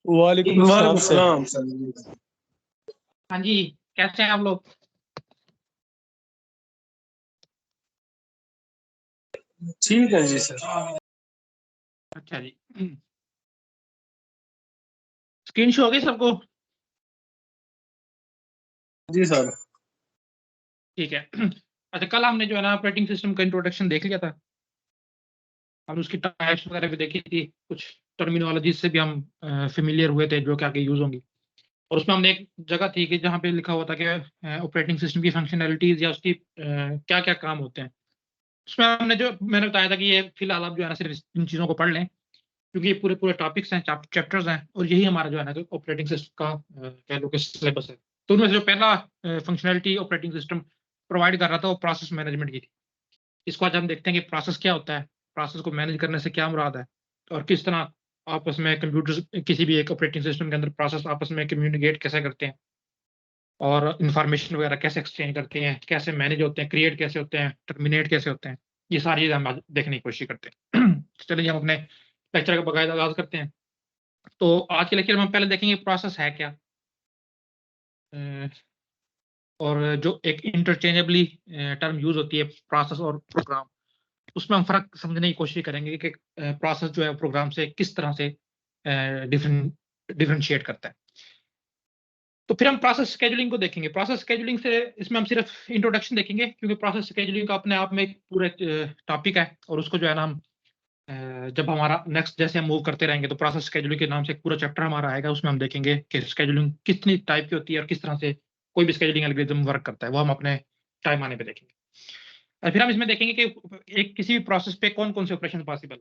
वालेकुम वालेकुम सलाम सलाम सर। सर। हाँ जी, कैसे हैं आप लोग? ठीक है जी सर। अच्छा जी, स्क्रीन शो हो गई सबको? जी सर। ठीक है। अच्छा, कल हमने जो है ना ऑपरेटिंग सिस्टम का इंट्रोडक्शन देख लिया था। हमने उसकी टाइप्स वगैरह भी देखी थी, कुछ टर्मिनोलॉजी से भी हम फेमिलियर हुए थे जो कि आगे यूज होंगी। और उसमें हमने एक जगह थी कि जहाँ पे लिखा हुआ था कि ऑपरेटिंग सिस्टम की फंक्शनैलिटीज या उसकी क्या क्या काम होते हैं। उसमें मैंने बताया था कि ये फिलहाल आप जो है ना सिर्फ इन चीज़ों को पढ़ लें, क्योंकि ये पूरे पूरे टॉपिक्स हैं, चैप्टर्स हैं, और यही हमारा जो है ना ऑपरेटिंग सिस्टम का कह लो कि सिलेबस है। तो उनमें से जो पहला फंक्शनैलिटी ऑपरेटिंग सिस्टम प्रोवाइड कर रहा था वो प्रोसेस मैनेजमेंट की थी। इसको आज हम देखते हैं कि प्रोसेस क्या होता है, प्रोसेस को मैनेज करने से क्या मुराद है, और किस तरह आपस में कंप्यूटर किसी भी एक ऑपरेटिंग सिस्टम के अंदर प्रोसेस आपस में कम्युनिकेट कैसे करते हैं, और इंफॉर्मेशन वगैरह कैसे एक्सचेंज करते हैं, कैसे मैनेज होते हैं, क्रिएट कैसे होते हैं, टर्मिनेट कैसे होते हैं। ये सारी चीज़ें हम आज देखने की कोशिश करते हैं। चलिए हम अपने लेक्चर का बाकायदा आगाज करते हैं। तो आज के लेक्चर में हम पहले देखेंगे प्रोसेस है क्या, और जो एक इंटरचेंजेबली टर्म यूज होती है प्रोसेस और प्रोग्राम, उसमें हम फर्क समझने की कोशिश करेंगे कि प्रोसेस जो है प्रोग्राम से किस तरह से डिफरेंशिएट करता है। तो फिर हम प्रोसेस स्केजुलिंग को देखेंगे। प्रोसेस स्केजुलिंग से इसमें हम सिर्फ इंट्रोडक्शन देखेंगे, क्योंकि प्रोसेस स्केजुलिंग का अपने आप में एक पूरा टॉपिक है, और उसको जो है ना हम जब हमारा नेक्स्ट जैसे हम मूव करते रहेंगे तो प्रोसेस स्केजुलिंग के नाम से एक पूरा चैप्टर हमारा आएगा। उसमें हम देखेंगे कि स्केजुलिंग कितनी टाइप की होती है और किस तरह से कोई भी स्केजुलिंग एल्गोरिथम वर्क करता है, वो हम अपने टाइम आने पे देखेंगे। और फिर हम इसमें देखेंगे कि एक किसी भी प्रोसेस पे कौन कौन से ऑपरेशन पॉसिबल,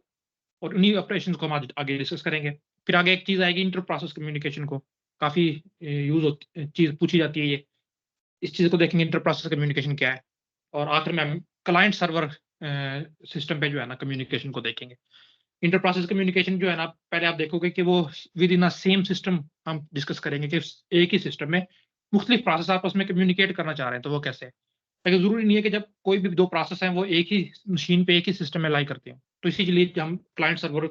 और उन्हीं ऑपरेशन को हम आगे डिस्कस करेंगे। फिर आगे एक चीज आएगी इंटर प्रोसेस कम्युनिकेशन को, काफी यूज होती चीज पूछी जाती है ये। इस चीज को देखेंगे इंटर प्रोसेस कम्युनिकेशन क्या है, और आखिर में हम क्लाइंट सर्वर सिस्टम पे जो है ना कम्युनिकेशन को देखेंगे। इंटर प्रोसेस कम्युनिकेशन जो है ना, पहले आप देखोगे कि वो with in a same system हम डिस्कस करेंगे कि एक ही सिस्टम में मुख्तलिफ प्रोसेस आपस में कम्युनिकेट करना चाह रहे हैं तो वो कैसे है। लेकिन जरूरी नहीं है कि जब कोई भी दो प्रोसेस हैं वो एक ही मशीन पे एक ही सिस्टम में लाई करते हैं। तो इसी के लिए हम क्लाइंट सर्वर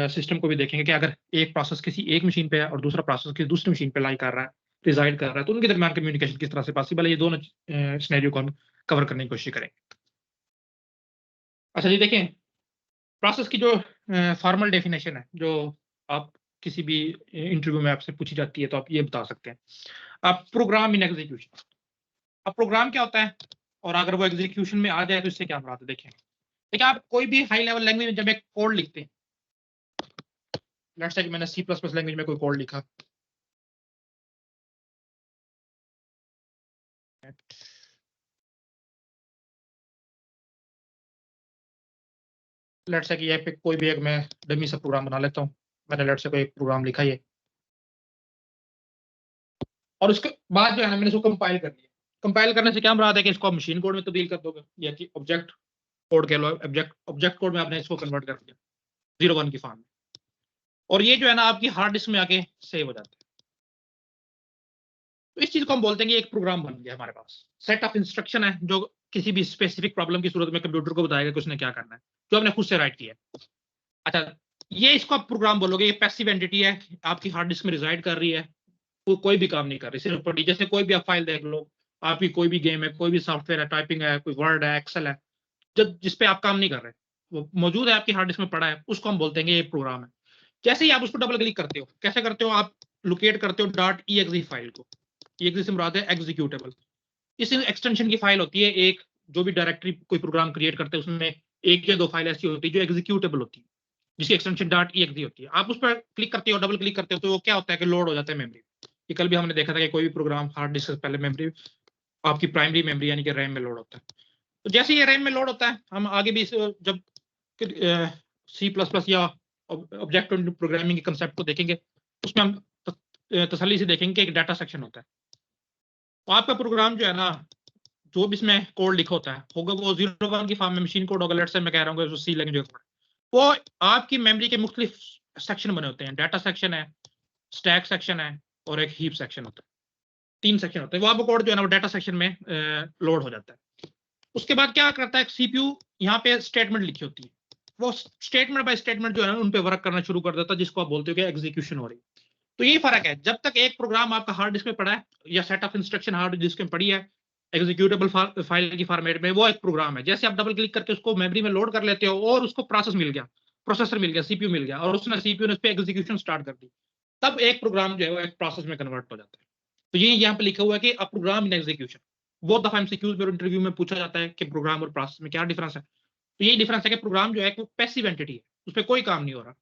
सिस्टम को भी देखेंगे कि अगर एक प्रोसेस किसी एक मशीन पे है और दूसरा प्रोसेस किसी दूसरी मशीन पे लाई कर रहा है, रिजाइड कर रहा है, तो उनके दरमियान कम्युनिकेशन किस तरह से पॉसिबल है। ये दोनों सिनेरियो को हम कवर करने की कोशिश करेंगे। अच्छा जी, देखें प्रोसेस की जो फॉर्मल डेफिनेशन है, जो आप किसी भी इंटरव्यू में आपसे पूछी जाती है तो आप ये बता सकते हैं। आप प्रोग्राम इन एग्जीक्यूशन, अब प्रोग्राम क्या होता है और अगर वो एग्जीक्यूशन में आ जाए तो इससे क्या मुराद है। देखें, देखिए आप कोई भी हाई लेवल लैंग्वेज में जब एक कोड लिखते हैं, लेट्स से मैंने C++ लैंग्वेज में कोई कोड लिखा, लेट्स से कि ये पे कोई भी एक मैं डमी सा प्रोग्राम बना लेता हूँ। मैंने लेट्स से कोई प्रोग्राम लिखा ये, और उसके बाद जो है ना मैंने इसको कंपाइल कर लिया। कंपाइल करने से क्या मुराद है कि इसको आप मशीन कोड में तब्दील कर दोगे, या कि ऑब्जेक्ट कोड कह लो, ऑब्जेक्ट कोड में आपने इसको कन्वर्ट कर दिया 0 1 की फॉर्म में, और ये जो है ना आपकी हार्ड डिस्क में आके सेव हो जाता है। तो इस चीज को हम बोलते हैं कि एक प्रोग्राम बन गया हमारे पास, सेट ऑफ इंस्ट्रक्शन है जो किसी भी स्पेसिफिक प्रॉब्लम की सूरत में कंप्यूटर को बताएगा कि उसने क्या करना है, जो आपने खुद से राइट किया। अच्छा, ये इसको आप प्रोग्राम बोलोगे, ये पैसिव एंटिटी है, आपकी हार्ड डिस्क में रिजाइड कर रही है, वो कोई भी काम नहीं कर रही, सिर्फ पढ़ी। जैसे कोई भी आप फाइल देख लो, आपकी कोई भी गेम है, कोई भी सॉफ्टवेयर है, टाइपिंग है, कोई वर्ड है, एक्सेल है, जब जिसपे आप काम नहीं कर रहे, वो मौजूद है आपकी हार्ड डिस्क में पड़ा है, उसको हम बोलते हैं ये प्रोग्राम है। जैसे ही आप उस पर डबल क्लिक करते हो, कैसे करते हो, आप लोकेट करते हो .exe फाइल को। exe से मुराद है एग्जीक्यूटेबल। इस एक्सटेंशन की फाइल होती है एक, जो भी डायरेक्टरी कोई प्रोग्राम क्रिएट करते हैं उसमें एक या दो फाइल ऐसी होती है जो एग्जीक्यूटेबल होती है, जिसकी एक्सटेंशन .exe होती है। आप उस पर क्लिक करते हो, डबल क्लिक करते हो, तो वो क्या होता है कि लोड हो जाता है मेमोरी। ये कल भी हमने देखा था कि कोई भी प्रोग्राम हार्ड डिस्क से पहले मेमोरी, आपकी प्राइमरी मेमोरी यानी कि रैम में लोड होता है। तो जैसे ये रैम में लोड होता है, हम आगे भी जब C++ या ऑब्जेक्ट प्रोग्रामिंग के कंसेप्ट को देखेंगे, उसमें हम तसल्ली से देखेंगे कि एक डाटा सेक्शन होता है। तो आपका प्रोग्राम जो है ना, जो भी इसमें कोड लिखा होता है होगा वो 0 1 की फॉर्म में मशीन कोड होगा। लेट्स से मैं कह रहा हूँ सी लैंग्वेज कोड, वो आपकी मेमोरी के मुख्तलिफ सेक्शन बने होते हैं। डाटा सेक्शन है, स्टैक सेक्शन है, और एक हीप सेक्शन होता है। 3 सेक्शन होते हैं। वो आपका कोड जो है ना वो डाटा सेक्शन में लोड हो जाता है। उसके बाद क्या करता है, CPU यहाँ पे स्टेटमेंट लिखी होती है, वो स्टेटमेंट बाय स्टेटमेंट जो है ना उन पे वर्क करना शुरू कर देता है, जिसको आप बोलते हो कि एग्जीक्यूशन हो रही है। तो यही फर्क है, जब तक एक प्रोग्राम आपका हार्ड डिस्क में पड़ा है या set of instruction hard disk में पड़ी है एग्जीक्यूटेबल फाइल की फॉर्मेट में, वो एक प्रोग्राम है। जैसे आप डबल क्लिक करके उसको मेमोरी में लोड कर लेते हो और उसको प्रोसेस मिल गया, प्रोसेसर मिल गया, सीपीयू मिल गया, और उसने सीपीयू ने उस पर एग्जीक्यूशन स्टार्ट कर दी, तब एक प्रोग्राम जो है वो एक प्रोसेस में कन्वर्ट हो जाता है। तो ये यहाँ पे लिखा हुआ है कि अ प्रोग्राम इन एग्जीक्यूशन। बहुत दफा एमसीक्यूज में और इंटरव्यू में पूछा जाता है कि प्रोग्राम और प्रोसेस में क्या डिफरेंस है। तो यही डिफरेंस है कि प्रोग्राम जो है वो पैसिव एंटिटी है, उस पर कोई काम नहीं हो रहा,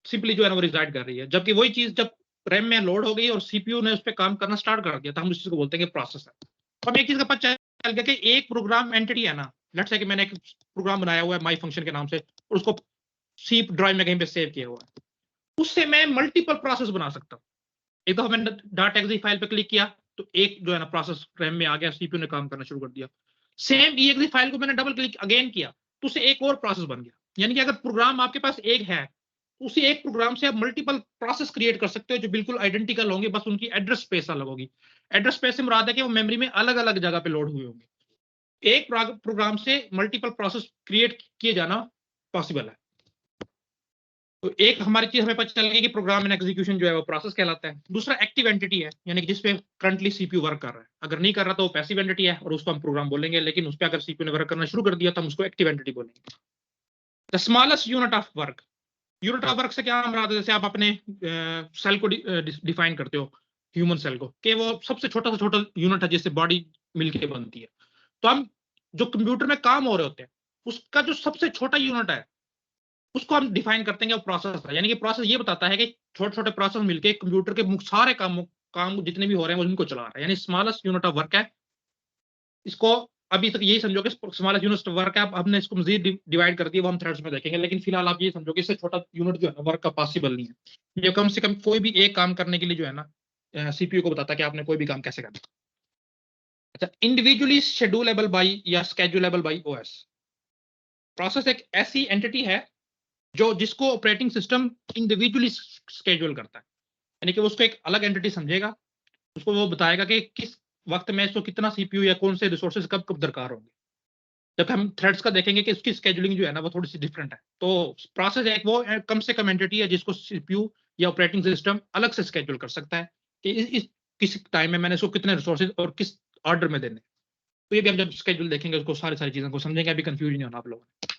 सिंपली जो है ना वो रिजाइड कर रही है। जबकि वही चीज जब रैम में लोड हो गई और सीपीयू ने उस पर काम करना स्टार्ट कर दिया, तो हम उस चीज को बोलते हैं कि प्रोसेस है। तो हमें एक चीज का पता चल गया कि एक प्रोग्राम एंटिटी है ना, लेट्स से कि मैंने एक प्रोग्राम बनाया हुआ है माई फंक्शन के नाम से और उसको सी ड्राइव में कहीं पे सेव किया हुआ है, उससे मैं मल्टीपल प्रोसेस बना सकता हूँ। एक दफा मैंने डॉट एक्सी फाइल पे क्लिक किया तो एक जो है ना प्रोसेस रैम में आ गया, सीपीयू ने काम करना शुरू कर दिया। सेम एक्सी फाइल को मैंने डबल क्लिक अगेन किया तो उससे एक और प्रोसेस बन गया। यानी कि अगर प्रोग्राम आपके पास एक है, उसी एक प्रोग्राम से आप मल्टीपल प्रोसेस क्रिएट कर सकते हो जो बिल्कुल आइडेंटिकल होंगे, बस उनकी एड्रेस स्पेस अलग होगी। एड्रेस स्पेस से मुराद है कि वो मेमोरी में अलग अलग जगह पे लोड हुए होंगे। एक प्रोग्राम से मल्टीपल प्रोसेस क्रिएट किए जाना पॉसिबल है। तो एक हमारी चीज हमें पता चल गई कि प्रोग्राम इन एग्जीक्यूशन जो है वो प्रोसेस कहलाता है। दूसरा एक्टिव एंटिटी है, यानी कि जिसपे करंटली सीपीयू वर्क कर रहा है। अगर नहीं कर रहा तो वो पैसिव एंटिटी है और उसको हम प्रोग्राम बोलेंगे, लेकिन उस पर अगर सीपीयू ने वर्क करना शुरू कर दिया तो हम उसको एक्टिव एंटिटी बोलेंगे। The smallest unit of work, unit of work से क्या हम जैसे आप अपने सेल को डिफाइन करते हो, ह्यूमन सेल को, कि वो सबसे छोटा से छोटा यूनिट है जिससे बॉडी मिलके बनती है। तो हम जो कंप्यूटर में काम हो रहे होते हैं उसका जो सबसे छोटा यूनिट है उसको हम डिफाइन करते हैं, वो प्रोसेस है। यानी कि प्रोसेस ये बताता है कि छोटे छोटे प्रोसेस मिलके कंप्यूटर के सारे काम जितने भी हो रहे हैं वो उनको चला रहा है, यानी स्मॉलेस्ट यूनिट ऑफ वर्क है। इसको अभी तक यही समझो कि स्मॉलेस्ट यूनिट ऑफ वर्क है। हमने इसको मजीद डिवाइड कर दिया, वो हम थ्रेड्स में देखेंगे, लेकिन फिलहाल आप ये समझो कि इससे छोटा यूनिट जो है ना वर्क का पॉसिबल नहीं है। ये कम से कम कोई भी एक काम करने के लिए जो है ना सीपीयू को बताता है कि आपने कोई भी काम कैसे करना। अच्छा, इंडिविजुअली शेड्यूलेबल बाई या स्केड्यूलेबल बाई ओएस। प्रोसेस एक ऐसी एंटिटी है जो जिसको ऑपरेटिंग सिस्टम इंडिविजुअली स्केड्यूल करता है, यानी कि उसको एक अलग एंटिटी समझेगा, उसको वो बताएगा कि किस वक्त में इसको कितना सीपीयू या कौन से रिसोर्सेज कब कब दरकार होंगे। जब हम थ्रेड्स का देखेंगे कि उसकी स्केड्यूलिंग जो है ना वो थोड़ी सी डिफरेंट है। तो प्रोसेस एक वो कम से कम एंटिटी है जिसको सीपीयू या ऑपरेटिंग सिस्टम अलग से स्केड्यूल कर सकता है कि इस किस टाइम में मैंने इसको कितने रिसोर्सेज और किस ऑर्डर में देने। तो ये भी हम जब स्केड्यूल देखेंगे उसको सारी सारी चीजों को समझेंगे, अभी कंफ्यूज नहीं होना आप लोगों ने।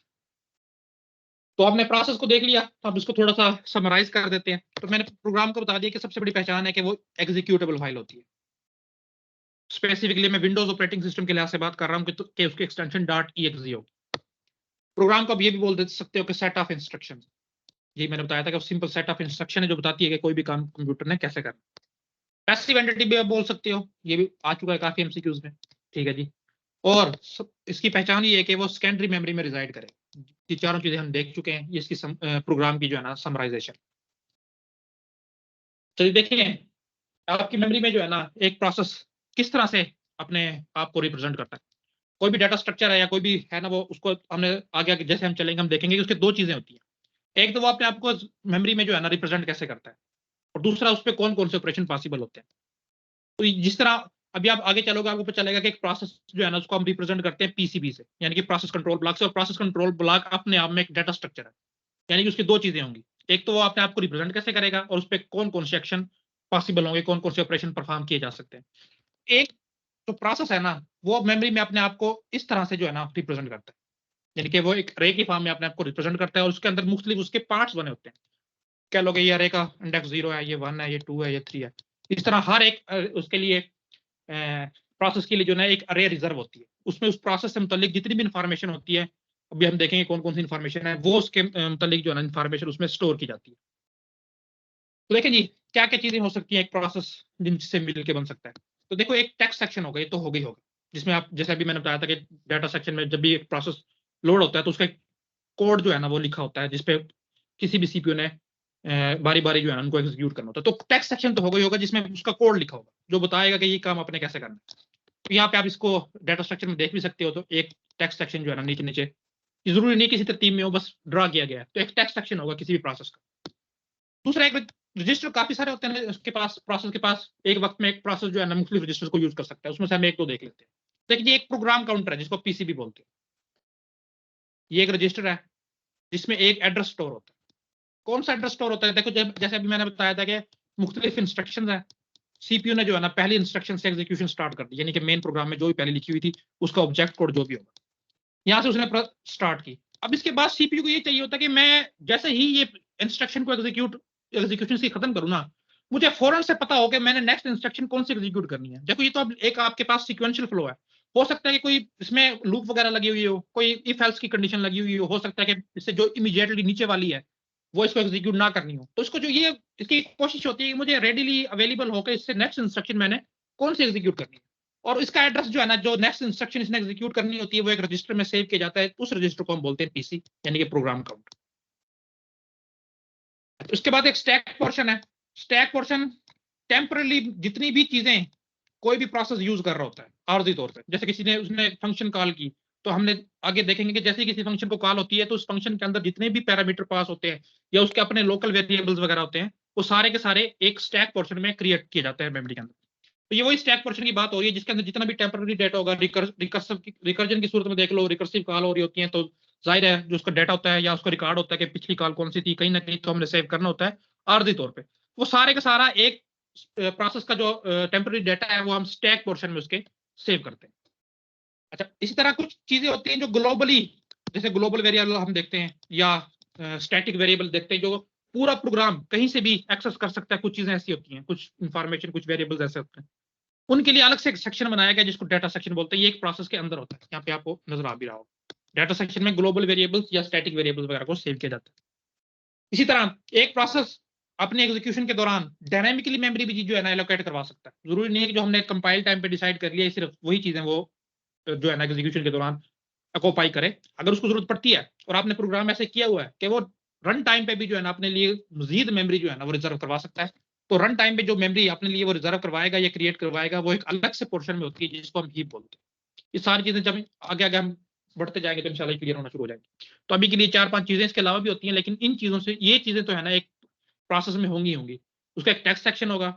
तो आपने प्रोसेस को देख लिया, तो अब इसको थोड़ा सा समराइज कर देते हैं। तो मैंने प्रोग्राम को बता दिया कि सबसे बड़ी पहचान है कि वो एग्जीक्यूटेबल फाइल होती है। स्पेसिफिकली मैं विंडोज ऑपरेटिंग सिस्टम के लिहाज से बात कर रहा हूँ कि उसकी एक्सटेंशन .exe हो। प्रोग्राम को आप ये भी बोल दे सकते हो कि सेट ऑफ इंस्ट्रक्शन। ये मैंने बताया था कि सिंपल सेट ऑफ इंस्ट्रक्शन है जो बताती है कि कोई भी काम कंप्यूटर ने कैसे करना। पैसिव एंटिटी भी आप बोल सकते हो, ये भी आ चुका है काफी एमसीक्यूज में, ठीक है जी। और इसकी पहचान ये है कि वो सेकेंडरी मेमोरी में रिजाइड करे। ये चारों चीजें हम देख चुके हैं, ये इसकी प्रोग्राम की जो है ना समराइजेशन। चलिए देखें आपकी मेमोरी में जो है ना एक प्रोसेस किस तरह से अपने आप को रिप्रेजेंट करता है। कोई भी डाटा स्ट्रक्चर है या कोई भी है ना, वो उसको हमने आगे आगे जैसे हम चलेंगे हम देखेंगे कि उसके दो चीजें होती हैं। एक तो वो अपने आप को मेमोरी में जो है ना रिप्रेजेंट कैसे करता है, और दूसरा उस पर कौन कौन से ऑपरेशन पॉसिबल होते हैं। तो जिस तरह अभी आप आगे चलोगे आपको पता चलेगा कि एक प्रोसेस जो है ना उसको हम रिप्रेजेंट करते हैं पीसीबी से, यानी कि प्रोसेस कंट्रोल ब्लॉक से। और प्रोसेस कंट्रोल ब्लॉक अपने आप में एक डाटा स्ट्रक्चर है, यानी कि उसकी दो चीजें होंगी। एक तो वो अपने आप को रिप्रेजेंट कैसे करेगा और उस पर कौन कौन से एक्शन पॉसिबल होंगे, कौन कौन से ऑपरेशन परफॉर्म किए जा सकते हैं। एक तो प्रोसेस है ना वो मेमोरी में अपने आप को इस तरह से जो है ना रिप्रेजेंट करता है, यानी कि वो एक अरे की फॉर्म में अपने आप को रिप्रेजेंट करता है और उसके अंदर मुख्तलिफ उसके पार्ट्स बने होते हैं। कह लोगे ये अरे का इंडेक्स 0 है, ये 1 है, ये 2 है, ये 3 है। इस तरह हर एक उसके लिए प्रोसेस के लिए जो है एक अरे रिजर्व होती है, उसमें उस प्रोसेस से मुतालिक जितनी भी इंफॉर्मेशन होती है, अभी हम देखेंगे कौन कौन सी इंफॉर्मेशन है, वो उसके मुतालिक जो है ना इंफॉर्मेशन उसमें स्टोर की जाती है। तो देखें जी क्या क्या चीजें हो सकती है एक प्रोसेस जिनसे मिलकर बन सकता है। तो देखो एक टेक्स्ट सेक्शन होगा, ये तो हो गई होगा, जिसमें आप जैसे अभी मैंने बताया था कि डाटा सेक्शन में जब भी एक प्रोसेस लोड होता है तो उसका कोड जो है ना वो लिखा होता है जिसपे किसी भी सीपीयू ने बारी बारी जो है ना उनको एग्जीक्यूट करना होता है। तो टेक्स्ट सेक्शन तो हो गई होगा जिसमें उसका कोड लिखा होगा जो बताएगा कि ये काम आपने कैसे करना है। तो यहाँ पे आप इसको डाटा स्ट्रक्चर में देख भी सकते हो। तो एक टेक्स्ट सेक्शन जो है ना नीचे नीचे जरूरी नहीं किसी तरतीब में हो, बस ड्रा किया गया है, तो एक टेक्स्ट सेक्शन होगा किसी भी प्रोसेस का। दूसरा एक रजिस्टर काफी सारे होते हैं उसके पास, प्रोसेस के पास एक वक्त में एक प्रोसेस जो है ना मुख्तलिफ रजिस्टर को यूज कर सकता है। उसमें से हम एक दो देख लेते हैं। देखिए एक प्रोग्राम काउंटर है जिसको पीसीबी बोलते हैं। ये एक रजिस्टर है जिसमें एक एड्रेस स्टोर होता है। कौन सा एड्रेस स्टोर होता है, देखो जैसे अभी मैंने बताया था कि मुख्तलिफ इंस्ट्रक्शंस हैं। सीपीयू ने जो है ना पहली इंस्ट्रक्शन से एग्जीक्यूशन स्टार्ट कर दी, यानी कि मेन प्रोग्राम में जो भी पहले लिखी हुई थी उसका ऑब्जेक्ट कोड जो भी होगा, यहाँ से उसने स्टार्ट की। अब इसके बाद सीपीयू को ये चाहिए होता है कि मैं जैसे ही ये इंस्ट्रक्शन को एग्जीक्यूशन से खत्म करूँ ना, मुझे फौरन से पता हो कि मैंने नेक्स्ट इंस्ट्रक्शन कौन सी एग्जीक्यूट करनी है। देखो ये तो अब एक आपके पास सीक्वेंशियल फ्लो है। हो सकता है कि कोई इसमें लूप वगैरह लगी हुई हो, कोई इफ एल्स की कंडीशन लगी हुई हो सकता है कि इससे जो इमीडिएटली नीचे वाली है वो इसको एग्जीक्यूट ना करनी हो, तो इसको जो ये इसकी कोशिश होती है कि मुझे रेडिली अवेलेबल होकर इससे नेक्स्ट इंस्ट्रक्शन मैंने कौन सी एग्जीक्यूट करनी है। और इसका एड्रेस जो है ना, जो नेक्स्ट इंस्ट्रक्शन इसने एग्जीक्यूट करनी होती है वो एक रजिस्टर में सेव किया जाता है, उस रजिस्टर को हम बोलते हैं पीसी, यानी कि प्रोग्राम काउंटर। उसके बाद एक स्टैक पोर्शन है। स्टैक पोर्शन टेम्परली जितनी भी चीजें कोई भी प्रोसेस यूज कर रहा होता है आर्जी तौर पे, जैसे किसी ने उसने फंक्शन कॉल की, तो हमने आगे देखेंगे कि जैसे किसी फंक्शन को कॉल होती है तो उस फंक्शन के अंदर जितने भी पैरामीटर पास होते हैं या उसके अपने लोकल वेरिएबल्स वगैरह होते हैं, वो सारे के सारे एक स्टैक पोर्शन में क्रिएट किए जाते हैं मेमोरी के अंदर। तो ये वही स्टैक पोर्शन की बात हो रही है जिसके अंदर जितना भी टेम्पररी डेटा होगा, रिकर्जन की सूरत में देख लो, रिकर्सिव कॉल हो रही होती है, तो जाहिर है जो उसका डेटा होता है या उसका रिकॉर्ड होता है कि पिछली कॉल कौन सी थी, कहीं ना कहीं तो हमने सेव करना होता है आर्जी तौर पे। वो सारे का सारा एक प्रोसेस का जो टेम्पररी डेटा है वो हम स्टैक पोर्शन में उसके सेव करते हैं। अच्छा, इसी तरह कुछ चीजें होती हैं जो ग्लोबली, जैसे ग्लोबल वेरिएबल हम देखते हैं या स्टैटिक वेरिएबल देखते हैं जो पूरा प्रोग्राम कहीं से भी एक्सेस कर सकता है। कुछ चीजें ऐसी होती हैं, कुछ इंफॉर्मेशन, कुछ वेरिएबल्स ऐसे होते हैं, उनके लिए अलग से एक सेक्शन बनाया गया जिसको डाटा सेक्शन बोलते हैं। ये एक प्रोसेस के अंदर होता है, यहाँ पे आपको नजर आ भी रहा होगा। डाटा सेक्शन में ग्लोबल वेरिएबल्स या स्टैटिक वेरिएबल्स वगैरह को सेव किया जाता है। इसी तरह एक प्रोसेस अपने एग्जीक्यूशन के दौरान डायनामिकली मेमोरी भी जो है ना एलोकेट करवा सकता है। जरूरी नहीं है कि जो हमने कंपाइल टाइम पे डिसाइड कर लिया सिर्फ वही चीजें वो जो है ना एग्जीक्यूशन के दौरान ऑक्यूपाई करे। अगर उसको जरूरत पड़ती है और आपने प्रोग्राम ऐसे किया हुआ है कि वो रन टाइम पे भी जो है ना अपने लिए मजीद मेमोरी जो है ना वो रिजर्व करवा सकता है, तो रन टाइम पे जो मेमोरी अपने लिए वो रिजर्व करवाएगा या क्रिएट करवाएगा वो एक अलग से पोर्शन में होती है जिसको हम हीप बोलते हैं। ये सारी चीजें जब आगे आगे हम बढ़ते जाएंगे तो इंशाल्लाह क्लियर होना शुरू हो जाएंगे। तो अभी के लिए 4-5 चीजें इसके अलावा भी होती हैं, लेकिन इन चीजों से ये चीजें तो है ना एक प्रोसेस में होंगी। उसका एक टेक्स्ट सेक्शन होगा,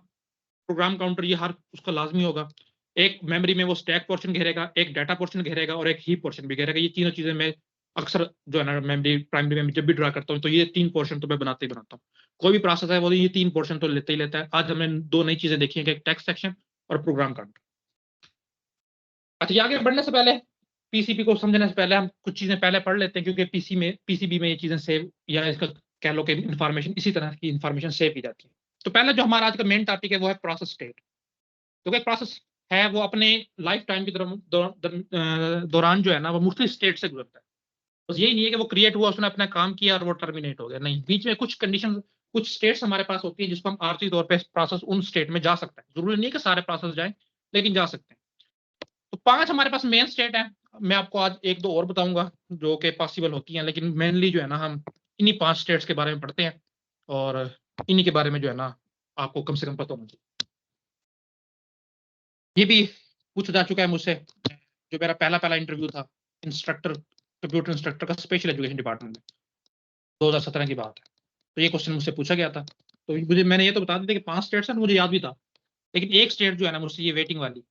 प्रोग्राम काउंटर ये हर उसका लाजमी होगा, एक मेमोरी में वो स्टैक पोर्शन घेरेगा, एक डाटा पोर्शन घेरेगा और एक हीप पोर्शन भी घेरेगा। ये तीनों चीजें मैं अक्सर जो है ना मेमोरी प्राइमरी मेमोरी जब भी ड्रा करता हूँ तो ये 3 पोर्शन तो मैं बनाते ही बनाता हूँ। कोई भी प्रोसेस है वो ये 3 पोर्शन तो लेता ही लेता है। आज हमने 2 नई चीजें देखी हैं, एक टेक्स्ट सेक्शन और प्रोग्राम काउंटर। अच्छा, ये आगे बढ़ने से पहले, पीसीबी को समझने से पहले हम कुछ चीजें पहले पढ़ लेते हैं, क्योंकि पीसीबी में ये चीजें सेव या इसका कह लो कि इंफॉर्मेशन इसी तरह की इंफॉर्मेशन सेव की जाती है। तो पहले जो हमारा आज का मेन टॉपिक है वो है प्रोसेस स्टेट। तो एक प्रोसेस है वो अपने लाइफ टाइम के दौरान जो है ना वो मुख्तलिफ स्टेट से गुजरता है। बस यही नहीं है कि वो क्रिएट हुआ, उसने अपना काम किया और वो टर्मिनेट हो गया, नहीं, बीच में कुछ कंडीशन, कुछ स्टेट्स हमारे पास होती है जिसको हम आर्थिक तौर पे प्रोसेस उन स्टेट में जा सकता है। जरूरी नहीं कि सारे प्रोसेस जाए, लेकिन जा सकते हैं। तो 5 हमारे पास मेन स्टेट है। मैं आपको आज 1-2 और बताऊंगा जो कि पॉसिबल होती हैं, लेकिन मेनली जो है ना हम इन्हीं 5 स्टेट्स के बारे में पढ़ते हैं और इन्हीं के बारे में जो है ना आपको कम से कम पता होना चाहिए। ये भी पूछा जा चुका है मुझसे, जो मेरा पहला इंटरव्यू था इंस्ट्रक्टर, कंप्यूटर इंस्ट्रक्टर का स्पेशल एजुकेशन डिपार्टमेंट में, 2017 की बात है। तो ये क्वेश्चन मुझसे पूछा गया था, तो मैंने ये तो बता दिया कि 5 स्टेट्स हैं, मुझे याद भी था, लेकिन एक स्टेट जो है ना मुझसे ये वेटिंग वाली,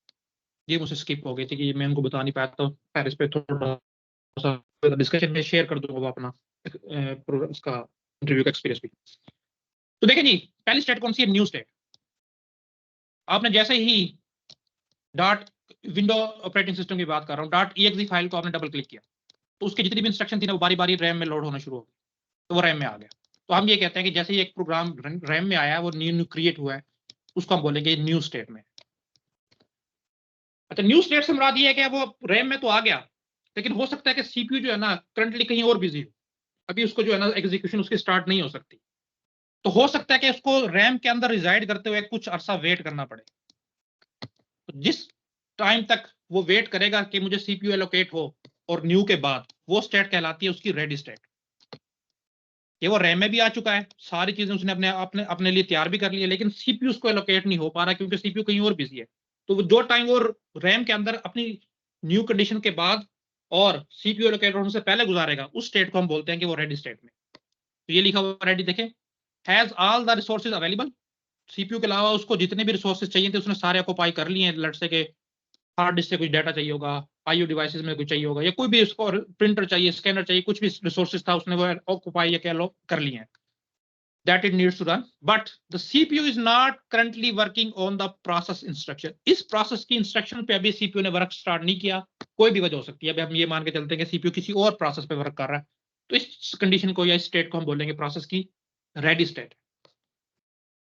ये मुझसे स्किप हो गई थी कि मैं उनको बता नहीं पाया। तो पहले इस पे थोड़ा सा डिस्कशन में शेयर कर दूंगा वो अपना उसका इंटरव्यू का एक्सपीरियंस भी। तो देखिए जी, पहली स्टेट कौन सी है? New state. आपने जैसे ही डॉट विंडो ऑपरेटिंग सिस्टम की बात कर रहा हूँ, .exe फाइल को आपने डबल क्लिक किया तो उसकी जितनी भी इंस्ट्रक्शन थी ना वो बारी बारी रैम में लोड होना शुरू हो गई, तो वो रैम में आ गया। तो हम ये कहते हैं कि जैसे ही एक प्रोग्राम रैम में आया है, वो न्यू क्रिएट हुआ है, उसको हम बोलेंगे न्यू स्टेट में। अच्छा, न्यू स्टेट से मुराद ये है कि वो रैम में तो आ गया, लेकिन हो सकता है कि सीपीयू जो है ना करंटली कहीं और बिजी हो, अभी उसको जो है ना एग्जीक्यूशन उसकी स्टार्ट नहीं हो सकती। तो हो सकता है कि उसको रैम के अंदर रिजाइड करते हुए कुछ अरसा वेट करना पड़े। तो जिस टाइम तक वो वेट करेगा कि मुझे सीपीयू एलोकेट हो और न्यू के बाद, वो स्टेट कहलाती है उसकी रेडी स्टेट। ये वो रैम में भी आ चुका है, सारी चीजें उसने अपने लिए तैयार भी कर ली है, लेकिन सीपीयू उसको एलोकेट नहीं हो पा रहा क्योंकि सीपीयू कहीं और बिजी है। तो जो टाइम वो रैम के अंदर अपनी न्यू कंडीशन के बाद और सीपीयू एलोकेट होने से पहले गुजारेगा, उस स्टेट को हम बोलते हैं कि वो रेडी स्टेट में। तो ये लिखा हुआ रेडी देखें, has all the resources available. CPU के अलावा उसको जितने भी रिसोर्सेज चाहिए थे उसने सारे ऑक्यूपाई कर लिए हैं। लेट्स से के हार्ड डिस्क से कुछ डाटा चाहिए होगा, आईओ डिवाइसेस में कुछ चाहिए होगा, या कोई भी उसको प्रिंटर चाहिए, स्कैनर चाहिए, कुछ भी रिसोर्सेज था उसने वो ऑक्यूपाई या कह लो कर लिए हैं। that it needs to run, but the CPU is not currently working on the process instruction. इस process की instruction पे अभी CPU ने work start नहीं किया, कोई भी वजह हो सकती है। अभी हम ये मान के चलते हैं कि CPU किसी और process पे work कर रहा है, तो इस condition को या इस state को हम बोलेंगे process की ready state।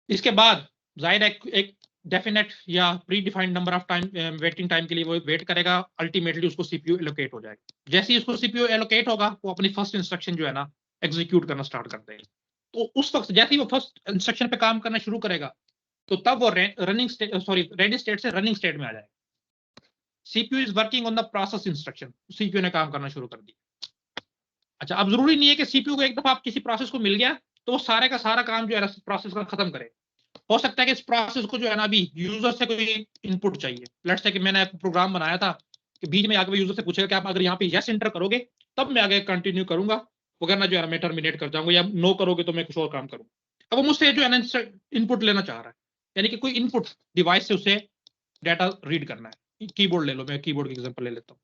इसके बाद जाहिर है एक डेफिनेट या pre defined number of time waiting time के लिए वो वेट करेगा, अल्टीमेटली उसको सीपीयू एलोकेट हो जाएगा। जैसे ही उसको सीपीयू एलोकेट होगा, वो अपनी फर्स्ट इंस्ट्रक्शन जो है ना एग्जीक्यूट करना स्टार्ट कर देगा। तो उस वक्त जैसे ही वो फर्स्ट इंस्ट्रक्शन पे काम करना शुरू करेगा, तो तब वो रनिंग स्टेट रेडी स्टेट से रनिंग स्टेट में आ जाएगा। CPU is working on the process instruction, CPU ने काम करना शुरू कर दिया। अच्छा, अब जरूरी नहीं है कि सीपीयू को एक दफा आप किसी प्रोसेस को मिल गया तो वो सारे का सारा काम जो है प्रोसेस का खत्म करे। हो सकता है कि इस प्रोसेस को जो है ना अभी यूजर से कोई इनपुट चाहिए। लेट्स से कि मैंने प्रोग्राम बनाया था कि बीच में आगे यूजर से पूछेगा कि आप अगर यहाँ पे यस एंटर करोगे तब मैं आगे कंटिन्यू करूंगा, वगैरह जो है मैं टर्मिनेट कर जाऊंगा, या नो करोगे तो मैं कुछ और काम करूंगा। अब वो मुझसे जो है ना इनपुट लेना चाह रहा है, यानी कि कोई इनपुट डिवाइस से उसे डाटा रीड करना है। कीबोर्ड ले लो, मैं कीबोर्ड की एग्जांपल ले लेता हूँ।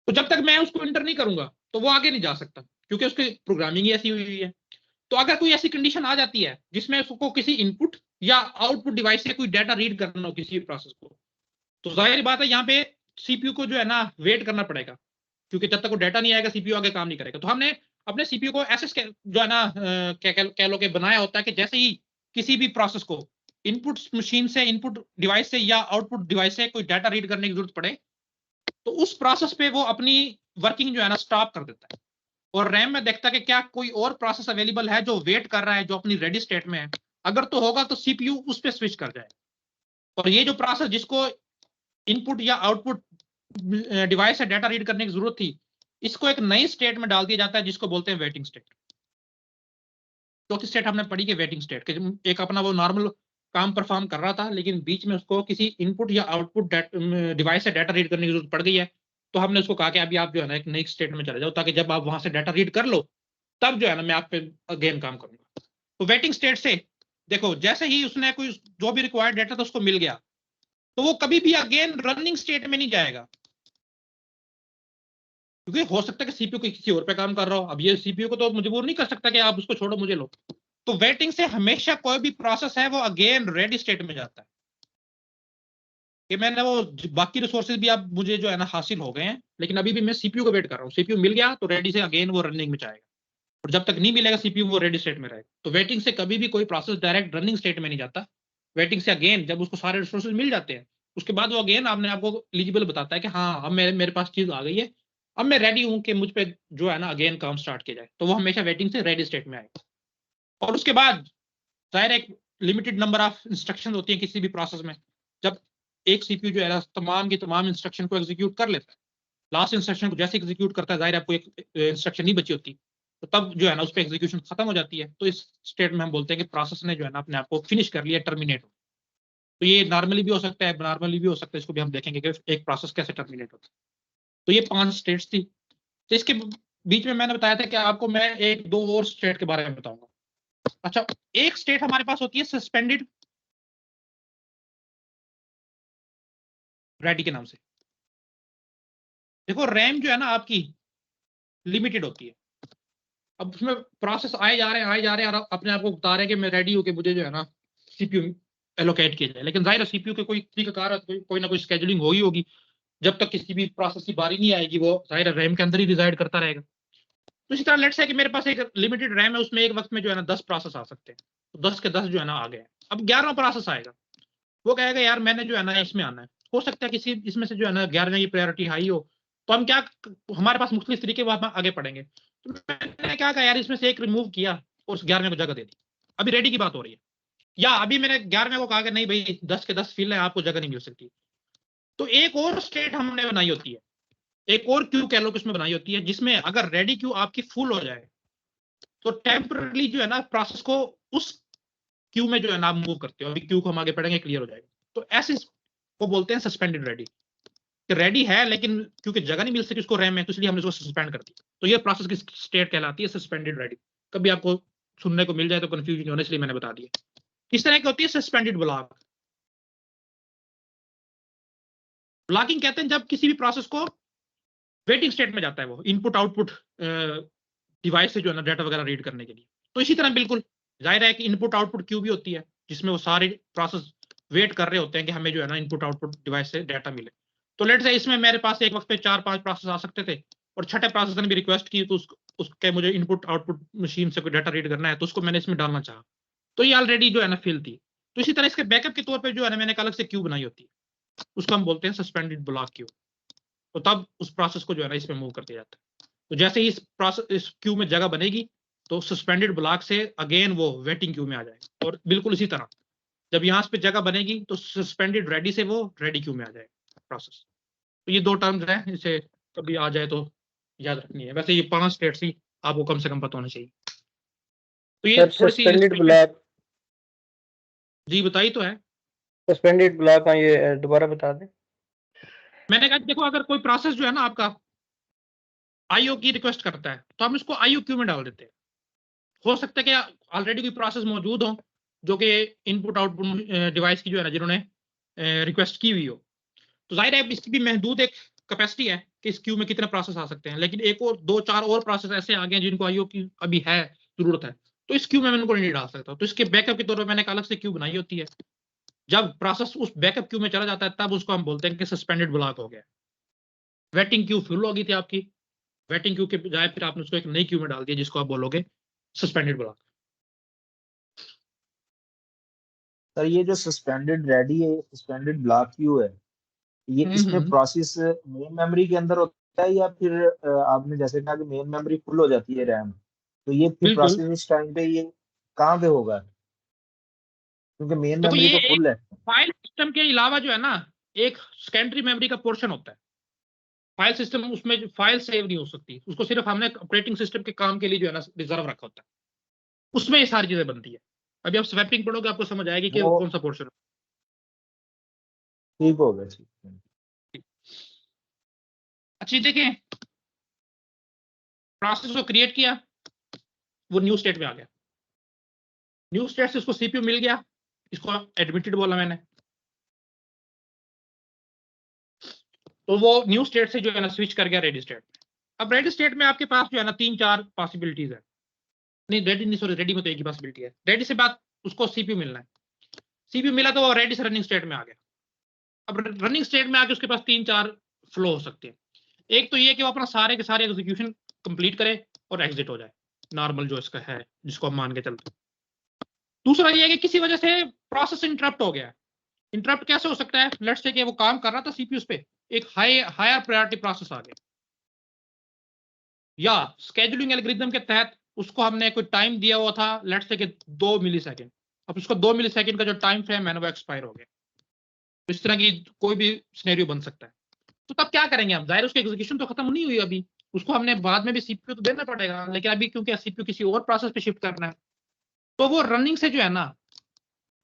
तो जब तक मैं उसको एंटर नहीं करूंगा तो वो आगे नहीं जा सकता, क्योंकि उसकी प्रोग्रामिंग ऐसी हुई है। तो अगर कोई ऐसी कंडीशन आ जाती है जिसमें उसको किसी इनपुट या आउटपुट डिवाइस से कोई डाटा रीड करना हो किसी प्रोसेस को, तो जाहिर बात है यहाँ पे सीपीयू को जो है ना वेट करना पड़ेगा, क्योंकि जब तक वो डाटा नहीं आएगा सीपीयू आगे काम नहीं करेगा। तो हमने अपने सीपीयू को ऐसे जो है ना कह लो कि बनाया होता है कि जैसे ही किसी भी प्रोसेस को इनपुट मशीन से, इनपुट डिवाइस से या आउटपुट डिवाइस से कोई डाटा रीड करने की जरूरत पड़े, तो उस प्रोसेस पे वो अपनी वर्किंग जो है ना स्टॉप कर देता है और रैम में देखता है कि क्या कोई और प्रोसेस अवेलेबल है जो वेट कर रहा है, जो अपनी रेडी स्टेट में है। अगर तो होगा तो सीपीयू उस पर स्विच कर जाए, और ये जो प्रोसेस जिसको इनपुट या आउटपुट डिवाइस से डाटा रीड करने की जरूरत थी, इसको एक नई स्टेट में डाल दिया जाता है जिसको बोलते हैं वेटिंग स्टेट। चौथी स्टेट हमने पढ़ी कि वेटिंग स्टेट, एक अपना वो नॉर्मल काम परफॉर्म कर रहा था लेकिन बीच में उसको किसी इनपुट या आउटपुट डिवाइस से डाटा रीड करने की जरूरत पड़ गई है, तो हमने उसको कहा कि अभी आप जो है ना एक नई स्टेट में चले जाओ, ताकि जब आप वहां से डाटा रीड कर लो तब जो है ना मैं आप पे अगेन काम करूंगा। तो वेटिंग स्टेट से देखो, जैसे ही उसने कोई जो भी रिक्वायर्ड डाटा था उसको मिल गया, तो वो कभी भी अगेन रनिंग स्टेट में नहीं जाएगा, क्योंकि हो सकता है कि सीपीयू किसी और पे काम कर रहा हो। अब ये सीपीयू को तो मजबूर नहीं कर सकता कि आप उसको छोड़ो मुझे लो। तो वेटिंग से हमेशा कोई भी प्रोसेस है वो अगेन रेडी स्टेट में जाता है कि मैंने वो बाकी रिसोर्सेज भी अब मुझे जो है ना हासिल हो गए हैं, लेकिन अभी भी मैं सीपीयू को वेट कर रहा हूँ। सीपीयू मिल गया तो रेडी से अगेन वो रनिंग में जाएगा, और जब तक नहीं मिलेगा सीपीयू वो रेडी स्टेट में रहेगा। तो वेटिंग से कभी भी कोई प्रोसेस डायरेक्ट रनिंग स्टेट में नहीं जाता। वेटिंग से अगेन जब उसको सारे रिसोर्सेज मिल जाते हैं, उसके बाद वो अगेन आपने आपको एलिजिबल बताता है कि हाँ अब मेरे पास चीज आ गई है, अब मैं रेडी हूँ कि मुझ पर जो है ना अगेन काम स्टार्ट किया जाए। तो वो हमेशा वेटिंग से रेडी स्टेट में आएगा। और उसके बाद जाहिर एक लिमिटेड नंबर ऑफ इंस्ट्रक्शन होती है किसी भी प्रोसेस में। जब एक सीपीयू जो है तमाम की तमाम इंस्ट्रक्शन को एग्जीक्यूट कर लेता है, लास्ट इंस्ट्रक्शन को जैसे एग्जीक्यूट करता है, जाहिर आपको एक इंस्ट्रक्शन नहीं बची होती, तो तब जो है ना उस पर एग्जीक्यूशन खत्म हो जाती है। तो इस स्टेट में हम बोलते हैं कि प्रोसेस ने जो है ना अपने आप को फिनिश कर लिया, टर्मिनेट हो। तो ये नॉर्मली भी हो सकता है, नॉर्मली भी हो सकता है, इसको भी हम देखेंगे कि एक प्रोसेस कैसे टर्मिनेट होता है। तो ये 5 स्टेट्स थी। तो इसके बीच में मैंने बताया था कि आपको मैं एक दो और स्टेट के बारे में बताऊंगा। अच्छा, एक स्टेट हमारे पास होती है सस्पेंडेड रेडी के नाम से। देखो रैम जो है ना आपकी लिमिटेड होती है। अब उसमें प्रोसेस आए जा रहे हैं और अपने आप को बता रहे हैं कि मैं रेडी हूं कि मुझे जो है ना सीपीयू एलोकेट किया जाए। लेकिन जाहिर है सीपीयू के कोई का कार कोई ना कोई स्केड्यूलिंग होगी। जब तक किसी भी प्रोसेस की बारी नहीं आएगी, वो जाहिर है रैम के अंदर ही रिजाइड करता रहेगा। तो इसी तरह लेट्स है कि मेरे पास एक लिमिटेड रैम है, उसमें एक वक्त में जो है ना 10 प्रोसेस आ सकते हैं। तो 10 के 10 जो है ना आ गए। अब 11वां प्रोसेस आएगा, वो कहेगा यार मैंने जो है ना इसमें आना है। हो सकता है किसी इसमें से जो है ना 11वें की प्रायोरिटी हाई हो, तो हम क्या, हमारे पास मुख्तलिफ तरीके वहां आगे पढ़ेंगे। तो मैंने क्या कहा यार इसमें से एक रिमूव किया और उस 11वें को जगह दे दी। अभी रेडी की बात हो रही है, या अभी मैंने 11वें को कहा कि नहीं भाई 10 के 10 फिल है, आपको जगह नहीं मिल सकती। तो एक और स्टेट हमने बनाई होती है, एक और क्यू कह लो कि उसमें बनाई होती है, जिसमें अगर रेडी क्यू आपकी फुल हो जाए तो टेम्पररी जो है ना प्रोसेस को उस क्यू में जो है ना आप मूव करते हो। अभी क्यू को हम आगे पढ़ेंगे, क्लियर हो जाएगा। तो ऐसे को बोलते हैं सस्पेंडेड रेडी। रेडी है लेकिन क्योंकि जगह नहीं मिल सकी उसको रैम में, तो इसलिए हमने उसको सस्पेंड कर दिया। तो ये प्रोसेस की स्टेट कहलाती है सस्पेंडेड रेडी। कभी आपको सुनने को मिल जाए तो कंफ्यूजन होने, इसलिए मैंने बता दिया। इस तरह की होती है सस्पेंडेड ब्लॉक। ब्लॉकिंग कहते हैं जब किसी भी प्रोसेस को वेटिंग स्टेट में जाता है, वो इनपुट आउटपुट डिवाइस से जो है ना डाटा वगैरह रीड करने के लिए। तो इसी तरह बिल्कुल जाहिर है कि इनपुट आउटपुट क्यू भी होती है जिसमें वो सारे प्रोसेस वेट कर रहे होते हैं कि हमें जो है ना इनपुट आउटपुट डिवाइस से डाटा मिले। तो लेट्स से इसमें मेरे पास एक वक्त पे 4-5 प्रोसेस आ सकते थे और छठे प्रोसेसर ने भी रिक्वेस्ट की तो उसके मुझे इनपुट आउटपुट मशीन से कोई डाटा रीड करना है तो उसको मैंने इसमें डालना चाहा, तो ये ऑलरेडी जो है ना फिल थी। तो इसी तरह इसके बैकअप के तौर पर जो है ना मैंने एक अलग से क्यू बनाई होती है, उसको हम बोलते हैं सस्पेंडेड ब्लॉक क्यू। तो तब उस प्रोसेस को जो है ना इसमें मूव कर दिया जाता है। तो जैसे ही इस क्यू में जगह बनेगी तो सस्पेंडेड ब्लॉक से अगेन वो वेटिंग क्यू में आ जाएगा, और बिल्कुल इसी तरह जब यहाँ पे जगह बनेगी तो सस्पेंडेड रेडी से वो रेडी क्यू में आ जाएगा प्रोसेस। तो ये 2 टर्म्स हैं, इसे कभी आ जाए तो याद रखनी है। वैसे ये 5 स्टेट्स ही आपको कम से कम पता होना चाहिए। तो ये थोड़ी सी सस्पेंडेड ब्लॉक, जी बताई तो है सस्पेंडेड ब्लॉक, ये दोबारा बता दें। मैंने कहा देखो अगर कोई प्रोसेस जो है ना आपका आईओ की रिक्वेस्ट करता है तो हम इसको आईओ क्यू में डाल देते हैं। हो सकता है कि ऑलरेडी कोई प्रोसेस मौजूद हो जो कि इनपुट आउटपुट डिवाइस की जो है ना जिन्होंने रिक्वेस्ट की हुई हो, तो जाहिर है इसकी भी महदूद एक कैपेसिटी है कि इस क्यू में कितने प्रोसेस आ सकते हैं। लेकिन एक और 2-4 और प्रोसेस ऐसे आ गए हैं जिनको आईओ की अभी है जरूरत है, तो इस क्यू में मैं उनको नहीं डाल सकता। तो इसके बैकअप के तौर पर मैंने एक अलग से क्यू बनाई होती है। जब प्रोसेस उस बैकअप क्यू में चला जाता है तब उसको हम बोलते हैं कि सस्पेंडेड ब्लॉक हो गया। वेटिंग क्यू फुल हो गई थी आपकी, वेटिंग क्यू के बजाय फिर आपने उसको एक नई क्यू में डाल दिया जिसको आप बोलोगे सस्पेंडेड ब्लॉक। सर ये जो सस्पेंडेड रेडी है, सस्पेंडेड ब्लॉक क्यू है, ये इसमें प्रोसेस मेन मेमोरी के अंदर होता है या फिर आपने जैसे कहा कि मेन मेमोरी फुल हो जाती है रैम, तो ये फिर प्रोसेस इस टाइम पे ये कहाँ पे होगा, क्योंकि मेन मेमोरी तो फुल है। फाइल सिस्टम के अलावा जो है ना एक सेकेंडरी मेमोरी का पोर्शन होता है फाइल सिस्टम, उसमें फाइल सेव नहीं हो सकती, उसको सिर्फ हमने ऑपरेटिंग सिस्टम के काम के लिए जो है ना रिजर्व रखा होता है, उसमें ये सारी चीजें बनती है। अभी आप स्वैपिंग पढ़ोगे आपको समझ आएगी कि कौन सा पोर्शन। ठीक हो गया। अच्छी देखें, प्रोसेस को क्रिएट किया, वो न्यू स्टेट में आ गया, न्यू स्टेट से उसको सीपीयू मिल गया, इसको एडमिटेड बोला मैंने, तो वो न्यू स्टेट से जो है ना स्विच कर गया रेडी स्टेट। अब रेडी स्टेट में आपके पास जो है ना 3-4 पॉसिबिलिटीज है, नहीं रेडी नहीं सॉरी रेडी में तो एक ही पॉसिबिलिटी है। रेडी से बाद उसको सीपीयू मिलना है, सीपीयू मिला तो वो रेडी से रनिंग स्टेट में आ गया। अब रनिंग स्टेट में आके उसके पास 3-4 फ्लो हो सकते हैं। एक तो ये कि वो अपना सारे के सारे एग्जीक्यूशन कंप्लीट करे और एग्जिट हो जाए, नॉर्मल जो इसका है जिसको हम मान के चलते हैं। दूसरा ये है कि किसी वजह से प्रोसेस इंटरप्ट हो गया। इंटरप्ट कैसे हो सकता है, लेट्स से कि वो काम कर रहा था सीपीयू पे, एक हायर प्रायोरिटी प्रोसेस आ गया, या स्केड्यूलिंग एल्गोरिथम के तहत उसको हमने कोई टाइम दिया हुआ था लेट्स से कि 2 मिलीसेकंड, अब उसको 2 मिलीसेकंड का जो टाइम फ्रेम है वो एक्सपायर हो गया। तो इस तरह की कोई भी सिनेरियो बन सकता है। तो तब क्या करेंगे हम, जाहिर उसकी एग्जीक्यूशन तो खत्म नहीं हुई अभी, उसको हमने बाद में भी सीपीयू तो देना पड़ेगा, लेकिन अभी क्योंकि सीपीयू किसी और प्रोसेस पे शिफ्ट करना है तो वो रनिंग से जो है ना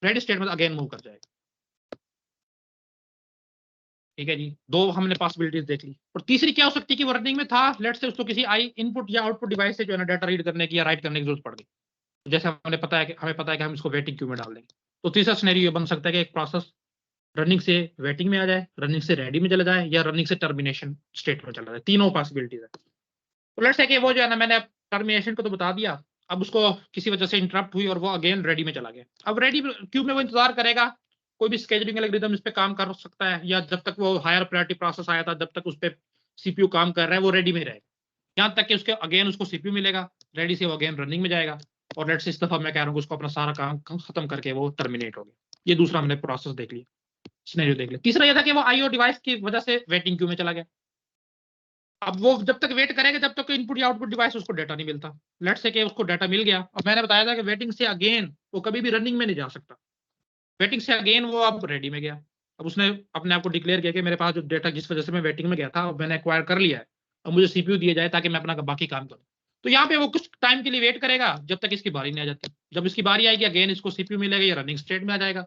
रेडी स्टेट में अगेन मूव कर जाएगा। ठीक है जी, 2 हमने पॉसिबिलिटीज देख ली। और तीसरी क्या हो सकती है कि वो रनिंग में था, लेट्स से उसको किसी आई इनपुट या आउटपुट डिवाइस से जो है ना डाटा रीड करने की या राइट करने की जरूरत पड़ गई, जैसे हमें पता है कि हम इसको वेटिंग क्यू में डाल देंगे। तो तीसरा सिनेरियो बन सकता है कि एक प्रोसेस रनिंग से वेटिंग में आ जाए, रनिंग से रेडी में चला जाए, या रनिंग से टर्मिनेशन स्टेट में चला जाए। तीनों पॉसिबिलिटीज है। तो लेट्स से कि वो जो है ना मैंने टर्मिनेशन को तो बता दिया, अब उसको किसी वजह से इंटरप्ट हुई और वो अगेन रेडी में चला गया। अब रेडी क्यू में वो इंतजार करेगा, कोई भी स्केड्यूलिंग एल्गोरिथम इस पे काम कर सकता है, या जब तक वो हायर प्रायोरिटी प्रोसेस आया था जब तक उस पे सीपीयू काम कर रहा है वो रेडी में रहेगा, यहाँ तक कि उसके अगेन उसको सीपीयू मिलेगा, रेडी से वो अगेन रनिंग में जाएगा, और लेट्स से इस दफा मैं कह रहा हूँ उसको अपना सारा काम खत्म करके वो टर्मिनेट हो गया। ये दूसरा हमने प्रोसेस देख लिया, सिनेरियो देख लिया। तीसरा ये था कि वो आईओ डिवाइस की वजह से वेटिंग क्यू में चला गया। अब वो जब तक वेट करेगा जब तक इनपुट या आउटपुट डिवाइस उसको डाटा नहीं मिलता, लेट्स से कि उसको डाटा मिल गया। अब मैंने बताया था कि वेटिंग से अगेन वो कभी भी रनिंग में नहीं जा सकता, वेटिंग से अगेन वो अब रेडी में गया। अब उसने अपने आप को डिक्लेयर किया कि मेरे पास जो डाटा जिस वजह से मैं वेटिंग में गया था मैंने एक्वायर कर लिया है, अब मुझे सीपीयू दिया जाए ताकि मैं अपना बाकी काम करूं। तो यहाँ पे वो कुछ टाइम के लिए वेट करेगा जब तक इसकी बारी नहीं आ जाती, जब इसकी बारी आएगी अगेन इसको सीपीयू मिलेगा, ये रनिंग स्टेट में आ जाएगा,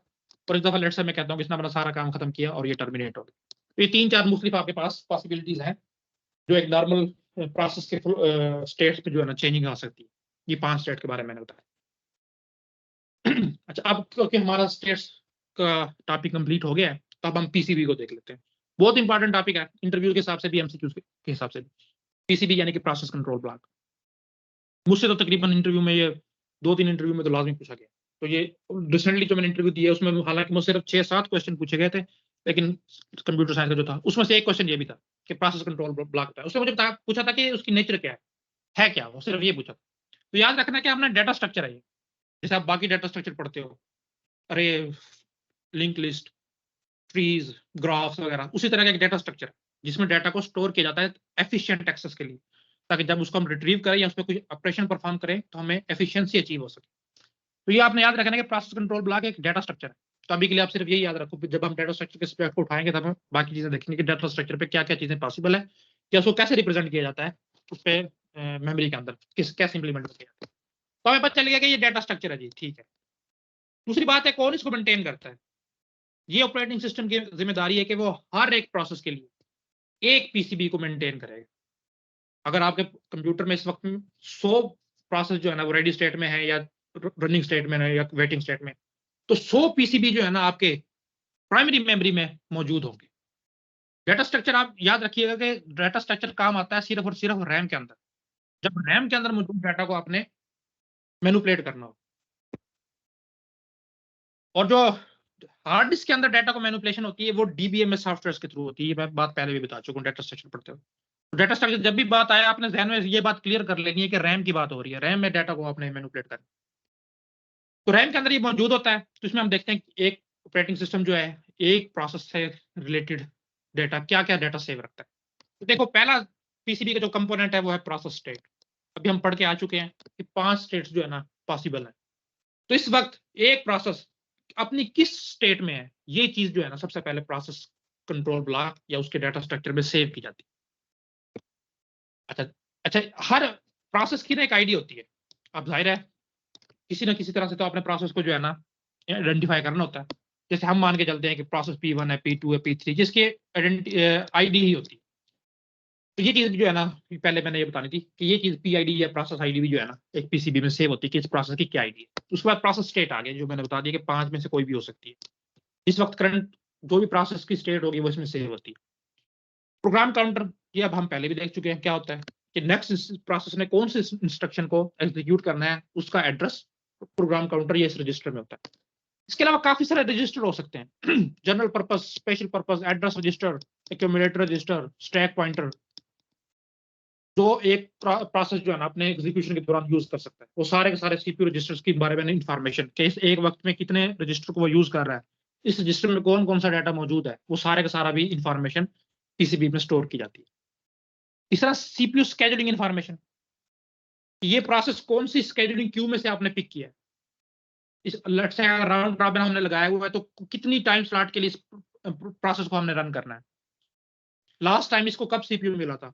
और इस दफा लेट्स से मैं कहता हूँ कि इसने अपना सारा काम खत्म किया और ये टर्मिनेट हो गया। तो ये 3-4 मुख्तलिफ आपके पास पॉसिबिलिटीज हैं जो एक नॉर्मल प्रोसेस के स्टेट्स पे जो है ना चेंजिंग आ सकती है। ये 5 स्टेट के बारे में मैंने बताया। अच्छा, अब क्योंकि हमारा स्टेट्स का टॉपिक कंप्लीट हो गया है तो अब हम पीसीबी को देख लेते हैं। बहुत इंपॉर्टेंट टॉपिक है इंटरव्यू के हिसाब से भी, एमसीक्यू के हिसाब से भी। पीसीबी यानी कि प्रोसेस कंट्रोल ब्लॉक, मुझसे तो तकरीबन इंटरव्यू में ये 2-3 इंटरव्यू में तो लाजमी पूछा गया। तो ये रिसेंटली जो मैंने इंटरव्यू दिया उसमें हालांकि मुझे सिर्फ 6-7 क्वेश्चन पूछे गए थे, लेकिन कंप्यूटर साइंस का जो था उसमें से एक क्वेश्चन ये भी था कि प्रोसेस कंट्रोल ब्लॉक था। उसने मुझे पूछा था कि उसकी नेचर क्या है क्या, वो सिर्फ ये पूछा। तो याद रखना कि अपना डाटा स्ट्रक्चर है ये, जैसे आप बाकी डाटा स्ट्रक्चर पढ़ते हो, अरे लिंक लिस्ट, ट्रीज, ग्राफ्स वगैरह, उसी तरह का एक डाटा स्ट्रक्चर जिसमें डाटा को स्टोर किया जाता है एफिशिएंट एक्सेस के लिए, ताकि जब उसको हम रिट्रीव करें या उस पर कुछ ऑपरेशन परफॉर्म करें तो हमें एफिशिएंसी अचीव हो सके। तो ये आपने याद रखना है कि प्रोसेस कंट्रोल ब्लॉक एक डाटा स्ट्रक्चर है। तो अभी के लिए आप सिर्फ यही याद रखो, जब हम डाटा स्ट्रक्चर के एस्पेक्ट को उठाएंगे तब हम बाकी चीजें देखेंगे कि डाटा स्ट्रक्चर पे क्या क्या चीजें पॉसिबल है, या उसको कैसे रिप्रेजेंट किया जाता है उस पर मेमोरी के अंदर कैसे इंप्लीमेंट किया जाता है। तो हमें पता चल गया कि ये डाटा स्ट्रक्चर है जी, ठीक है। दूसरी बात है कौन इसको मेंटेन करता है। ये ऑपरेटिंग सिस्टम की जिम्मेदारी है कि वो हर एक प्रोसेस के लिए एक पीसीबी को मेंटेन करेगा। अगर आपके कंप्यूटर में इस वक्त 100 प्रोसेस जो है ना वो रेडी स्टेट में है या रनिंग स्टेट में है या वेटिंग स्टेट में, तो 100 पीसीबी जो है ना आपके प्राइमरी मेमोरी में मौजूद होंगे। डाटा स्ट्रक्चर आप याद रखिएगा कि डाटा स्ट्रक्चर काम आता है सिर्फ और सिर्फ रैम के अंदर, जब रैम के अंदर मौजूद डाटा को आपने मैनिपुलेट करना हो। और जो हार्ड डिस्क के अंदर डाटा को मैनिपुलेशन होती है वो डीबीएमएस सॉफ्टवेयर के थ्रू होती है। ये मैं बात पहले भी बता चुका हूँ डाटा स्ट्रक्चर पढ़ते हो। तो डाटा स्ट्रक्चर जब भी बात आए आपने ध्यान में ये बात क्लियर कर लेनी है कि रैम की बात हो रही है, रैम में डाटा को आपने मैनिपुलेट करना। तो रैम के अंदर ये मौजूद होता है। तो इसमें हम देखते हैं कि एक ऑपरेटिंग सिस्टम जो है एक प्रोसेस से रिलेटेड डाटा क्या क्या डाटा सेव रखता है। तो देखो पहला पीसीबी का जो कंपोनेंट है वो है प्रोसेस स्टेट। अभी हम पढ़ के आ चुके हैं कि 5 स्टेट्स जो है ना पॉसिबल है। तो इस वक्त एक प्रोसेस अपनी किस स्टेट में है, ये चीज जो है ना सबसे पहले प्रोसेस कंट्रोल ब्लॉक या उसके डाटा स्ट्रक्चर में सेव की जाती है। अच्छा, हर प्रोसेस की ना एक आईडी होती है। अब जाहिर है किसी ना किसी तरह से तो अपने प्रोसेस को जो है ना आइडेंटिफाई करना होता है। जैसे हम मान के चलते हैं कि प्रोसेस P1 है, P2 है, P3, जिसकी आईडी ही होती है। तो ये चीज जो है ना पहले मैंने ये बतानी थी कि ये चीज पीआईडी या प्रोसेस आईडी भी जो है ना एक पीसीबी में सेव होती है कि इस प्रोसेस की क्या आईडी है। उसके बाद प्रोसेस स्टेट आ गया जो मैंने बता दिया कि 5 में से कोई भी हो सकती है। इस वक्त करंट जो भी प्रोसेस की स्टेट होगी वो इसमें सेव होती है। प्रोग्राम काउंटर ये अब हम पहले भी देख चुके हैं क्या होता है कि नेक्स्ट प्रोसेस ने कौन से इंस्ट्रक्शन को एग्जीक्यूट करना है उसका एड्रेस प्रोग्राम काउंटर या इस रजिस्टर में होता है। इसके अलावा काफी सारे रजिस्टर हो सकते हैं general purpose, special purpose, address register, accumulator register, stack pointer, जो एक प्रोसेस जो है ना अपने एग्जीक्यूशन के दौरान यूज कर सकता है। वो सारे के सारे सीपीयू रजिस्टर्स के बारे में इंफॉर्मेशन कि इस एक वक्त में कितने रजिस्टर को वो यूज कर रहा है, इस रजिस्टर में कौन कौन सा डाटा मौजूद है, वो सारे का सारा भी इंफॉर्मेशन पीसीबी में स्टोर की जाती है। इस तरह सीपीयू स्केड्यूलिंग इंफॉर्मेशन, ये प्रोसेस कौन सी स्केड्यूलिंग क्यू में से आपने पिक किया है। इस लेट्स से राउंड रॉबिन हमने लगाया हुआ है तो कितनी टाइम स्लॉट के लिए इस प्रोसेस को हमने रन करना है, लास्ट टाइम इसको कब सीपीयू मिला था।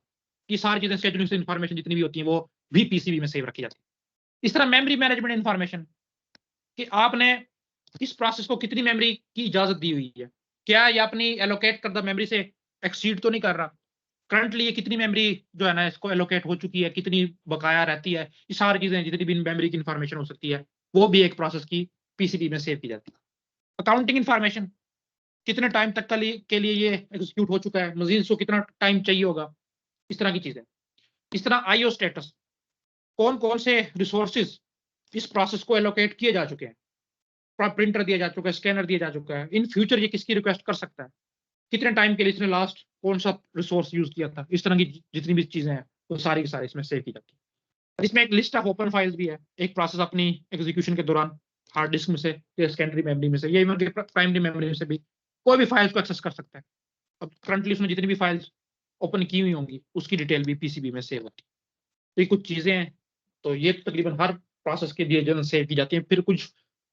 ये सारी चीजें शेड्यूलिंग से इंफॉर्मेशन जितनी भी होती है वो भी पीसीबी में सेव रखी जाती है। इस तरह मेमोरी मैनेजमेंट इंफॉर्मेशन कि आपने इस प्रोसेस को कितनी मेमोरी की इजाजत दी हुई है, क्या ये अपनी एलोकेट करदा मेमोरी से एक्सीड तो नहीं कर रहा, करंटली ये कितनी मेमोरी जो है ना इसको एलोकेट हो चुकी है, कितनी बकाया रहती है। ये सारी चीजें जितनी भी मेमोरी की इंफॉर्मेशन हो सकती है वो भी एक प्रोसेस की पीसीबी में सेव की जाती है। अकाउंटिंग इंफॉर्मेशन, कितने टाइम तक के लिए ये एग्जीक्यूट हो चुका है, मजीद इसको कितना टाइम चाहिए होगा, इस तरह की चीजें। इस तरह आईओ स्टेटस, कौन कौन से रिसोर्सेज इस प्रोसेस को एलोकेट किए जा चुके हैं, प्रिंटर दिया जा चुका है, स्कैनर दिया जा चुका है, इन फ्यूचर ये किसकी रिक्वेस्ट कर सकता है, कितने टाइम के लिए इसने लास्ट कौन सा रिसोर्स यूज किया था। इस तरह की जितनी भी चीजें हैं वो सारी की सारी इसमें सेव की जाती है। इसमें एक लिस्ट ऑफ ओपन फाइल्स भी है। एक प्रोसेस अपनी एग्जीक्यूशन के दौरान हार्ड डिस्क में से या सेकेंडरी मेमोरी में से या इवन प्राइमरी मेमोरी में से भी कोई भी फाइल्स को एक्सेस कर सकता है। अब करंटली उसमें जितनी भी फाइल्स ओपन की हुई होंगी उसकी डिटेल भी पीसीबी में सेव होती है। तो ये कुछ चीजें हैं। तो ये तकरीबन हर प्रोसेस के लिए जो सेव की जाती है। फिर कुछ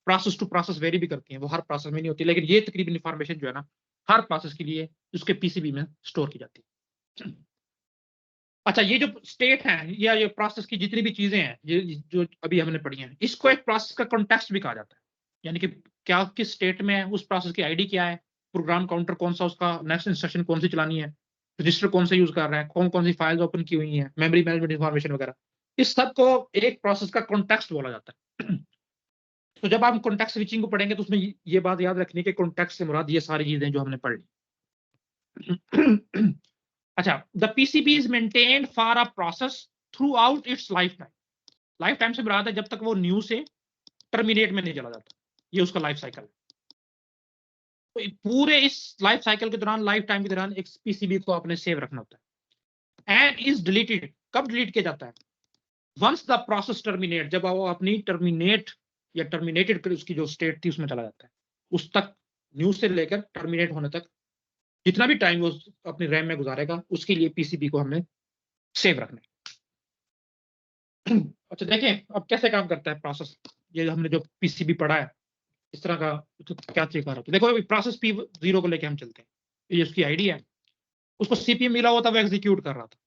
प्रोसेस टू प्रोसेस वेरी भी करती हैं, वो हर प्रोसेस में नहीं होती, लेकिन ये तकरीबन इंफॉर्मेशन जो है ना हर प्रोसेस के लिए उसके पीसीबी में स्टोर की जाती है। अच्छा, ये जो स्टेट है या ये प्रोसेस की जितनी भी चीजें हैं ये जो अभी हमने पढ़ी हैं, इसको एक प्रोसेस का कॉन्टेक्स्ट भी कहा जाता है। यानी कि क्या किस स्टेट में है, उस प्रोसेस की आईडी क्या है, प्रोग्राम काउंटर कौन सा, उसका नेक्स्ट इंस्ट्रक्शन कौन सी चलानी है, रजिस्टर कौन सा यूज कर रहा है, कौन कौन सी फाइल्स ओपन की हुई हैं, मेमोरी मैनेजमेंट इंफॉर्मेशन वगैरह, इस सब को एक प्रोसेस का कॉन्टेक्स्ट बोला जाता है। तो जब आप कॉन्टेक्स्ट स्विचिंग को पढ़ेंगे तो उसमें ये बात याद रखनी कि कॉन्टेक्स्ट से मुराद ये सारी चीजें जो हमने पढ़ ली। अच्छा, the PCB is maintained for a process through out it's life time. Life time से मुराद है जब तक वो न्यू से टर्मिनेट में नहीं चला जाता, ये उसका लाइफ साइकिल है। तो पूरे इस लाइफ साइकिल के दौरान, लाइफ टाइम के दौरान एक पीसीबी को आपने सेव रखना होता है। एंड इज डिलीटेड, कब डिलीट किया जाता है? वंस द प्रोसेस टर्मिनेट, जब वो अपनी टर्मिनेट या टर्मिनेटेड उसकी जो स्टेट थी उसमें चला जाता है, उस तक न्यू से लेकर टर्मिनेट होने तक जितना भी टाइम वो अपनी रैम में गुजारेगा, उसके लिए पीसीबी को हमने सेव रखना है। अच्छा देखें अब कैसे काम करता है प्रोसेस। ये हमने जो पीसीबी पढ़ा है इस तरह का, तो क्या तरीका होता है? देखो प्रोसेस P0 को लेके हम चलते हैं। ये उसकी आईडी है, उसको सीपीयू मिला हुआ था, वो एग्जीक्यूट कर रहा था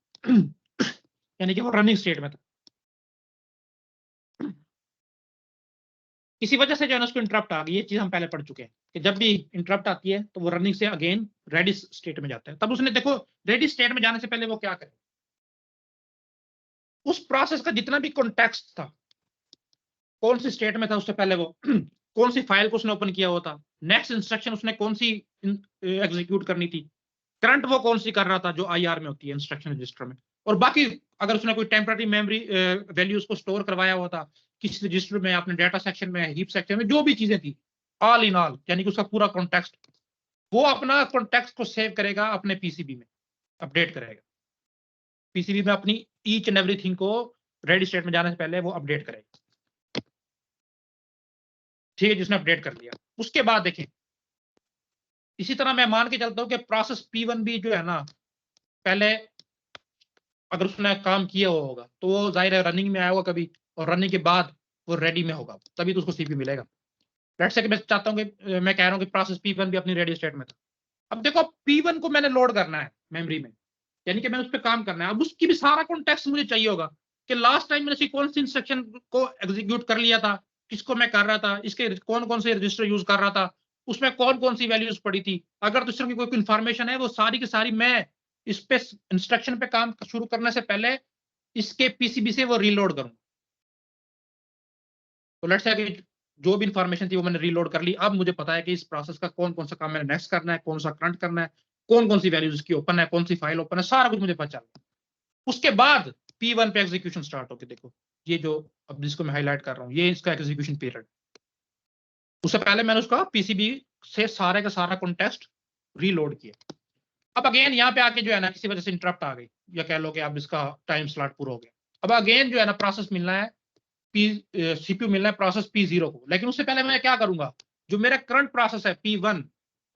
यानी कि वो रनिंग स्टेट में था। किसी वजह से जो है ना उसको इंटरप्ट आ गई। ये चीज हम पहले पढ़ चुके हैं कि जब भी इंटरप्ट आती है तो वो रनिंग से अगेन रेडी स्टेट में जाता है। तब उसने देखो रेडी स्टेट में जाने से पहले वो क्या करे, उस प्रोसेस का जितना भी कॉन्टेक्स्ट था, कौन सी स्टेट में था उससे पहले वो कौन सी फाइल को उसने ओपन किया हुआ था, नेक्स्ट इंस्ट्रक्शन उसने कौन सी एग्जीक्यूट करनी थी, करंट वो कौन सी कर रहा था जो आईआर में होती है इंस्ट्रक्शन रजिस्टर में, और बाकी अगर उसने कोई टेम्पररी मेमोरी वैल्यूज को स्टोर करवाया हुआ था किसी रजिस्टर में, अपने डाटा सेक्शन में, हीप सेक्शन में, जो भी चीजें थी, ऑल इन ऑल यानी कि उसका पूरा कॉन्टेक्स्ट, वो अपना कॉन्टेक्स्ट को सेव करेगा अपने पीसीबी में, अपडेट करेगा पीसीबी में अपनी ईच एंड एवरीथिंग को रेडी स्टेट में जाने से पहले वो अपडेट करेगा। ठीक है, जिसने अपडेट कर लिया उसके बाद देखें इसी तरह मैं मान के चलता हूं कि प्रोसेस P1 भी जो है ना, पहले अगर उसने काम किया हुआ होगा तो वो जाहिर है रनिंग में आया होगा कभी, और रनिंग के बाद वो रेडी में होगा, तभी तो उसको सीपीयू मिलेगा। लेट्स से कि मैं चाहता हूं कि मैं कह रहा हूं कि प्रोसेस P1 भी अपनी रेडी स्टेट में था। अब देखो P1 को मैंने लोड करना है मेमोरी में, यानी कि मैंने उस पर काम करना है। अब उसकी भी सारा कॉन्टेक्स्ट मुझे चाहिए होगा कि लास्ट टाइम मैंने कौन सी इंस्ट्रक्शन को एग्जीक्यूट कर लिया था, किसको मैं कर रहा था, इसके कौन कौन से रजिस्टर यूज कर रहा था, उसमें कौन कौन सी वैल्यूज पड़ी थी। अगर तो इस तरह की कोई इंफॉर्मेशन है वो सारी की सारी मैं इस पे इंस्ट्रक्शन पे काम शुरू करने से पहले इसके पीसीबी से वो रीलोड करूं। तो लेट्स से जो भी इंफॉर्मेशन थी वो मैंने रीलोड कर ली। अब मुझे पता है कि इस प्रोसेस का कौन कौन सा काम मैंने नेक्स्ट करना है, कौन सा करंट करना है, कौन कौन सी वैल्यूज की ओपन है, कौन सी फाइल ओपन है, सारा कुछ मुझे पता चल। उसके बाद P1 पे एग्जीक्यूशन स्टार्ट होके देखो, ये जो अब जिसको मैं हाईलाइट कर रहा हूँ ये इसका एग्जीक्यूशन पीरियड। उससे पहले मैंने उसका पीसीबी से सारे का सारा कॉन्टेक्स्ट रीलोड किया। अब अगेन यहाँ पे आके जो है ना किसी वजह से इंटरप्ट आ गई, या कह लो कि अब इसका टाइम स्लॉट पूरा हो गया। अब अगेन जो है ना प्रोसेस मिलना है सीपीयू मिलना है प्रोसेस P0 को। लेकिन उससे पहले मैं क्या करूंगा, जो मेरा करंट प्रोसेस है P1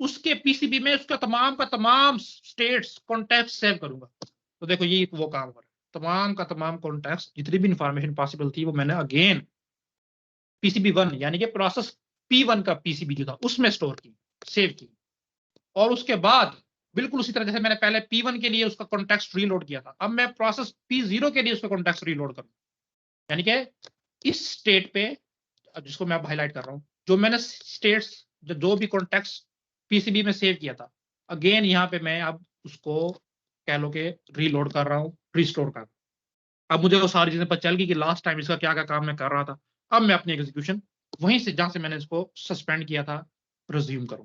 उसके पीसीबी में उसका तमाम का तमाम स्टेट्स कॉन्टेक्स्ट सेव करूंगा। तो देखो ये वो काम कर, तमाम का तमाम कॉन्टेक्स्ट जितनी भी इंफॉर्मेशन पॉसिबल थी वो मैंने अगेन पीसीबी 1 यानी कि प्रोसेस P1 का पीसीबी जो था उसमें स्टोर की, सेव की। और उसके बाद बिल्कुल उसी तरह जैसे मैंने पहले P1 के लिए उसका कॉन्टेक्स्ट रीलोड किया था, अब मैं प्रोसेस P0 के लिए उसका कॉन्टेक्स्ट रीलोड करूँ। यानी कि इस स्टेट पे जिसको मैं अब हाईलाइट कर रहा हूँ, जो मैंने स्टेट्स जो भी कॉन्टेक्स्ट पीसीबी में सेव किया था, अगेन यहाँ पे मैं अब उसको कह लो कि रीलोड कर रहा हूँ, रिस्टोर कर। अब मुझे वो सारी चीजें पता चल गई कि लास्ट टाइम इसका क्या क्या काम मैं कर रहा था। अब मैं अपनी एग्जीक्यूशन वहीं से जहां से मैंने इसको सस्पेंड किया था रिज्यूम करूं।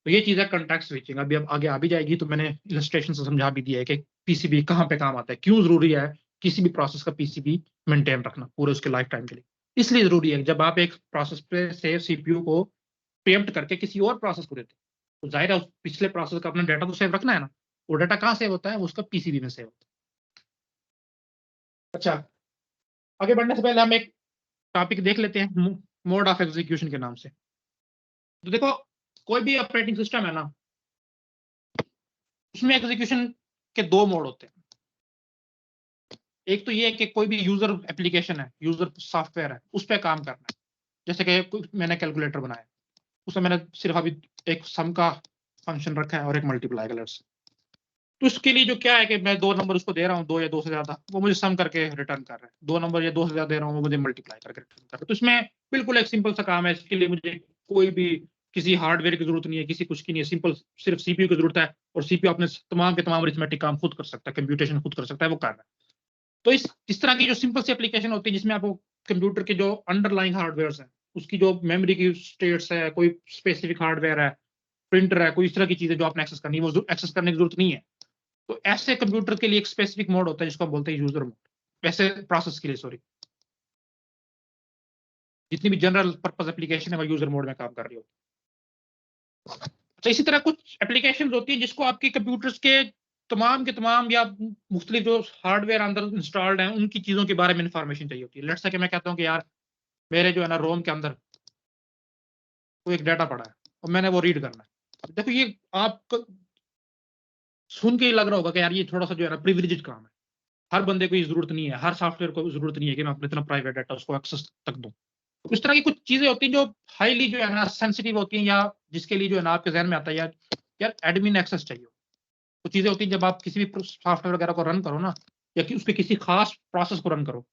तो ये चीज है कॉन्टेक्स्ट स्विचिंग। अभी अब आगे आ भी जाएगी तो मैंने इलस्ट्रेशन से समझा भी दिया है कि पीसीबी कहाँ पे काम आता है, क्यों जरूरी है किसी भी प्रोसेस का पीसीबी मेंटेन रखना पूरे उसके लाइफ टाइम के लिए। इसलिए जरूरी है जब आप एक प्रोसेस पे से सीपीयू को प्रीएम्प्ट करके किसी और प्रोसेस को देते तो जाहिर है उस पिछले प्रोसेस का अपना डाटा तो सेव रखना है ना। वो डाटा कहाँ सेव होता है, वो उसका पीसीबी में सेव होता है। अच्छा आगे बढ़ने से पहले हम एक टॉपिक देख लेते हैं मोड ऑफ एग्जीक्यूशन के नाम से। तो देखो कोई भी ऑपरेटिंग सिस्टम है ना, उसमें एग्जीक्यूशन के दो मोड होते हैं। एक तो ये है कि कोई भी यूजर एप्लीकेशन है, यूजर सॉफ्टवेयर है, उस पर काम करना है। जैसे कि मैंने कैलकुलेटर बनाया, उसमें मैंने सिर्फ अभी एक सम का फंक्शन रखा है और एक मल्टीप्लाई का लेट्स। तो उसके लिए जो क्या है कि मैं 2 नंबर उसको दे रहा हूँ, 2 या 2 से ज्यादा, वो मुझे सम करके रिटर्न कर रहा है। 2 नंबर या 2 से ज्यादा दे रहा हूँ, वो मुझे मल्टीप्लाई करके रिटर्न कर रहा है। तो इसमें बिल्कुल एक सिंपल सा काम है। इसके लिए मुझे कोई भी किसी हार्डवेयर की जरूरत नहीं है, किसी कुछ की नहीं है, सिंपल सिर्फ सीपीयू की जरूरत है। और सीपीयू अपने तमाम के तमाम अरिथमेटिक काम खुद कर सकता है, कंप्यूटेशन खुद कर सकता है, वो कर रहा है। तो इस तरह की जो सिंपल सी एप्लीकेशन होती है जिसमें आपको कंप्यूटर के जो अंडरलाइंग हार्डवेयर है, उसकी जो मेमोरी की स्टेट्स है, कोई स्पेसिफिक हार्डवेयर है, प्रिंटर है, कोई इस तरह की चीजें जो आपने एक्सेस करनी है, वो एक्सेस करने की जरूरत नहीं है। तो ऐसे कंप्यूटर के लिए एक स्पेसिफिक मोड होता है जिसको हम बोलते हैं यूजर मोड, वैसे प्रोसेस के लिए सॉरी। जितनी भी जनरल पर्पस एप्लीकेशन है वो यूजर मोड में काम कर रही होती है। तो इसी तरह कुछ एप्लीकेशन होती हैं जिसको आपके कंप्यूटर्स के तमाम या मुख्तलिफ जो हार्डवेयर अंदर इंस्टॉल्ड हैं उनकी चीजों के बारे में इंफॉर्मेशन चाहिए होती है। लेट्स से कि मैं कहता हूँ कि यार मेरे जो है ना रोम के अंदर कोई एक डाटा पड़ा है और मैंने वो रीड करना है। देखो ये आप सुन के ही लग रहा होगा कि यार ये थोड़ा सा जो है ना प्रिविलेज्ड काम है, हर बंदे को ये जरूरत नहीं है, हर सॉफ्टवेयर को जरूरत नहीं है कि मैं अपना इतना प्राइवेट डाटा उसको एक्सेस तक दूं। इस तरह की कुछ चीजें होती हैं जो हाईली जो है ना सेंसिटिव होती हैं, या जिसके लिए जो है ना आपके जहन में आता है यार एडमिन एक्सेस चाहिए। तो चीजें होती हैं जब आप किसी भी सॉफ्टवेयर वगैरह को रन करो ना, या कि उस पर किसी खास प्रोसेस को रन करो,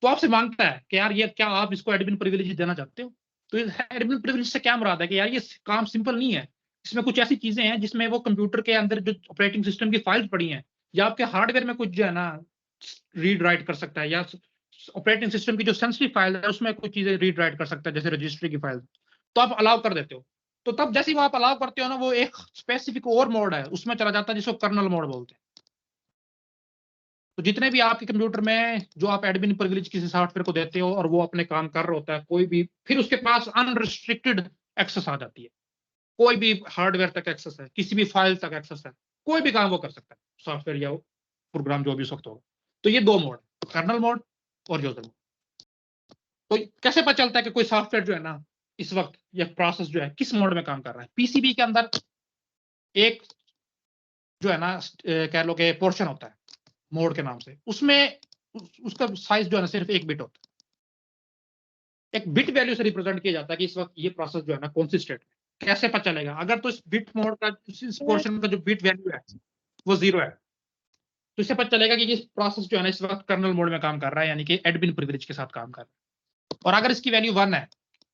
तो आपसे मांगता है कि यार ये क्या आप इसको एडमिन प्रिविलेज देना चाहते हो। तो एडमिन प्रिविलेज से क्या मुराद है कि यार ये काम सिंपल नहीं है, इसमें कुछ ऐसी चीजें हैं जिसमें वो कंप्यूटर के अंदर जो ऑपरेटिंग सिस्टम की फाइल्स पड़ी हैं, या आपके हार्डवेयर में कुछ जो है ना रीड राइट कर सकता है, या ऑपरेटिंग सिस्टम की जो सेंसिटिव फाइल है उसमें कुछ चीजें रीड राइट कर सकता है, जैसे रजिस्ट्री की फाइल, तो आप अलाउ कर देते हो। तो तब जैसे ही वो आप अलाउ करते हो ना, वो एक स्पेसिफिक और मोड है उसमें चला जाता है जिसको कर्नल मोड बोलते हैं। तो जितने भी आपके कंप्यूटर में जो आप एडमिन प्रिविलेज किसी सॉफ्टवेयर को देते हो और वो अपने काम कर रहा होता है कोई भी, फिर उसके पास अनरिस्ट्रिक्टेड एक्सेस आ जाती है, कोई भी हार्डवेयर तक एक्सेस है, किसी भी फाइल तक एक्सेस है, कोई भी काम वो कर सकता है सॉफ्टवेयर या प्रोग्राम जो भी उस वक्त होगा। तो ये दो मोड, कर्नल मोड और यूजर मोड। तो कैसे पता चलता है कि कोई सॉफ्टवेयर जो है ना इस वक्त या प्रोसेस जो है किस मोड में काम कर रहा है? पीसीबी के अंदर एक जो है ना कह लो कि पोर्शन होता है मोड के नाम से, उसमें उसका साइज जो है ना सिर्फ 1 बिट होता है। एक बिट वैल्यू से रिप्रेजेंट किया जाता है कि इस वक्त ये प्रोसेस जो है ना कौन सी स्टेट में। कैसे पता चलेगा? अगर तो इस बिट मोड का इस पोर्शन का जो बिट वैल्यू है वो 0 है, तो इससे पता चलेगा कि ये प्रोसेस जो है ना इस वक्त कर्नल मोड में काम कर रहा है, यानी कि एडमिन प्रिविलेज के साथ काम कर रहा है। और अगर इसकी वैल्यू 1 है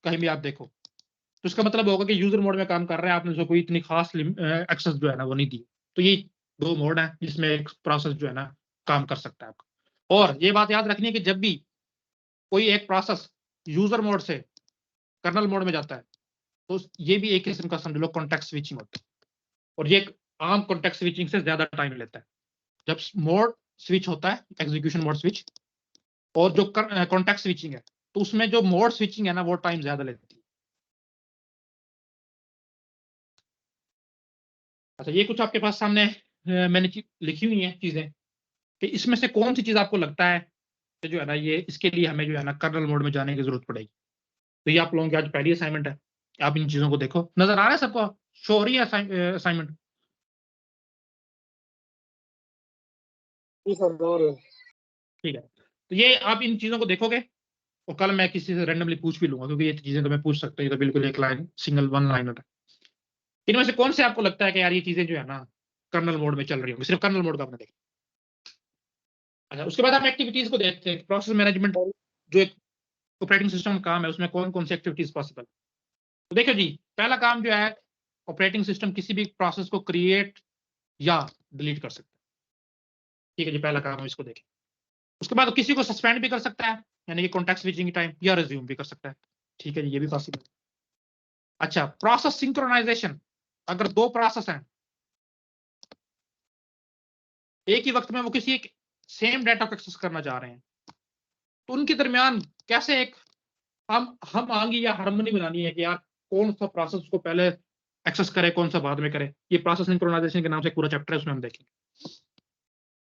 कहीं भी आप देखो, तो इसका मतलब होगा कि यूजर मोड में काम कर रहा है, आपने उसको कोई इतनी खास एक्सेस जो है ना वो नहीं दी। तो ये दो मोड है जिसमें एक प्रोसेस जो है ना काम कर सकता है आपका। और ये बात याद रखनी है कि जब भी कोई एक प्रोसेस यूजर मोड से कर्नल मोड में जाता है, तो ये भी एक किस्म का समझ लो कॉन्टेक्स्ट स्विचिंग होता है, और ये एक आम कॉन्टेक्स्ट स्विचिंग से ज्यादा टाइम लेता है। जब मोड स्विच होता है, एग्जीक्यूशन मोड स्विच, और जो कॉन्टेक्स्ट स्विचिंग है, तो उसमें जो मोड स्विचिंग है ना वो टाइम ज्यादा लेती है। अच्छा, ये कुछ आपके पास सामने मैंने लिखी हुई है चीजें, कि इसमें से कौन सी चीज आपको लगता है कि जो है ना ये इसके लिए हमें जो है ना कर्नल मोड में जाने की जरूरत पड़ेगी। तो ये आप लोगों की आज पहली असाइनमेंट है, आप इन चीजों को देखो। नजर आ रहा है सबको? शो हो रही है असाइनमेंट? जी सर, और ठीक है, तो ये आप इन चीजों को देखोगे, और कल मैं किसी से रैंडमली पूछ भी लूंगा, क्योंकि ये चीजें तो मैं पूछ सकता हूँ, ये तो बिल्कुल एक लाइन सिंगल वन लाइनर है। इनमें से कौन से आपको लगता है कि यार ये चीजें जो है ना कर्नल मोड में चल रही होंगी? सिर्फ कर्नल मोड का आपने देखा। अच्छा, उसके बाद हम एक्टिविटीज को देखते हैं। प्रोसेस मैनेजमेंट जो एक ऑपरेटिंग सिस्टम का काम है, उसमें कौन कौन सी एक्टिविटीज पॉसिबल। तो देखो जी, पहला काम जो है, ऑपरेटिंग सिस्टम किसी भी प्रोसेस को क्रिएट या डिलीट कर सकता है। ठीक है जी, पहला काम हम इसको देखें। उसके बाद किसी को सस्पेंड भी कर सकता है, यानी कि कॉन्टेक्स्ट स्विचिंग टाइम, या रिज्यूम भी कर सकता है। ठीक है जी, ये भी पॉसिबल। अच्छा, प्रोसेस सिंक्रोनाइजेशन, अगर दो प्रोसेस हैं एक ही वक्त में वो किसी एक सेम डाटा को एक्सेस करना चाह रहे हैं, तो उनके दरमियान कैसे एक हम आएंगी या हार्मनी बनानी है कि यार कौन सा प्रोसेस को पहले एक्सेस करे, कौन सा बाद में करे। ये प्रोसेस सिंक्रोनाइजेशन के नाम से पूरा चैप्टर है, उसमें हम देखेंगे।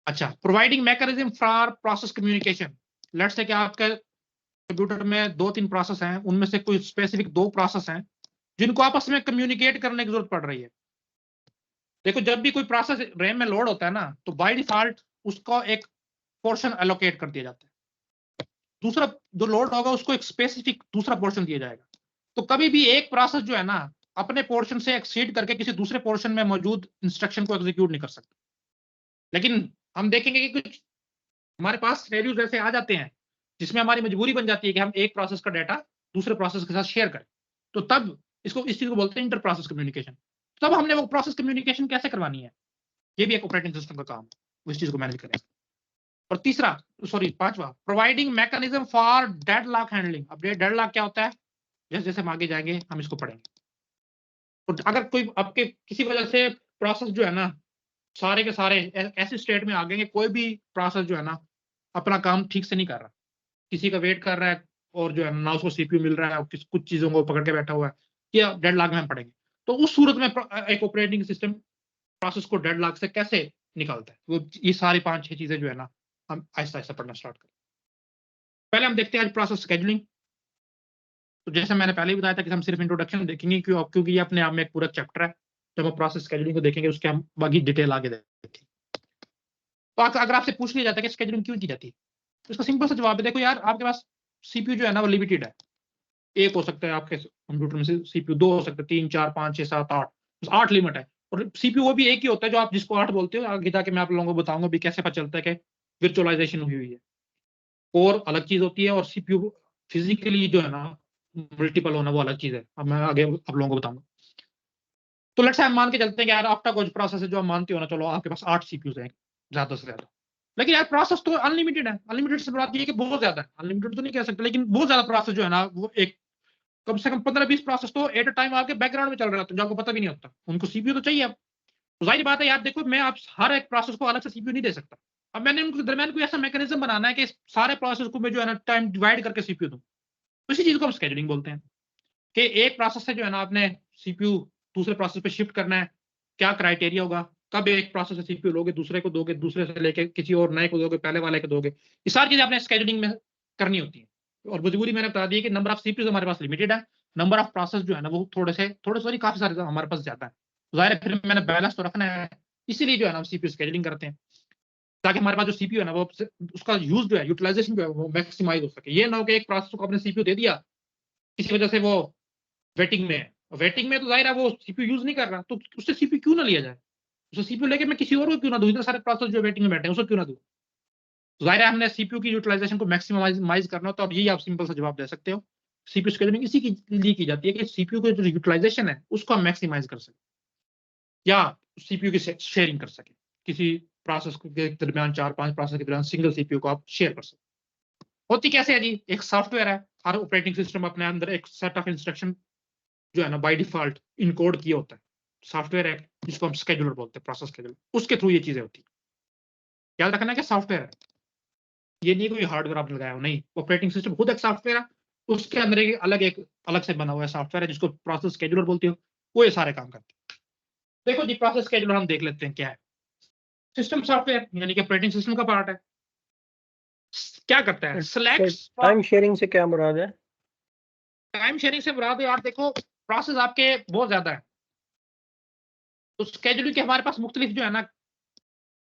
अच्छा, providing mechanism for process communication. Let's say कि आपके कंप्यूटर में 2-3 प्रोसेस हैं, उनमें से कोई स्पेसिफिक 2 प्रोसेस हैं जिनको आपस में कम्युनिकेट करने की जरूरत पड़ रही है। देखो, जब भी कोई प्रोसेस रैम में लोड होता है ना, तो बाय डिफॉल्ट उसको एक पोर्शन एलोकेट कर दिया जाता है, दूसरा जो लोड होगा उसको एक स्पेसिफिक दूसरा पोर्शन दिया जाएगा। तो कभी भी एक प्रोसेस जो है ना अपने पोर्शन से एक्सीड करके किसी दूसरे पोर्शन में मौजूद इंस्ट्रक्शन को एग्जीक्यूट नहीं कर सकता। लेकिन हम देखेंगे कि कुछ हमारे पास सिनेरियोज ऐसे आ जाते हैं जिसमें हमारी मजबूरी बन जाती है कि हम एक प्रोसेस का डाटा दूसरे प्रोसेस के साथ शेयर करें। तो तब इस चीज को बोलते हैं इंटर प्रोसेस कम्युनिकेशन। तब हमने वो प्रोसेस कम्युनिकेशन कैसे करवानी है, ये भी एक ऑपरेटिंग सिस्टम का काम है, वो इस चीज को मैनेज करें। और तीसरा, सॉरी पांचवा, providing mechanism for deadlock handling. अब डेडलॉक क्या होता है, जैसे जैसे हम आगे जाएंगे हम इसको पढ़ेंगे। तो अगर कोई आपके किसी वजह से प्रोसेस जो है ना सारे के सारे ऐसे स्टेट में आ गए, कोई भी प्रोसेस जो है ना अपना काम ठीक से नहीं कर रहा, किसी का वेट कर रहा है, और जो है ना उसको सीपीयू मिल रहा है, कुछ चीजों को पकड़ के बैठा हुआ है, या डेडलॉक में हम पढ़ेंगे। तो उस सूरत में एक ऑपरेटिंग सिस्टम प्रोसेस को डेडलॉक से कैसे निकालता है, वो ये सारी 5-6 चीजें जो है ना हम आहिस्ता आहिस्ता पढ़ना स्टार्ट करें। पहले हम देखते हैं आज प्रोसेस शेड्यूलिंग। तो जैसे मैंने पहले ही बताया था कि हम सिर्फ इंट्रोडक्शन देखेंगे, क्योंकि ये अपने आप में एक पूरा चैप्टर है। जब हम प्रोसेस शेड्यूलिंग को देखेंगे उसके हम बाकी डिटेल आगे देखेंगे। तो अगर आपसे पूछ लिया जाता है कि शेड्यूलिंग क्यों की जाती है, तो इसका सिंपल सा जवाब है, देखो यार आपके पास सीपीयू जो है ना वो लिमिटेड है। एक हो सकता है आपके कंप्यूटर में से सीपीयू, 2 हो सकते हैं, 3 4 5 6 7 8, बस 8 लिमिट है। और सीपीयू वो भी एक ही होता है जो आप जिसको 8 बोलते हो। आगे जाके मैं आप लोगों को बताऊंगा भी कैसे पता चलता है कि वर्चुअलाइजेशन हुई हुई है। और अलग चीज होती है, और सीपीयू फिजिकली जो है ना मल्टीपल होना वो अलग चीज है। अब मैं आगे आप लोगों को बताऊंगा। तो लेट्स से हम मान के चलते हैं कि यार आपका कुछ प्रोसेस है जो आप मानते हो ना, चलो आपके पास 8 सीपीयूज हैं ज्यादा से ज्यादा। लेकिन यार प्रोसेस तो अनलिमिटेड है। अनलिमिटेड से बात ये है कि बहुत ज्यादा है। अनलिमिटेड तो नहीं कह सकते, लेकिन बहुत ज्यादा प्रोसेस जो है ना वो एक कम से कम 15-20 प्रोसेस तो एट अ टाइम आपके बैकग्राउंड में चल रहा है, जो आपको पता भी नहीं होता। उनको सीपीयू तो चाहिए। अब तो जाहिर बात है यार, देखो मैं आप हर एक प्रोसेस को अलग से सीपीयू नहीं दे सकता। अब मैंने उनके दरमियान कोई ऐसा मैकेनिज्म बनाना है कि सारे प्रोसेस को मैं जो है ना टाइम डिवाइड करके सीपीयू दूं। तो इसी चीज को हम शेड्यूलिंग बोलते हैं कि एक प्रोसेस से जो है ना आपने सीपीयू दूसरे प्रोसेस पे शिफ्ट करना है। क्या क्राइटेरिया होगा, कब एक प्रोसेस से सीपीयू लोगे, दूसरे को दोगे, दूसरे से लेके किसी और नए को दोगे, पहले वाले को दोगे। ये सारी चीजें आपने शेड्यूलिंग में करनी होती है। और मजबूरी मैंने बता दी कि नंबर ऑफ सीपीयू हमारे पास लिमिटेड है, नंबर ऑफ प्रोसेस जो है ना वो थोड़े सॉरी काफी सारे हमारे पास ज्यादा है। जाहिर है फिर मैंने बैलेंस तो रखना है, इसीलिए जो है ना हम सीपीयू शेड्यूलिंग करते हैं, ताकि हमारे पास जो सीपीयू है ना वो उसका यूज जो है, यूटिलाइजेशन जो है वो मैक्सिमाइज हो सके। ये ना हो कि एक प्रोसेस को आपने सीपीयू दे दिया, किसी वजह से वो वेटिंग में है। वेटिंग में तो जाहिर है वो सीपीयू यूज नहीं कर रहा, तो उससे सीपीयू क्यों ना लिया जाए। उससे सीपीयू लेके मैं किसी और को क्यों ना दूं, इतने सारे प्रोसेस जो वेटिंग में बैठे हैं उसको क्यों ना दूं। तो जाहिर है हमने सीपीयू की यूटिलाइजेशन को मैक्सिमाइज करना हो, तो अब यही आप सिंपल सा जवाब दे सकते हो। सीपीयू शेड्यूलिंग इसी के लिए की जाती है कि सीपीयू की जो यूटिलाइजेशन है उसको हम मैक्सिमाइज कर सके, या सीपीयू की शेयरिंग कर सके। किसी प्रोसेस के दरमियान 4-5 प्रोसेस के दरमियान सिंगल सीपीयू को आप शेयर कर सकते। होती कैसे है जी, एक सॉफ्टवेयर है, हर ऑपरेटिंग सिस्टम अपने अंदर एक सेट ऑफ इंस्ट्रक्शन जो है ना बाय डिफॉल्ट इनकोड किया होता है। सॉफ्टवेयर है जिसको हम शेड्यूलर बोलते हैं, प्रोसेस शेड्यूलर, उसके थ्रू ये चीजें होती है। याद रखना कि सॉफ्टवेयर है, ये नहीं कोई हार्डवेयर आपने लगाया हो, नहीं। ऑपरेटिंग सिस्टम खुद एक सॉफ्टवेयर है, उसके अंदर एक अलग से बना हुआ है सॉफ्टवेयर है जिसको प्रोसेस शेड्यूलर बोलते हो, वो ये सारे काम करते हैं। देखो जी प्रोसेस शेड्यूलर हम देख लेते हैं क्या है। सिस्टम सॉफ्टवेयर यानी कि ऑपरेटिंग सिस्टम का पार्ट है। क्या करता है, सिलेक्ट टाइम शेयरिंग से क्या मुराद है? टाइम शेयरिंग से मुराद है यार, देखो प्रोसेस आपके बहुत ज्यादा है, तो शेड्यूलिंग के हमारे पास मुख्तलिफ जो है ना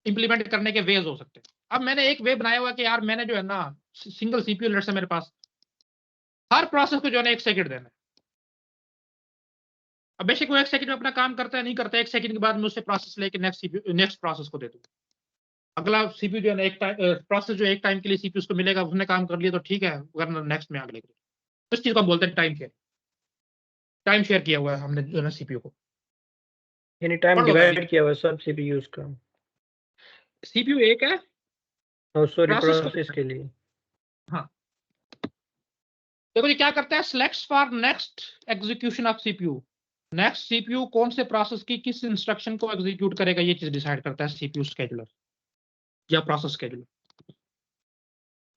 इंप्लीमेंट करने के वेज हो सकते हैं। अब मैंने एक वे बनाया हुआ कि यार मैंने जो है ना सिंगल सीपीयू लेट से मेरे पास, हर प्रोसेस को जो है ना 1 सेकंड देना है। अब बेशक वो 1 सेकंड में अपना काम करता है नहीं करता है, 1 सेकंड के बाद मैं उससे प्रोसेस लेके नेक्स्ट प्रोसेस को दे दूँ। अगला सीपीयू जो है ना एक टाइम प्रोसेस जो एक टाइम के लिए सीपीयू उसको मिलेगा, उसने काम कर लिया तो ठीक है, वरना नेक्स्ट में अगले को। इस चीज को हम बोलते हैं टाइम शेयर किया हुआ है हमने जो है ना सीपीयू को। यानी टाइम पढ़ लो भाई, डिवाइड किया हुआ है सब सीपीयूज का। सीपीयू एक है, और सॉरी प्रोसेस को प्रोसेस के लिए। हाँ देखो जी क्या करता है, selects for next execution of CPU. Next CPU कौन से प्रोसेस की किस इंस्ट्रक्शन को एग्जीक्यूट करेगा, ये चीज डिसाइड करता है सीपीयू शेड्यूलर या प्रोसेस शेड्यूलर।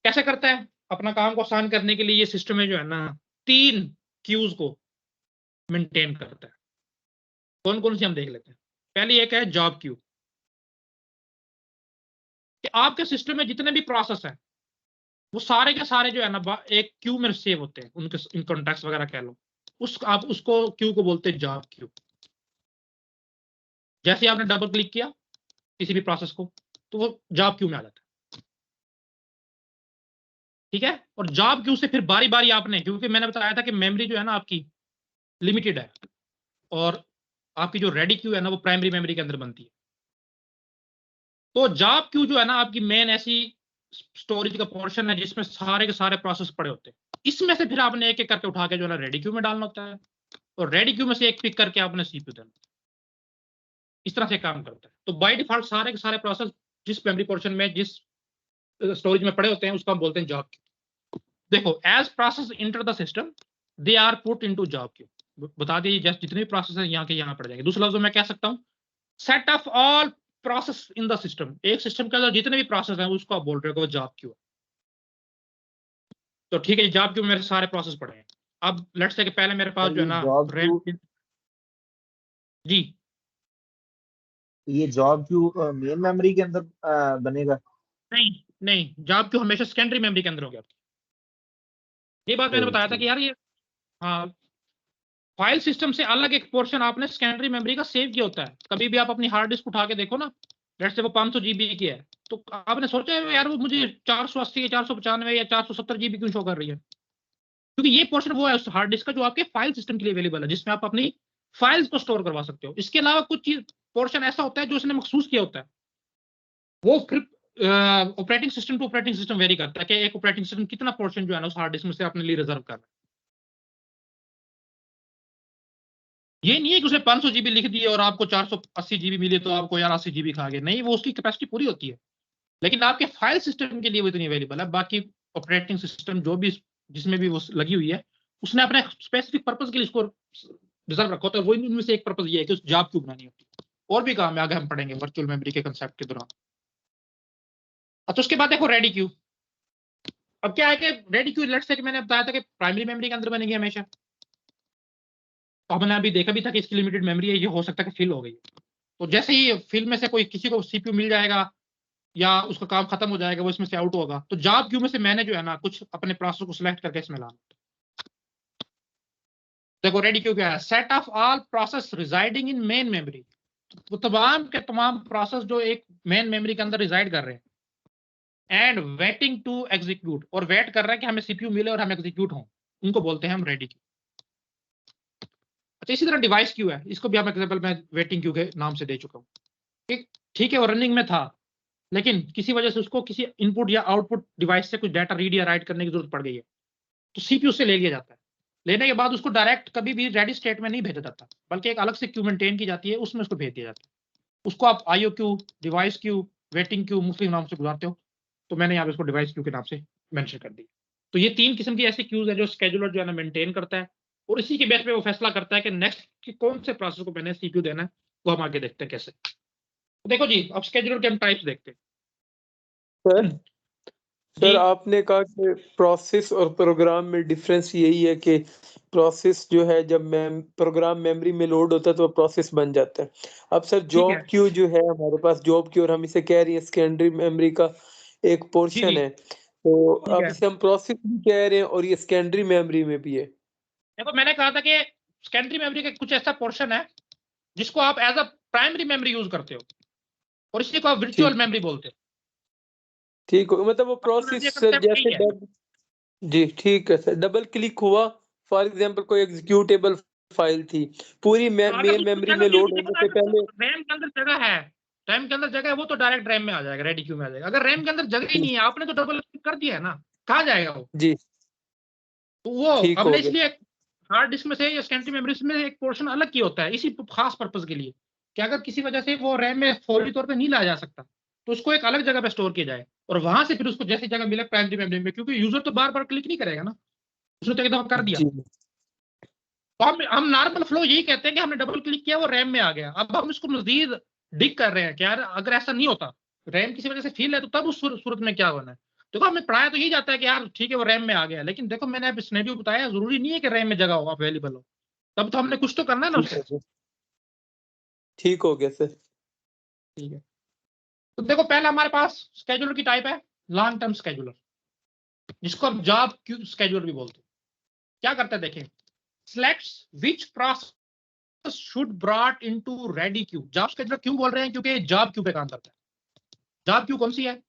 कैसे करता है, अपना काम को आसान करने के लिए ये सिस्टम में जो है ना 3 क्यूज को मेंटेन करता है। कौन कौन सी हम देख लेते हैं। पहली एक है जॉब क्यू, कि आपके सिस्टम में जितने भी प्रोसेस हैं वो सारे के सारे जो है ना एक क्यू में सेव होते हैं, उनके इन कॉन्टेक्स्ट वगैरह कह लो, आप उसको क्यू को बोलते हैं जॉब क्यू। जैसे ही आपने डबल क्लिक किया किसी भी प्रोसेस को तो वो जॉब क्यू में आ जाता है, ठीक है। और जॉब क्यू से फिर बारी बारी आपने, क्योंकि मैंने बताया था कि मेमोरी जो है ना आपकी लिमिटेड है, और आपकी जो रेडी क्यू है ना वो प्राइमरी मेमोरी के अंदर बनती है। तो जॉब क्यू जो है ना आपकी मेन ऐसी स्टोरेज का पोर्शन है जिसमें सारे के सारे प्रोसेस पड़े होते हैं। इसमें से फिर आपने एक एक करके उठा के जो है ना रेडी क्यू में डालना होता है, और रेडी क्यू में से एक पिक करके आपने सीपीयू देना। इस तरह से काम करता है। तो बाय डिफॉल्ट सारे के सारे प्रोसेस जिस मेमोरी पोर्शन में, जिस स्टोरेज में पड़े होते हैं उसको हम बोलते हैं जॉब क्यू। देखो as process enter the system they are put into job queue. बता दिए जैसे जितने भी प्रोसेस है यहाँ के यहाँ पड़ जाएंगे। दूसरे लफ्जों में कह सकता हूँ set of all process in the system, एक सिस्टम के अंदर जितने भी प्रोसेस हैं उसको आप बोल रहे हो जॉब क्यू। तो ठीक है जी, जॉब क्यू में मेरे सारे प्रोसेस पड़े हैं। अब लेट्स से कि पहले मेरे पास जो है ना जॉब रैम क्यू, जी ये जॉब क्यू मेन मेमोरी के अंदर बनेगा? नहीं नहीं, जॉब क्यू हमेशा सेकेंडरी मेमोरी के अंदर हो गया। ये बात मैंने बताया था ठीक। कि यार ये हाँ, फाइल सिस्टम से अलग एक पोर्शन आपने सेकेंडरी मेमोरी का सेव किया होता है। कभी भी आप अपनी हार्ड डिस्क उठा के देखो ना, लेट्स से वो 500 जीबी की है, तो आपने सोचा है यार वो मुझे 480 या 495 या 470 जीबी क्यों शो कर रही है? क्योंकि ये पोर्शन वो है उस हार्ड डिस्क का जो आपके फाइल सिस्टम के लिए अवेलेबल है, जिसमें आप अपनी फाइल्स को स्टोर करवा सकते हो। इसके अलावा कुछ चीज पोर्शन ऐसा होता है जो उसने मखसूस किया होता है, वो फिर operating system to operating system vary करता है कि एक ऑपरेटिंग सिस्टम कितना पोर्शन जो है ना उस हार्ड डिस्क में से अपने लिए रिजर्व कर रहा है। ये नहीं है कि उसने 500 जीबी लिख दी और आपको 480 जीबी मिले तो आपको यार 80 जीबी खा गए, नहीं, वो उसकी कैपेसिटी पूरी होती है, लेकिन आपके फाइल सिस्टम के लिए वो इतनी अवेलेबल है। बाकी ऑपरेटिंग सिस्टम जो भी जिसमें भी वो लगी हुई है, उसने अपने स्पेसिफिक पर्पज के लिए इसको रिजर्व रखा होता है। वो इनमें से एक पर्पज ये है कि उस जॉब क्यों बनानी होती है। और भी काम है, आगे हम पढ़ेंगे वर्चुअल मेमोरी के कंसेप्ट के दौरान। अच्छा, उसके बाद देखो रेडी क्यू। अब क्या है कि रेडी क्यू लेट्स से कि मैंने बताया था कि प्राइमरी मेमोरी के अंदर बनेगी हमेशा, तो हमने अभी देखा भी था कि इसकी लिमिटेड मेमोरी है, ये हो सकता है कि फिल हो गई है। तो जैसे ही फिल में से कोई किसी को सीपीयू मिल जाएगा या उसका काम खत्म हो जाएगा, वो इसमें से आउट होगा, तो जॉब क्यू में से मैंने जो है ना कुछ अपने प्रोसेस को सिलेक्ट करके इसमें लाना। देखो रेडी क्यू क्या है, set of all process residing in main memory, तो तमाम के तमाम प्रोसेस जो एक मेन मेमोरी के अंदर रिजाइड कर रहे हैं, एंड वेटिंग टू एग्जीक्यूट, और वेट कर रहा है कि हमें सीपीयू मिले और हम एग्जीक्यूट हों, उनको बोलते हैं हम रेडी क्यू। अच्छा, इसी तरह डिवाइस क्यू है, इसको भी हम एग्जांपल मैं वेटिंग क्यू के नाम से दे चुका हूँ। ठीक है, वो रनिंग में था, लेकिन किसी वजह से उसको किसी इनपुट या आउटपुट डिवाइस से कुछ डाटा रीड या राइट करने की जरूरत पड़ गई है, तो सीपीयू से ले लिया जाता है। लेने के बाद उसको डायरेक्ट कभी भी रेडी स्टेट में नहीं भेजा जाता, बल्कि एक अलग से क्यू मेंटेन की जाती है, उसमें उसको भेज दिया जाता है। उसको आप IO Q, device Q, waiting queue मुख्तलिफ नाम से गुजारते हो, तो मैंने यहाँ पे इसको डिवाइस क्यू के नाम से मेंशन कर दी। तो ये 3 किस्म की ऐसी क्यूज है जो स्केड्यूलर जो है ना मेंटेन करता है, और इसी के बेस पे वो फैसला करता है कि नेक्स्ट कि कौन से प्रोसेस को मैंने सीपीयू देना है। वो हम आगे देखते हैं कैसे। तो देखो जी, अब स्केड्यूलर के हम टाइप्स देखते हैं। सर जी आपने कहा कि प्रोसेस और प्रोग्राम में डिफरेंस यही है कि प्रोसेस जो है जब प्रोग्राम मेमोरी में लोड होता है तो प्रोसेस बन जाता है। अब सर ठीक जॉब है क्यू जो है हमारे पास जॉब क्यू, और हम इसे कह रहे हैं सेकेंडरी मेमोरी का एक जी पोर्शन जी है, तो ठीक अब है। इसे हम प्रोसेस भी कह रहे हैं और ये सेकेंडरी मेमोरी में भी है। देखो मैंने कहा था कि सेकेंडरी मेमोरी का कुछ ऐसा पोर्शन है जिसको आप as a primary memory use करते हो, और इसी को आप वर्चुअल ठीक मेमोरी बोलते हो। ठीक हो, मतलब वो वर्चुअल मेमोरी प्रोसेस का सर कंसेप्ट जैसे यही है। जी ठीक है सर, डबल क्लिक हुआ, फॉर एग्जांपल कोई एग्जीक्यूटेबल फाइल थी, पूरी हाँ, अगर मेन उसको मेमोरी जगह में मिल लोड गई, देखो होने ना, से अगर पहले। रैम के अंदर जगह है, रैम के अंदर जगह है, वो तो डायरेक्ट रैम में आ जाएगा, रेडी क्यू में आ जाएगा। अगर रैम के अंदर जगह ही नहीं है, आपने तो डबल क्लिक कर दिया है ना, कहाँ जाएगा वो? जी तो वो ठीक हमने हो गया। इसलिए हार्ड डिस्क में से या सेकेंडरी मेमोरी में एक पोर्शन अलग किया होता है, इसी खास पर्पज के लिए कि अगर किसी वजह से वो रैम में फौरी तौर पे नहीं लाया जा सकता, तो उसको एक अलग जगह पे स्टोर किया जाए, और वहां से फिर उसको जैसी जगह मिले प्राइमरी मेमोरी में, क्योंकि यूजर तो बार बार क्लिक नहीं करेगा ना, उसने तो एक दफा कर दिया। जी तो हम नॉर्मल फ्लो यही कहते हैं कि हमने डबल क्लिक किया, वो रैम में आ गया। अब हम इसको मजीद डिग कर रहे हैं कि यार अगर ऐसा नहीं होता, रैम किसी वजह से फील है, तो तब उस सूरत में क्या होना है। देखो हमें पढ़ाया तो यही जाता है कि यार ठीक है वो रैम में आ गया, लेकिन देखो मैंने अब सिनेरियो बताया, जरूरी नहीं है कि रैम में जगह हो अवेलेबल हो, तब तो हमने कुछ तो करना है ना ठीक उससे। हो गया, ठीक हो गया सर। ठीक है, तो देखो पहला हमारे पास स्केड्यूलर की टाइप है लॉन्ग टर्म स्केड्यूलर, जिसको हम जॉब क्यू स्केड्यूलर भी बोलते हैं। क्या करता है देखें, selects which process should brought into ready queue. Job scheduler क्यों बोल रहे हैं, क्योंकि जॉब क्यू पे काम करता है। जॉब क्यू कौन सी है,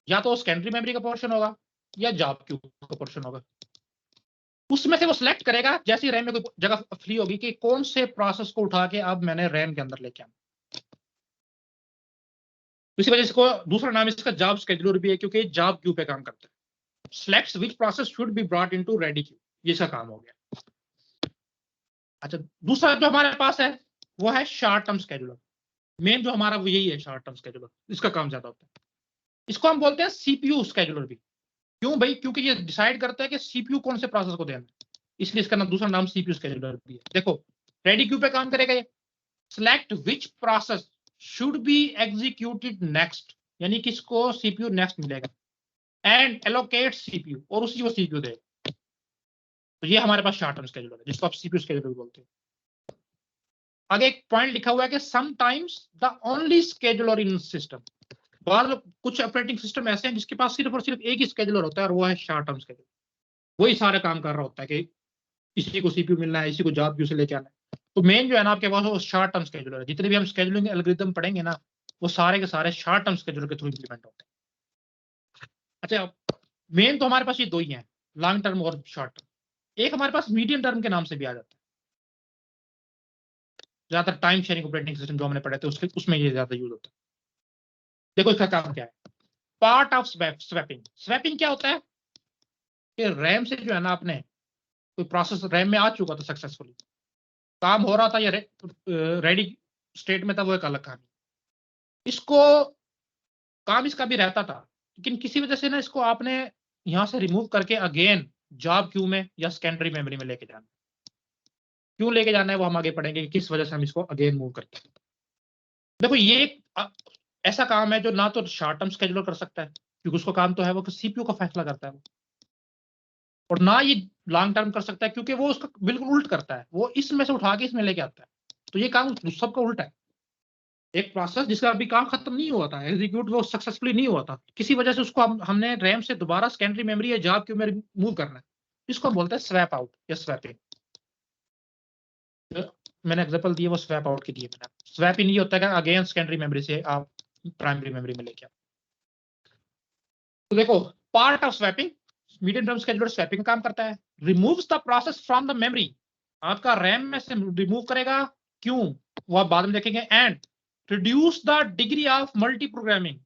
या तो सेकेंडरी मेमोरी का पोर्शन होगा या जॉब क्यू का पोर्शन होगा। उसमें से वो सिलेक्ट करेगा जैसी रैम में कोई जगह फ्री होगी कि कौन से प्रोसेस को उठा के अब मैंने रैम के अंदर लेके आना। इसी वजह से इसको दूसरा नाम इसका जॉब स्केड्यूलर भी है, क्योंकि जॉब क्यू पे काम करता है। Selects which process should be brought into ready queue, ये इसका काम हो गया। अच्छा, दूसरा जो हमारे पास है वो है शॉर्ट टर्म स्केड्यूलर। मेन जो हमारा वो यही है शॉर्ट टर्म स्केड्यूलर, इसका काम ज्यादा होता है। इसको हम बोलते हैं सीपीयू स्केड्यूलर भी। क्यों भाई, क्योंकि ये डिसाइड करता है कि सीपीयू कौन से प्रोसेस को देना है, इसलिए इसका नाम दूसरा नाम सीपीयू स्केड्यूलर भी है। देखो रेडी क्यू पे काम करेगा ये, select which process should be executed next, यानी किसको सीपीयू नेक्स्ट मिलेगा, एंड एलोकेट सीपीयू, और उसी को सीपीयू दे। तो ये हमारे पास शॉर्ट टर्म शेड्यूलर है जिसको आप सीपीयू शेड्यूलर बोलते हैं। आगे एक पॉइंट लिखा हुआ है कि sometimes the only scheduler in system, कुछ ऑपरेटिंग सिस्टम ऐसे हैं जिसके पास सिर्फ और सिर्फ एक ही शेड्यूलर होता है और वो है शॉर्ट टर्म शेड्यूलर। वही सारे काम कर रहा होता है कि इसी को सीपीयू मिलना है, इसी को जॉब क्यू से लेके आना है। तो मेन जो है ना आपके पास वो शॉर्ट टर्म शेड्यूलर है। जितने भी हम शेड्यूलिंग एल्गोरिथम पढ़ेंगे ना वो सारे के सारे शॉर्ट टर्म शेड्यूलर के थ्रू इंप्लीमेंट होते हैं। अच्छा, मेन तो हमारे पास ये दो ही हैं, लॉन्ग टर्म और शॉर्ट टर्म। एक हमारे पास मीडियम टर्म के नाम से भी आ जाता है, ज्यादातर टाइम शेयरिंग ऑपरेटिंग सिस्टम जो हमने पढ़े थे उसमें ये ज्यादा यूज होता है। देखो इसका काम क्या है, पार्ट ऑफ स्वैपिंग। स्वैपिंग क्या होता है कि रैम से जो है ना आपने कोई प्रोसेस रैम में आ चुका था सक्सेसफुली, काम हो रहा था या रेडी स्टेट में था, वो एक अलग कहानी। इसको काम इसका भी रहता था लेकिन किसी वजह से ना इसको आपने यहां से रिमूव करके अगेन जॉब क्यू में या सेकेंडरी मेमोरी में लेके जाना। क्यों लेके जाना है वो हम आगे पढ़ेंगे कि किस वजह से हम इसको अगेन मूव करते हैं। देखो ये एक ऐसा काम है जो ना तो शॉर्ट टर्म शेड्यूलर कर सकता है क्योंकि उसका काम तो है वो सीपीयू का फैसला करता है वो, और ना ये लॉन्ग टर्म कर सकता है क्योंकि वो उसका बिल्कुल उल्ट करता है, वो इसमें से उठा के इसमें लेके आता है। तो ये काम सबका उल्टा है। एक प्रोसेस जिसका अभी काम खत्म नहीं हुआ था, एग्जीक्यूट वो सक्सेसफुली नहीं हुआ था, किसी वजह से उसको हमने रैम से दोबारा सेकेंडरी मेमोरी या जॉब क्यू में मूव करना है, इसको बोलते हैं स्वैप आउट या स्वैपिंग। मैंने एग्जांपल दिए वो स्वैप आउट के दिए मैंने। स्वैप इन ये होता है कि अगेन सेकेंडरी मेमोरी से आप प्राइमरी मेमोरी में लेके आओ। तो देखो part of swapping, medium term scheduler swapping काम करता है। Removes the process from the memory, आपका रैम में से रिमूव करेगा, क्यों वो आप बाद में देखेंगे। And reduce the degree of multi programming,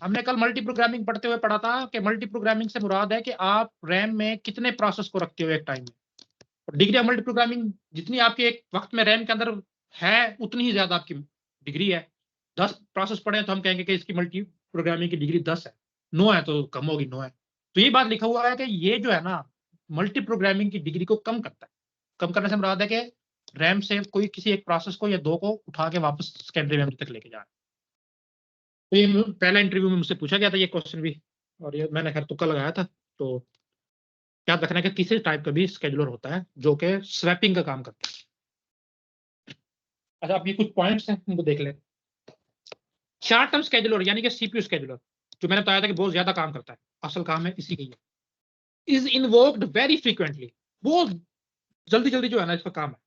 हमने कल मल्टी प्रोग्रामिंग पढ़ते हुए पढ़ा था कि मल्टी प्रोग्रामिंग से मुराद है कि आप रैम में कितने प्रोसेस को रखते हो एक टाइम में। डिग्री ऑफ मल्टी प्रोग्रामिंग जितनी आपके एक वक्त में रैम के अंदर है उतनी ही ज्यादा आपकी डिग्री है। 10 प्रोसेस पढ़े तो हम कहेंगे कि इसकी मल्टी प्रोग्रामिंग की डिग्री 10 है, 9 है तो कम होगी 9 है। तो ये बात लिखा हुआ है कि ये जो है ना मल्टी प्रोग्रामिंग की डिग्री को कम करता है। कम करने से मुराद है कि रैम से कोई किसी एक प्रोसेस को या दो को उठा के वापस सेकेंडरी मेमोरी तक लेके जाना। तो ये पहला इंटरव्यू में मुझसे पूछा गया था ये क्वेश्चन भी, और ये मैंने खैर तुक्का लगाया था। तो याद रखना कि तीसरे टाइप का भी शेड्यूलर होता है जो कि स्वैपिंग का काम करता है। अच्छा, अब ये कुछ पॉइंट्स हैं उनको देख लें। शॉर्ट टर्म शेड्यूलर यानी कि सीपीयू शेड्यूलर जो मैंने बताया था कि बहुत ज्यादा काम करता है, असल काम है इसी की, इज इन्वोक्ड वेरी फ्रीक्वेंटली, बहुत जल्दी जल्दी जो है ना इसका काम है।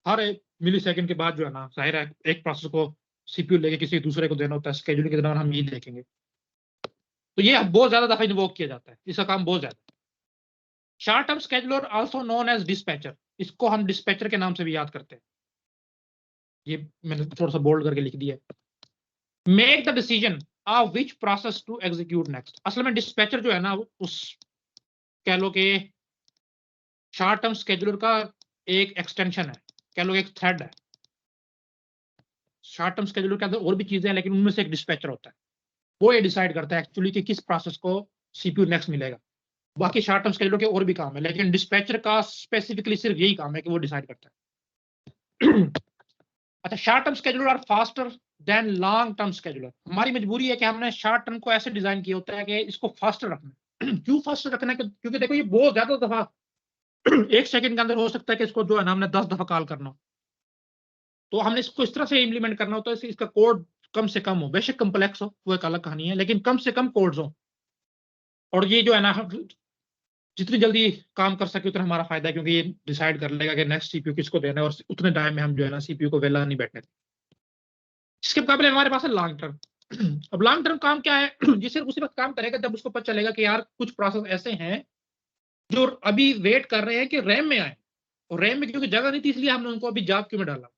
हर एक मिली सेकेंड के बाद जो है ना जाहिर है एक प्रोसेस को सीपीयू लेके किसी दूसरे को देना होता है, शेड्यूलिंग के दौरान हम यही देखेंगे। तो ये बहुत ज्यादा दफा इन्वोक किया जाता है, इसका काम बहुत ज्यादा। Short term scheduler also known as dispatcher, इसको हम डिस्पैचर के नाम से भी याद करते हैं। ये मैंने थोड़ा सा बोल्ड करके लिख दिया है। Make the decision of which process to execute next, असल में डिस्पैचर जो है ना उस कह लो कि शॉर्ट टर्म शेड्यूलर का एक एक्सटेंशन है, कह लो एक थ्रेड है। शॉर्ट टर्म शेड्यूलर के अंदर और भी चीजें हैं लेकिन उनमें से एक डिस्पैचर होता है, वो ये डिसाइड करता है एक्चुअली कि किस प्रोसेस को सीपीयू नेक्स्ट मिलेगा। बाकी शॉर्ट टर्म शेड्यूलर के और भी काम है लेकिन डिस्पैचर का स्पेसिफिकली सिर्फ यही काम है कि वो डिसाइड करता है। अच्छा, short term scheduler are faster than long term scheduler. हमारी मजबूरी है कि हमने शॉर्ट टर्म को ऐसे डिजाइन किया होता है कि इसको फास्टर रखना है। क्यों फास्टर रखना है? क्योंकि देखो ये बहुत ज्यादा दफा एक सेकंड के अंदर हो सकता है कि इसको जो है ना हमने 10 दफा कॉल करना हो, तो हमने इसको इस तरह से इम्प्लीमेंट करना होता है इसका कोड कम से कम हो, बेशक कम्प्लेक्स हो वो एक अलग कहानी है लेकिन कम से कम कोड्स हो। और ये जो है ना जितनी जल्दी काम कर सके उतना हमारा फायदा है क्योंकि ये डिसाइड कर लेगा कि नेक्स्ट सीपीयू किसको देना है और उतने टाइम में हम जो है ना सीपीयू को वेला नहीं बैठने। इसके मुकाबले हमारे पास है लॉन्ग टर्म। अब लॉन्ग टर्म काम क्या है? ये सिर्फ उसी वक्त काम करेगा जब उसको पता चलेगा कि यार कुछ प्रोसेस ऐसे हैं जो अभी वेट कर रहे हैं कि रैम में आए, और रैम में क्योंकि जगह नहीं थी इसलिए हमने उनको अभी जॉब क्यू में डाला।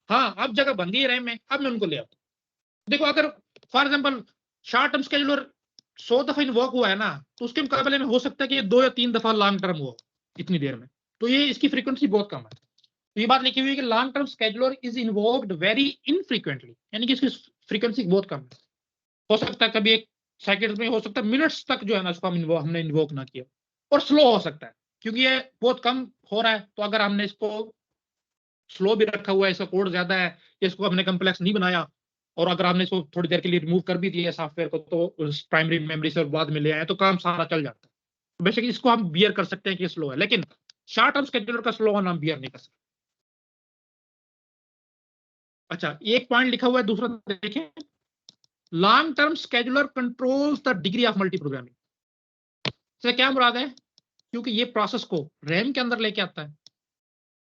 हाँ, अब जगह बन गई रैम में, अब मैं उनको ले आता हूं। देखो अगर for example short term scheduler 100 दफा इन्वोक हुआ है ना, तो उसके मुकाबले में हो सकता है कि ये 2 या 3 दफा लॉन्ग टर्म हुआ इतनी देर में, तो ये इसकी फ्रीक्वेंसी बहुत कम है। तो ये बात लिखी हुई है कि long term scheduler is invoked very infrequently, यानी कि इसकी फ्रीक्वेंसी बहुत कम है। हो सकता है कभी एक सेकंड में, हो सकता है मिनट्स तक जो है ना इसको हमने इन्वोक ना किया, और स्लो हो सकता है क्योंकि ये बहुत कम हो रहा है। तो अगर हमने इसको स्लो भी रखा हुआ है, इसका कोड ज्यादा है, इसको हमने कम्प्लेक्स नहीं बनाया और अगर आपने इसको थोड़ी देर के लिए रिमूव कर भी दिया सॉफ्टवेयर को तो उस प्राइमरी मेमोरी से बाद में ले आए तो काम सारा चल जाता है। तो बेशक इसको हम बियर कर सकते हैं कि स्लो है, लेकिन शॉर्ट टर्म शेड्यूलर का स्लो होना हम बियर नहीं कर सकते। अच्छा, एक पॉइंट लिखा हुआ है दूसरा देखें, long term scheduler controls the degree of multi programming से क्या मुराद है, क्योंकि ये प्रोसेस को रैम के अंदर लेके आता है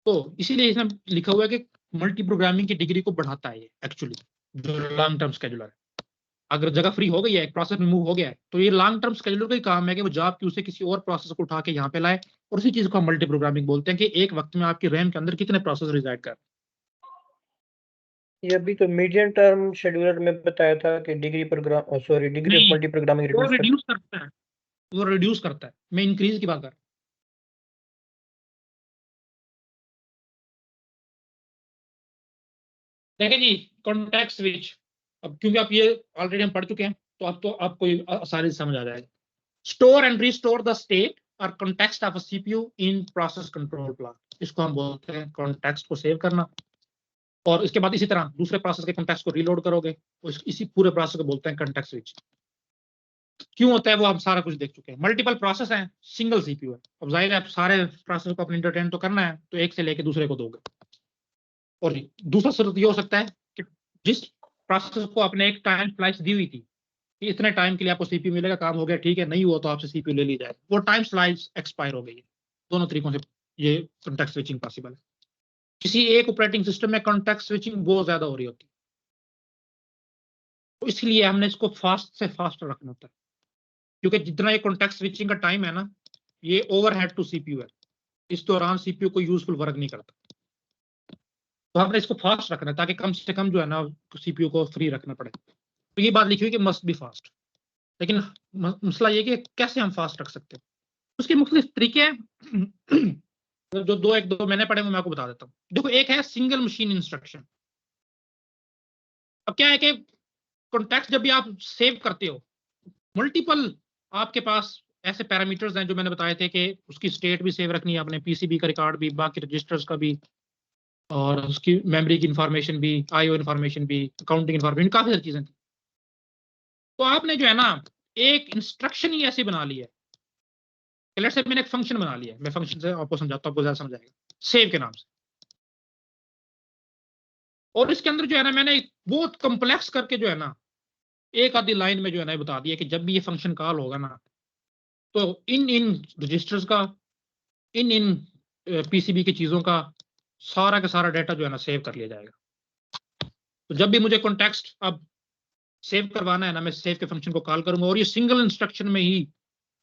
तो इसीलिए इसमें लिखा हुआ है कि मल्टी प्रोग्रामिंग की डिग्री को बढ़ाता है ये एक्चुअली जो लॉन्ग टर्म शेड्यूलर है। अगर जगह फ्री हो गई है, एक प्रोसेस में मूव हो गया है, तो ये लॉन्ग टर्म शेड्यूलर का ही काम है कि वो जॉब क्यू से किसी और प्रोसेस को उठा के यहाँ पे लाए, और उसी चीज को हम मल्टी प्रोग्रामिंग बोलते हैं कि एक वक्त में आपकी रैम के अंदर कितने प्रोसेस रिजाइड कर। ये अभी तो मीडियम टर्म शेड्यूलर में बताया था कि degree programme sorry degree of multiprogramming वो रिड्यूस करता है, वो रिड्यूस करता है, मैं इंक्रीज की बात कर रहा हूं। देखें जी कॉन्टेक्स्ट स्विच, अब क्योंकि आप ये ऑलरेडी हम पढ़ चुके हैं तो अब तो आपको ये आसानी से समझ आ जाएगा। Store and restore the state और context of a CPU in process control plan, इसको हम बोलते हैं कॉन्टेक्स्ट को सेव करना। और इसके बाद इसी तरह दूसरे प्रोसेस के कॉन्टेक्स्ट को रीलोड करोगे तो इसी पूरे प्रोसेस को बोलते हैं कॉन्टेक्स्ट स्विच। क्यों होता है वो हम सारा कुछ देख चुके हैं। मल्टीपल प्रोसेस हैं, सिंगल सीपीयू है, अब जाहिर है आप सारे प्रोसेस को अपने एंटरटेन तो करना है तो एक से लेके दूसरे को दोगे। और दूसरा सूरत ये हो सकता है कि जिस प्रोसेस को आपने एक टाइम स्लाइस दी हुई थी कि इतने टाइम के लिए आपको सीपीयू मिलेगा, काम हो गया ठीक है, नहीं हुआ तो आपसे सीपीयू ले ली जाए, वो टाइम स्लाइस एक्सपायर हो गई है। दोनों तरीकों से ये कॉन्टेक्स्ट स्विचिंग पॉसिबल है। किसी एक ऑपरेटिंग सिस्टम में कॉन्टेक्स्ट स्विचिंग बहुत ज्यादा हो रही होती है तो इसलिए हमने इसको फास्ट से फास्ट रखना होता है, क्योंकि जितना ये कॉन्टेक्स्ट स्विचिंग का टाइम है ना, ये ओवरहेड टू सीपीयू है, इस दौरान सीपीयू को यूजफुल वर्क नहीं करता, तो हमने इसको फास्ट रखना है ताकि कम से कम जो है ना सीपीयू को फ्री रखना पड़े। तो ये बात लिखी हुई कि मस्ट बी फास्ट, लेकिन मसला ये कि कैसे हम फास्ट रख सकते हैं, उसके मुख्तलिफ तरीके हैं। जो एक दो मैंने पढ़े वो मैं आपको बता देता हूँ। देखो, एक है सिंगल मशीन इंस्ट्रक्शन। अब क्या है कि कॉन्टेक्स्ट जब भी आप सेव करते हो, मल्टीपल आपके पास ऐसे पैरामीटर्स हैं जो मैंने बताए थे कि उसकी स्टेट भी सेव रखनी है आपने, पीसीबी का रिकॉर्ड भी, बाकी रजिस्टर्स का भी, और उसकी मेमोरी की इंफॉर्मेशन भी, आईओ इंफॉर्मेशन भी, अकाउंटिंग इंफॉर्मेशन, काफी सारी चीजें थी। तो आपने जो है ना एक इंस्ट्रक्शन ही ऐसी बना ली है, लेट्स से मैंने एक फंक्शन बना लिया है, मैं फंक्शन से आपको समझाता हूँ, आपको ज्यादा समझ आएगा, सेव के नाम से। और इसके अंदर जो है ना मैंने बहुत कॉम्प्लेक्स करके जो है ना एक आधी लाइन में जो है ना बता दिया कि जब भी ये फंक्शन कॉल होगा ना तो इन इन रजिस्टर्स का, इन इन पीसीबी की चीजों का सारा का सारा डाटा जो है ना सेव कर लिया जाएगा। तो जब भी मुझे कॉन्टेक्स्ट अब सेव करवाना है ना, मैं सेव के फंक्शन को कॉल करूंगा और ये सिंगल इंस्ट्रक्शन में ही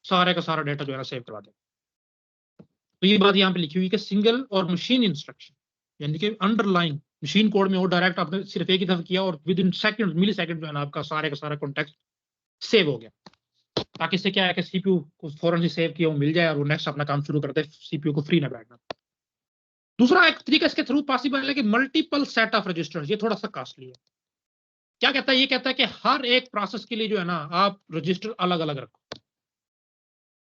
सारे का सारा डाटा जो है ना सेव करवा देगा। तो ये बात यहाँ पे लिखी हुई कि सिंगल और मशीन इंस्ट्रक्शन, यानी कि अंडरलाइन मशीन कोड में वो डायरेक्ट आपने सिर्फ एक ही दफा किया और within second, millisecond जो है ना आपका सारे का सारा कॉन्टेक्स्ट सेव हो गया, ताकि इससे क्या है कि सीपीयू को फौरन से सेव किया वो मिल जाए और वो नेक्स्ट अपना काम शुरू करते हैं, सीपीयू को फ्री ना बैठना। दूसरा एक तरीका इसके थ्रू पॉसिबल है कि मल्टीपल सेट ऑफ रजिस्टर्स, ये थोड़ा सा कॉस्टली है। क्या कहता है, ये कहता है कि हर एक प्रोसेस के लिए जो है ना आप रजिस्टर अलग अलग रखो।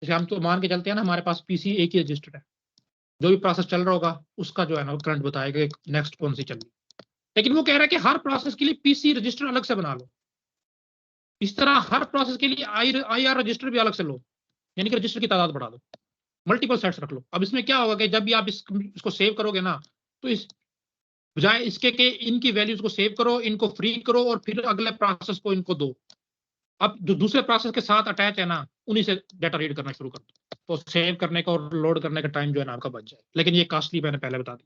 जैसे हम तो मान के चलते हैं ना, हमारे पास पीसी एक ही रजिस्टर है, जो भी प्रोसेस चल रहा होगा उसका जो है ना करंट बताएगा नेक्स्ट कौन सी चल रही है। लेकिन वो कह रहा है कि हर प्रोसेस के लिए पीसी रजिस्टर अलग से बना लो, इस तरह हर प्रोसेस के लिए आईआर रजिस्टर भी अलग से लो, यानी कि रजिस्टर की तादाद बढ़ा दो, मल्टीपल सेट्स रख लो। अब इसमें क्या होगा कि जब भी आप इसको सेव करोगे ना, तो इस बजाय इसके कि इनकी वैल्यूज को सेव करो, इनको फ्री करो और फिर अगले प्रोसेस को इनको दो, अब जो दूसरे प्रोसेस के साथ अटैच है ना उन्हीं से डाटा रीड करना शुरू कर दो, तो सेव करने का और लोड करने का टाइम जो है ना आपका बच जाए। लेकिन ये कॉस्टली मैंने पहले बता दी,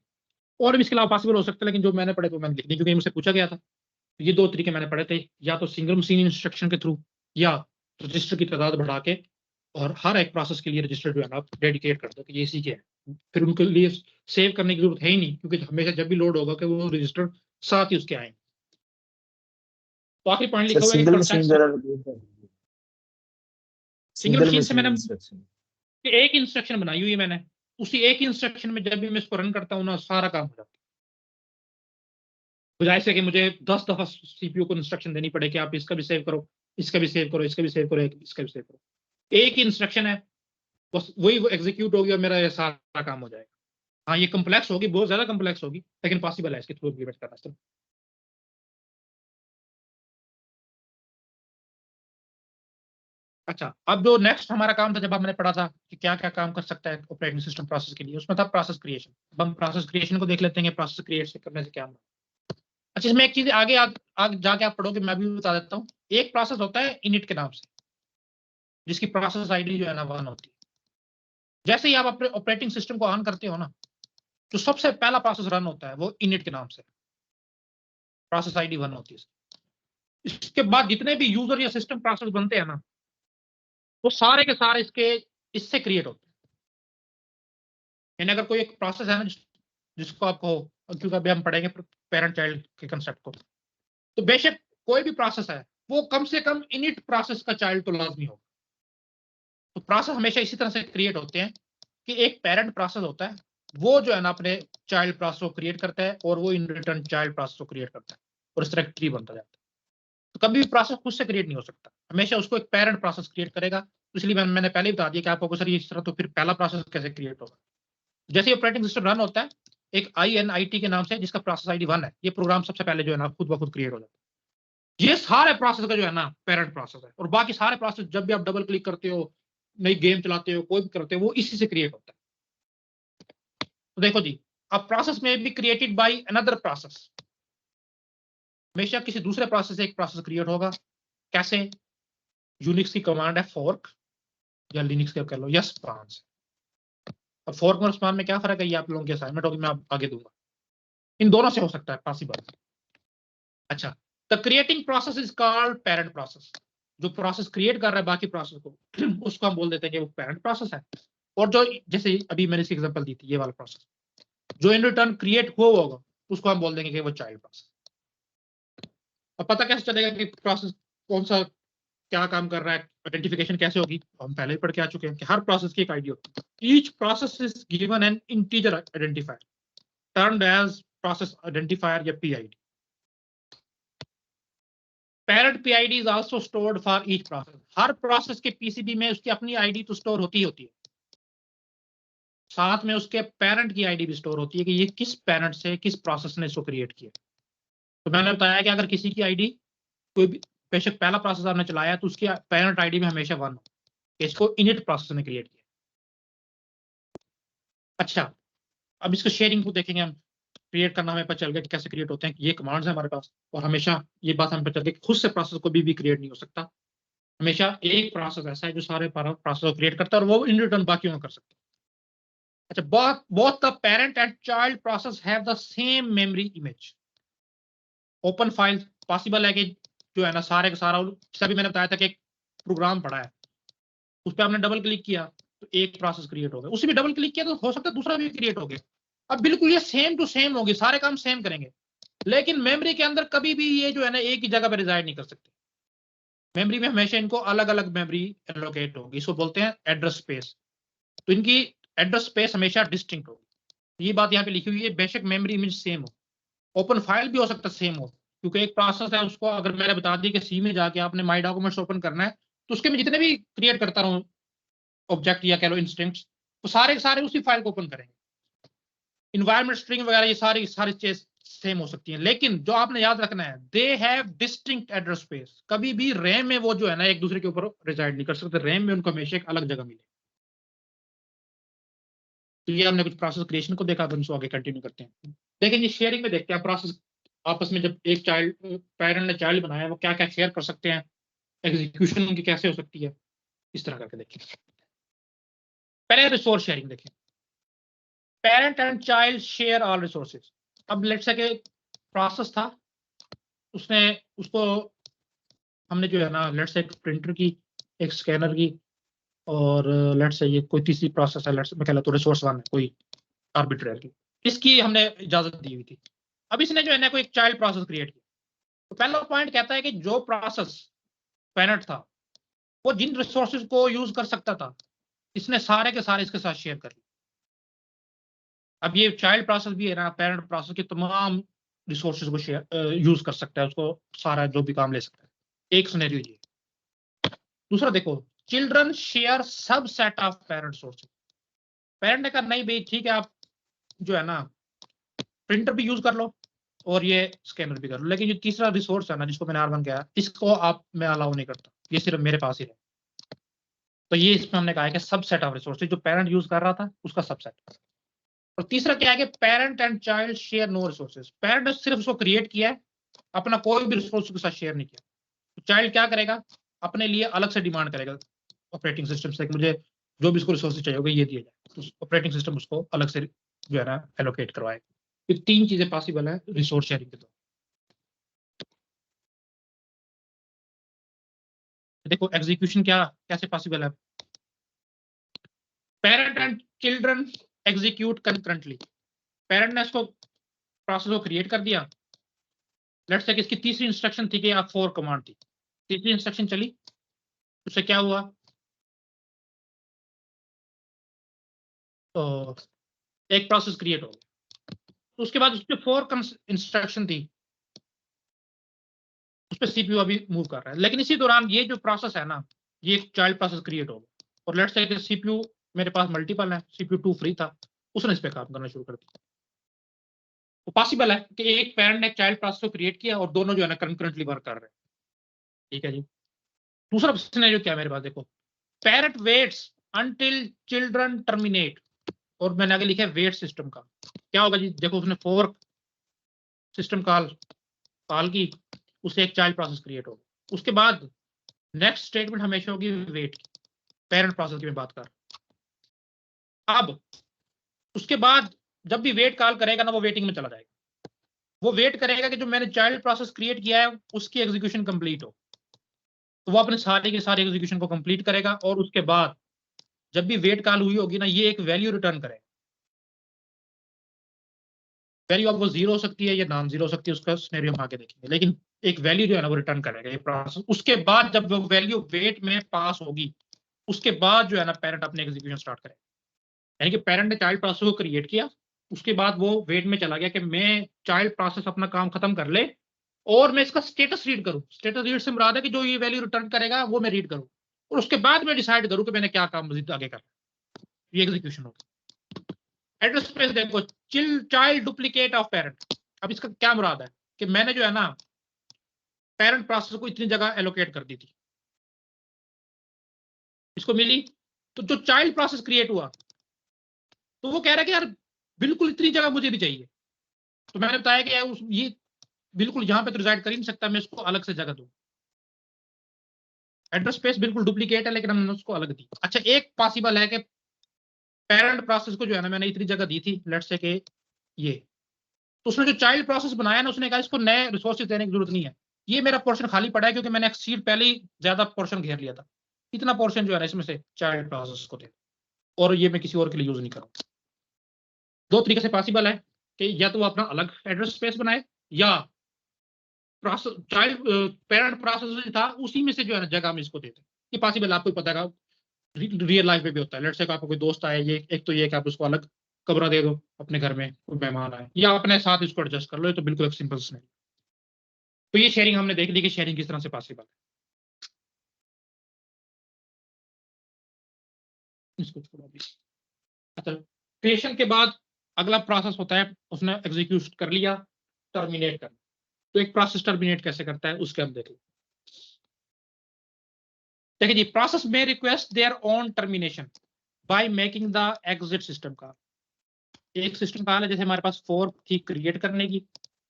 और भी इसके अलावा पॉसिबल हो सकता है, लेकिन जो मैंने पढ़े तो मैंने लिख दी क्योंकि मुझसे पूछा गया था। ये दो तरीके मैंने पढ़े थे, या तो सिंगल मशीन इंस्ट्रक्शन के थ्रू या रजिस्टर की तादाद बढ़ा के, और हर एक प्रोसेस के लिए रजिस्टर जो है ना आप डेडिकेट कर दो कि ये इसी के है, फिर उनके लिए सेव करने की जरूरत है ही नहीं, क्योंकि हमेशा जब भी लोड होगा कि वो रजिस्टर साथ ही उसके आएंगे। तो आखिरी पॉइंट लिखा हुआ है सिंगल मशीन जरा रिपीट कर दीजिए। सिंगल मशीन से मैंने एक इंस्ट्रक्शन बनाई हुई है मैंने, उसी एक इंस्ट्रक्शन में जब भी मैं इसको रन करता हूँ ना सारा काम हो जाता है, बजाय से कि मुझे 10 दफा सीपीयू को इंस्ट्रक्शन देनी पड़े कि आप इसका भी सेव करो, इसका भी सेव करो, इसका भी सेव करो, इसका भी सेव करो। एक इंस्ट्रक्शन है, बस वही वो एग्जीक्यूट होगी और मेरा ये सारा काम हो जाएगा। हाँ ये कम्प्लेक्स होगी, बहुत ज्यादा कम्प्लेक्स होगी, लेकिन पॉसिबल है इसके थ्रू इम्प्लीमेंट करना। अच्छा, अब जो नेक्स्ट हमारा काम था, जब हमने पढ़ा था कि क्या क्या काम कर सकता है ऑपरेटिंग सिस्टम प्रोसेस के लिए, उसमें था प्रोसेस क्रिएशन। अब हम प्रोसेस क्रिएशन को देख लेते हैं, प्रोसेस क्रिएट करने से क्या होगा। अच्छा, इसमें एक चीज आगे जाके आप पढ़ोगे, मैं भी बता देता हूँ। एक प्रोसेस होता है इनिट के नाम से, जिसकी प्रोसेस आईडी जो है ना 1 होती है। जैसे ही आप अपने ऑपरेटिंग सिस्टम को ऑन करते हो ना, तो सबसे पहला प्रोसेस रन होता है वो इनिट के नाम से, प्रोसेस आईडी 1 होती है। इसके बाद जितने भी यूजर या सिस्टम प्रोसेस बनते हैं ना, वो सारे के सारे इससे क्रिएट होते हैं। यानी अगर कोई एक प्रोसेस है ना जिसको आप कहो, क्योंकि अभी हम पढ़ेंगे पेरेंट चाइल्ड के कंसेप्ट को, तो बेशक कोई भी प्रोसेस है वो कम से कम इनिट प्रोसेस का चाइल्ड तो लाजमी होगा। तो प्रोसेस हमेशा इसी तरह से क्रिएट होते हैं कि एक पेरेंट प्रोसेस होता है, वो जो है ना अपने चाइल्ड प्रोसेस को क्रिएट करता है, और वो इन रिटर्न चाइल्ड प्रोसेस को क्रिएट करता है, और इस तरह ट्री बनता जाता है। तो कभी भी प्रोसेस खुद से क्रिएट नहीं हो सकता, हमेशा उसको एक पेरेंट प्रोसेस क्रिएट करेगा। इसलिए मैंने पहले ही बता दिया कि आपको सर इस तरह, तो फिर पहला प्रोसेस कैसे क्रिएट होगा। जैसे ऑपरेटिंग सिस्टम रन होता है एक INIT के नाम से, जिसका प्रोसेस आईडी 1 है, ये प्रोग्राम सबसे पहले जो है ना खुद ब खुद क्रिएट हो जाता है। ये सारे प्रोसेस का जो है ना पेरेंट प्रोसेस है, और बाकी सारे प्रोसेस जब भी आप डबल क्लिक करते हो, नई गेम चलाते हो, कोई भी करते हो, वो इसी से क्रिएट होता है। तो देखो जी, अब प्रोसेस में be created by another process, हमेशा किसी दूसरे प्रोसेस से एक प्रोसेस क्रिएट होगा। कैसे? यूनिक्स की कमांड है फोर्क, या लिनक्स का कह लो या स्पान से। अब फोर्क और स्पान में क्या फर्क है, ये आप लोगों की असाइनमेंट होगी, मैं आगे दूंगा। इन दोनों से हो सकता है पॉसिबल। अच्छा, the creating process is called parent process. जो प्रोसेस क्रिएट कर रहा है बाकी प्रोसेस को, उसको हम बोल देते हैं कि वो पेरेंट प्रोसेस है। और जो, जैसे अभी मैंने इसकी एग्जांपल दी थी, ये वाला प्रोसेस जो इन रिटर्न क्रिएट हुआ होगा, उसको हम बोल देंगे कि वो चाइल्ड प्रोसेस। अब पता कैसे चलेगा कि प्रोसेस कौन सा क्या काम कर रहा है, आइडेंटिफिकेशन कैसे होगी? हम पहले ही पढ़ के आ चुके हैं कि हर प्रोसेस की एक आईडी होती है। Each process is given an integer identifier termed as process identifier या PID। Parent PID is also stored for each process. हर प्रोसेस के PCB में उसकी अपनी आईडी तो स्टोर होती है, साथ में उसके पेरेंट की आईडी भी स्टोर होती है कि ये किस पेरेंट से किस प्रोसेस ने इसको क्रिएट किया। तो मैंने बताया कि अगर किसी की आईडी, कोई भी बेशक पहला प्रोसेस आपने चलाया, तो उसकी पेरेंट आईडी में हमेशा 1 हो, इसको इनिट प्रोसेस ने क्रिएट किया। अच्छा, अब इसको शेयरिंग को देखेंगे हम। क्रिएट करना हमें पता चल गया कि कैसे क्रिएट होते हैं, ये कमांड्स है हमारे पास, और हमेशा ये बात हमें पता चल गई कि खुद से प्रोसेस को भी क्रिएट नहीं हो सकता। हमेशा एक प्रोसेस ऐसा है जो सारे प्रोसेस को क्रिएट करता है, और वो इन रिटर्न बाकियों का कर सकता है। अच्छा, both the parent and child process have the same memory image। Open file possible है कि जो है ना सारे का सारा, सभी मैंने बताया था कि एक प्रोग्राम पढ़ा है, उस पर आपने डबल क्लिक किया तो एक प्रोसेस क्रिएट हो गया, उसी में डबल क्लिक किया तो हो सकता है दूसरा भी क्रिएट हो गया। अब बिल्कुल ये सेम टू सेम होगी, सारे काम सेम करेंगे, लेकिन मेमोरी के अंदर कभी भी ये जो है ना एक ही जगह पर रिजाइड नहीं कर सकते। मेमोरी में हमेशा इनको अलग अलग मेमोरी एलोकेट होगी, इसको बोलते हैं एड्रेस स्पेस। तो इनकी एड्रेस स्पेस हमेशा डिस्टिंक्ट होगी। ये बात यहाँ पे लिखी हुई है, बेशक मेमोरी इमेज सेम हो, ओपन फाइल भी हो सकता है सेम हो, क्योंकि एक प्रोसेस है, उसको अगर मैंने बता दी कि सी में जाके आपने माई डॉक्यूमेंट्स ओपन करना है, तो उसके में जितने भी क्रिएट करता रहूं ऑब्जेक्ट या कह लो इंस्टेंट्स, तो सारे के सारे उसी फाइल को ओपन करेंगे। इन्वायरमेंट स्ट्रिंग वगैरह ये सारी चीज सेम हो सकती है, लेकिन जो आपने याद रखना है, they have distinct address space. कभी भी रैम में वो जो है ना एक दूसरे के ऊपर रिजाइड नहीं कर सकते, रैम में उनको हमेशा एक अलग जगह मिले। तो ये हमने कुछ प्रोसेस क्रिएशन को देखा, तो इसको आगे कंटिन्यू करते हैं। देखें ये शेयरिंग में देखते हैं प्रोसेस आपस में, जब एक चाइल्ड पेरेंट ने चाइल्ड बनाया, वो क्या क्या शेयर कर सकते हैं, एग्जीक्यूशन उनकी कैसे हो सकती है, इस तरह करके देखें। पहले रिसोर्स शेयरिंग देखें। Parent and child share all resources. अब लेट्स से कि प्रोसेस था, उसको हमने जो है ना लेट्स से एक प्रिंटर की, एक स्कैनर की, और लेट्स से ये कोई तीसरी प्रोसेस है, लेट्स से मैं कह लेता हूं रिसोर्स 1 है कोई आर्बिट्रेरी, इसकी हमने इजाजत दी हुई थी। अब इसने जो है ना कोई एक चाइल्ड प्रोसेस क्रिएट किया। तो पहला पॉइंट कहता है कि जो प्रोसेस पेरेंट था वो जिन रिसोर्सेज को यूज कर सकता था, इसने सारे के सारे इसके साथ शेयर कर लिए। अब ये चाइल्ड प्रोसेस भी है ना, पेरेंट प्रोसेस के तमाम रिसोर्सेज को शेयर यूज कर सकता है, उसको सारा जो भी काम ले सकता है। एक सिनेरियो ये। दूसरा देखो, चिल्ड्रन शेयर सब set of parent sources. Parent ने कहा नहीं भाई ठीक है, आप जो है ना प्रिंटर भी यूज कर लो और ये स्कैनर भी कर लो, लेकिन जो तीसरा रिसोर्स है ना जिसको मैंने R1 कहा, इसको आप मैं अलाउ नहीं करता, ये सिर्फ मेरे पास ही है। तो ये इसमें हमने कहा है कि सबसेट ऑफ रिसोर्सेज जो पेरेंट यूज कर रहा था उसका सबसेट। और तीसरा क्या है कि parent and child share no resources. Parent ने सिर्फ उसको क्रिएट किया है, अपना कोई भी रिसोर्स के साथ शेयर नहीं किया। तो चाइल्ड क्या करेगा, अपने लिए अलग से डिमांड करेगा ऑपरेटिंग सिस्टम से, मुझे जो भी इसको रिसोर्सेज चाहिए होगा ये दिया जाए, तो ऑपरेटिंग सिस्टम उसको अलग से जो है ना एलोकेट करवाएगा। ये तीन चीजें पॉसिबल है रिसोर्स शेयरिंग के द्वारा। देखो एग्जीक्यूशन क्या कैसे पॉसिबल है। Parent and children execute concurrently. Parent ने इसको प्रोसेस को क्रिएट कर दिया, लेट्स से इसकी तीसरी इंस्ट्रक्शन थी कि आप 4 कमांड थी, तीसरी इंस्ट्रक्शन चली, उससे क्या हुआ, तो एक प्रोसेस क्रिएट हो गया। तो उसके बाद उसपे 4 इंस्ट्रक्शन थी, उस पर सीपीयू अभी मूव कर रहा है, लेकिन इसी दौरान ये जो प्रोसेस है ना, ये एक चाइल्ड प्रोसेस क्रिएट हो गया, और लेट्स से सीपीयू मेरे पास मल्टीपल है, सीपीयू 2 फ्री था, उसने इस पे काम करना शुरू कर दिया। तो पॉसिबल है कि एक पेरेंट ने एक चाइल्ड प्रोसेस को क्रिएट किया और दोनों जो है ना कंकरेंटली वर्क कर रहे हैं। ठीक है जी। दूसरा सिनेरियो क्या है मेरे पास, देखो parent waits until children terminate, और मैंने आगे लिखा है वेट सिस्टम का। क्या होगा जी, देखो उसने 4 सिस्टम कॉल की, उससे एक चाइल्ड प्रोसेस क्रिएट होगा, उसके बाद नेक्स्ट स्टेटमेंट हमेशा होगी वेट की, पेरेंट प्रोसेस की मैं बात कर। अब उसके बाद जब भी वेट कॉल करेगा ना, वो वेटिंग में चला जाएगा, वो वेट करेगा कि जो मैंने चाइल्ड प्रोसेस क्रिएट किया है उसकी एग्जीक्यूशन कंप्लीट हो, तो वो अपने सारे के सारे एग्जीक्यूशन को कंप्लीट करेगा, और उसके बाद जब भी वेट कॉल हुई होगी ना, ये एक वैल्यू रिटर्न करेगा। वैल्यू आपको 0 हो सकती है या नॉन 0 हो सकती है, उसका सिनेरियो हम आगे देखेंगे, लेकिन एक वैल्यू जो है ना वो रिटर्न करेगा ये प्रोसेस। उसके बाद जब वो वैल्यू वेट में पास होगी, उसके बाद जो है ना पेरेंट अपने एग्जीक्यूशन स्टार्ट करेगा। यानी कि पेरेंट ने चाइल्ड प्रोसेस को क्रिएट किया, उसके बाद वो वेट में चला गया कि मैं चाइल्ड प्रोसेस अपना काम खत्म कर ले और मैं इसका स्टेटस रीड करूं। स्टेटस रीड से मुराद है कि जो ये वैल्यू रिटर्न करेगा वो मैं रीड करूं, और उसके बाद मैं डिसाइड करूं कि मैंने क्या काम मजीद आगे करना। ये एग्जीक्यूशन होगा। एड्रेस स्पेस देखो, चाइल्ड डुप्लीकेट ऑफ पेरेंट। अब इसका क्या मुराद है कि मैंने जो है ना पेरेंट प्रोसेस को इतनी जगह एलोकेट कर दी थी, इसको मिली, तो जो चाइल्ड प्रोसेस क्रिएट हुआ तो वो कह रहा है कि यार बिल्कुल इतनी जगह मुझे भी चाहिए। तो मैंने बताया कि यार ये बिल्कुल यहाँ पे तो रिजाइड कर ही नहीं सकता, मैं इसको अलग से जगह दूं। एड्रेस स्पेस बिल्कुल डुप्लीकेट है, लेकिन हमने उसको अलग दी। अच्छा, एक पॉसिबल है कि पेरेंट प्रोसेस को जो है ना मैंने इतनी जगह दी थी, लेट्स से कि ये, तो उसने जो चाइल्ड प्रोसेस बनाया ना, उसने कहा इसको नए रिसोर्सेज देने की जरूरत नहीं है, ये मेरा पोर्शन खाली पड़ा है, क्योंकि मैंने एक्सीड पहले ही ज्यादा पोर्शन घेर लिया था, इतना पोर्शन जो है ना इसमें से चाइल्ड प्रोसेस को दे, और ये मैं किसी और के लिए यूज नहीं करूंगा। 2 तरीके से पॉसिबल है कि या तो वो अपना अलग एड्रेस स्पेस बनाए, या प्रोसेस चाइल्ड पेरेंट प्रोसेस था उसी में से जो है ना जगह हम इसको देते हैं। ये पॉसिबल आपको पता है, रियल लाइफ में भी होता है। लेट्स से आपको कोई दोस्त आए, ये एक तो ये कि आप उसको अलग कमरा दे दो अपने घर में, कोई मेहमान आए, या अपने साथ इसको एडजस्ट कर लो, ये तो बिल्कुल एक सिंपल स्नेरियो। तो ये शेयरिंग हमने देख ली कि शेयरिंग किस तरह से पॉसिबल है। इसको छोड़ा भी। अच्छा, क्रिएशन के बाद अगला प्रोसेस होता है, उसने एग्जीक्यूट कर लिया, टर्मिनेट करना। तो एक प्रोसेस टर्मिनेट कैसे करता है उसके हम देखें। देखिए जी, प्रोसेस में request there on termination by making the exit system call. एक सिस्टम कॉल है, जैसे हमारे पास 4 थी क्रिएट करने की,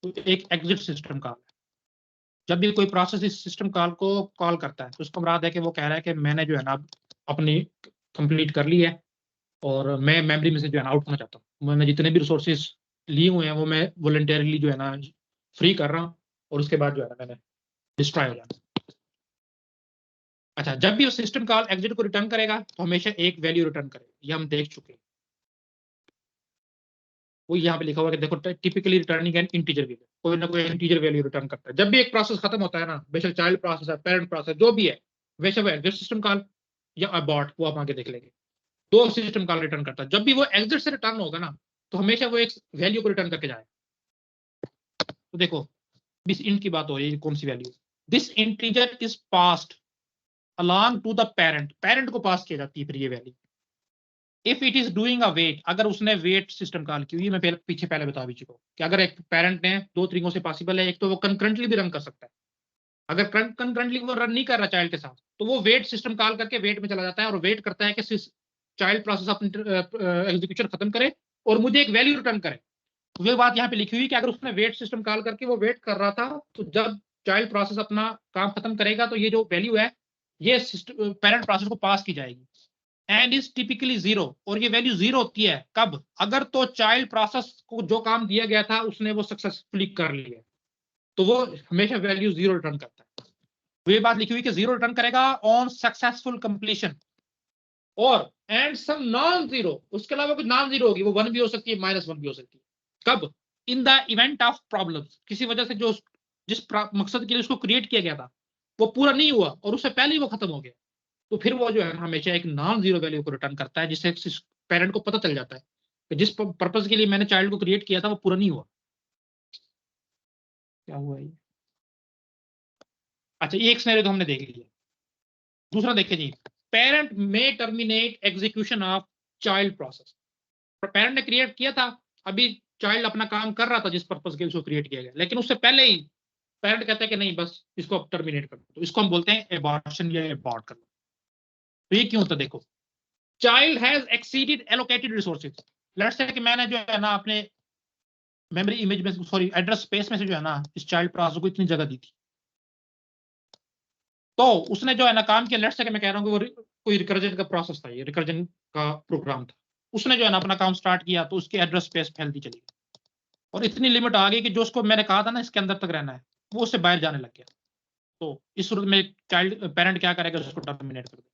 तो एक एग्जिट सिस्टम कॉल है। जब भी कोई प्रोसेस इस सिस्टम कॉल को कॉल करता है तो उसको मुराद है कि वो कह रहा है कि मैंने जो है ना अपनी कंप्लीट कर ली है, और मैं मेमोरी में से जो है ना आउट होना चाहता हूँ। मैंने जितने भी रिसोर्सेज लिए हुए हैं वो मैं वॉलंटियरली जो है ना फ्री कर रहा हूँ, और उसके बाद जो है ना मैंने डिस्ट्रॉय हो जाना। अच्छा, जब भी वो सिस्टम कॉल एग्जिट को रिटर्न करेगा तो हमेशा एक वैल्यू रिटर्न करेगा, ये हम देख चुके हैं। वो यहाँ पे लिखा हुआ है कि देखो typically returning N integer value, कोई ना कोई इंटीजर वैल्यू रिटर्न करता है। जब भी एक प्रोसेस खत्म होता है ना, बेशक चाइल्ड प्रोसेस है, पेरेंट प्रोसेस जो भी है, वैसे वो एग्जिट सिस्टम कॉल या अबॉर्ट, वो आप आगे देख लेंगे, 2 सिस्टम कॉल रिटर्न करता है। जब भी वो एग्जिट से रिटर्न होगा ना, तो हमेशा वो एक वैल्यू को रिटर्न करके जाएगा। तो देखो दिस इंट की बात हो रही है, कौन सी value, this integer is passed along to the parent, parent को पास किया जाती है फिर ये value. If it is doing a wait, अगर उसने वेट सिस्टम कॉल की हुई, मैं पहले बता भी चुका हूं कि अगर एक पेरेंट ने 2 तरीकों से पॉसिबल है, एक तो वो कंकरेंटली भी रन कर सकता है, अगर कंकरेंटली वो रन नहीं कर रहा चाइल्ड के साथ, तो वो वेट सिस्टम कॉल करके वेट में चला जाता है और वेट करता है कि चाइल्ड प्रोसेस अपनी एग्जीक्यूशन खत्म करे और मुझे एक वैल्यू रिटर्न करे। तो ये बात यहाँ पे लिखी हुई कि अगर उसने वेट सिस्टम कॉल करके वो वेट कर रहा था, तो जब चाइल्ड प्रोसेस अपना काम खत्म करेगा तो ये जो वैल्यू है ये पेरेंट प्रोसेस को पास की जाएगी एंड इज टिपिकली 0। और ये वैल्यू 0 होती है कब? अगर तो चाइल्ड प्रोसेस को जो काम दिया गया था उसने वो सक्सेसफुली कर लिया, तो वो हमेशा वैल्यू 0 रिटर्न करता है। तो ये बात लिखी हुई कि 0 रिटर्न करेगा ऑन सक्सेसफुल कंप्लीशन और एंड सम नॉन 0, उसके अलावा कुछ नॉन 0 होगी, वो 1 भी हो सकती है -1 भी हो सकती है। कब? In the event of problem, किसी वजह से जो जिस मकसद के लिए उसको क्रिएट किया गया था वो पूरा नहीं हुआ और उससे पहले ही वो खत्म हो गया, तो फिर वो जो है हमेशा एक नॉन 0 वैल्यू को रिटर्न करता है, जिससे पेरेंट को पता चल जाता है कि जिस पर्पज के लिए मैंने चाइल्ड को क्रिएट किया था वो पूरा नहीं हुआ। क्या हुआ ये? अच्छा, एक सिनेरियो तो हमने देख लिया। दूसरा देखिए जी, पेरेंट में terminate execution of child process. Parent ने क्रिएट किया था, अभी चाइल्ड अपना काम कर रहा था जिस पर्पज के लिए उसको क्रिएट किया गया, लेकिन उससे पहले ही पेरेंट कहता है कि नहीं बस इसको अब टर्मिनेट कर दो, तो इसको हम बोलते हैं एबॉर्शन या एबॉर्ट करना। तो ये क्यों होता है? देखो, child has exceeded allocated resources. Let's say कि मैंने जो है ना अपने मेमोरी इमेज में, सॉरी एड्रेस स्पेस में से जो है ना इस चाइल्ड प्रोसेस को इतनी जगह दी थी, तो उसने जो है ना काम किया। लेट्स से कि मैं कह रहा हूँ कि वो कोई रिकर्जन का प्रोसेस था, ये रिकर्जन का प्रोग्राम था, उसने जो है ना अपना काम स्टार्ट किया तो उसकी एड्रेस स्पेस फैलती चली गई और इतनी लिमिट आ गई कि जो उसको मैंने कहा था ना इसके अंदर तक रहना है वो उससे बाहर जाने लग गया। तो इस सूरत में चाइल्ड पेरेंट क्या करेगा? उसको टर्मिनेट कर देगा।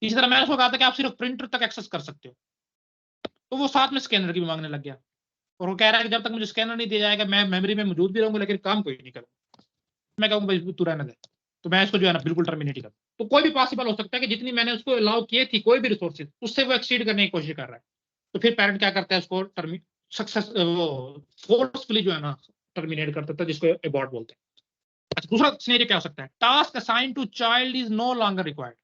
इसी तरह मैंने उसको कहा था कि आप सिर्फ प्रिंटर तक एक्सेस कर सकते हो, तो वो साथ में स्कैनर की भी मांगने लग गया और वो कह रहा है कि जब तक मुझे स्कैनर नहीं दिया जाएगा मैं मेमोरी में मौजूद भी रहूंगा लेकिन काम कोई नहीं करूंगा। मैं कहूँगा भाई तू रहने दे, तो मैं इसको जो है ना बिल्कुल टर्मिनेट ही कर। तो कोई भी पॉसिबल हो सकता है कि जितनी मैंने उसको अलाउ किए थी कोई भी रिसोर्सेज उससे वो एक्सीड करने की कोशिश कर रहा है, तो फिर पेरेंट क्या करता है? उसको वो फोर्सफुली जो है ना टर्मिनेट कर देता है, जिसको एबॉर्ट बोलते हैं। अच्छा, दूसरा सिनेरियो क्या हो सकता है? Task assign to child is no longer required.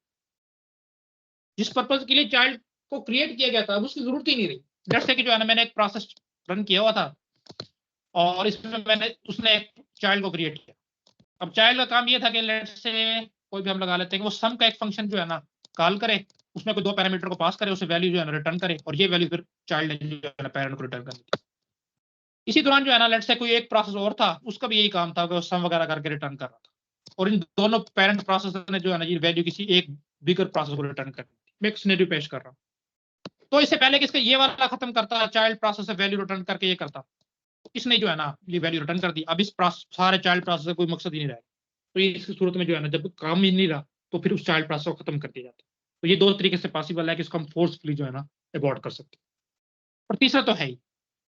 जिस पर्पज के लिए चाइल्ड को क्रिएट किया गया था अब उसकी जरूरत ही नहीं रही। जैसे कि जो है ना मैंने एक प्रोसेस रन किया हुआ था और इसमें मैंने उसने एक चाइल्ड को क्रिएट किया। अब चाइल्ड का काम ये था कि लेट्स से कोई भी हम लगा लेते हैं कि वो सम का एक फंक्शन जो है ना कॉल करे, उसमें कोई 2 पैरामीटर को पास करे, उसे वैल्यू जो है ना रिटर्न करे और ये वैल्यू फिर चाइल्ड ने जो है ना पेरेंट को रिटर्न करनी थी। इसी दौरान जो है ना लेट्स से कोई एक प्रोसेस और था, उसका भी यही काम था कि वो सम वगैरह करके रिटर्न कर रहा था और इन दोनों पेरेंट प्रोसेस ने जो है ना ये वैल्यू किसी एक बिगर प्रोसेस को रिटर्न करनी थी। मैं एक सिनेरियो पेश कर रहा हूँ। तो इससे पहले कि इसका ये वाला खत्म करता, चाइल्ड प्रोसेस से वैल्यू रिटर्न करके ये करता, इसने जो है ना ये वैल्यू रिटर्न कर दी। अब इस सारे चाइल्ड प्रोसेस का कोई मकसद ही नहीं रहा। तो इसकी सूरत में जो है ना जब काम ही नहीं रहा तो फिर उस चाइल्ड प्रोसेस को खत्म कर दिया जाता है। तो ये 2 तरीके से पॉसिबल है कि इसको हम फोर्सफुली जो है ना अबॉर्ट कर सकते हैं। और तीसरा तो है ही,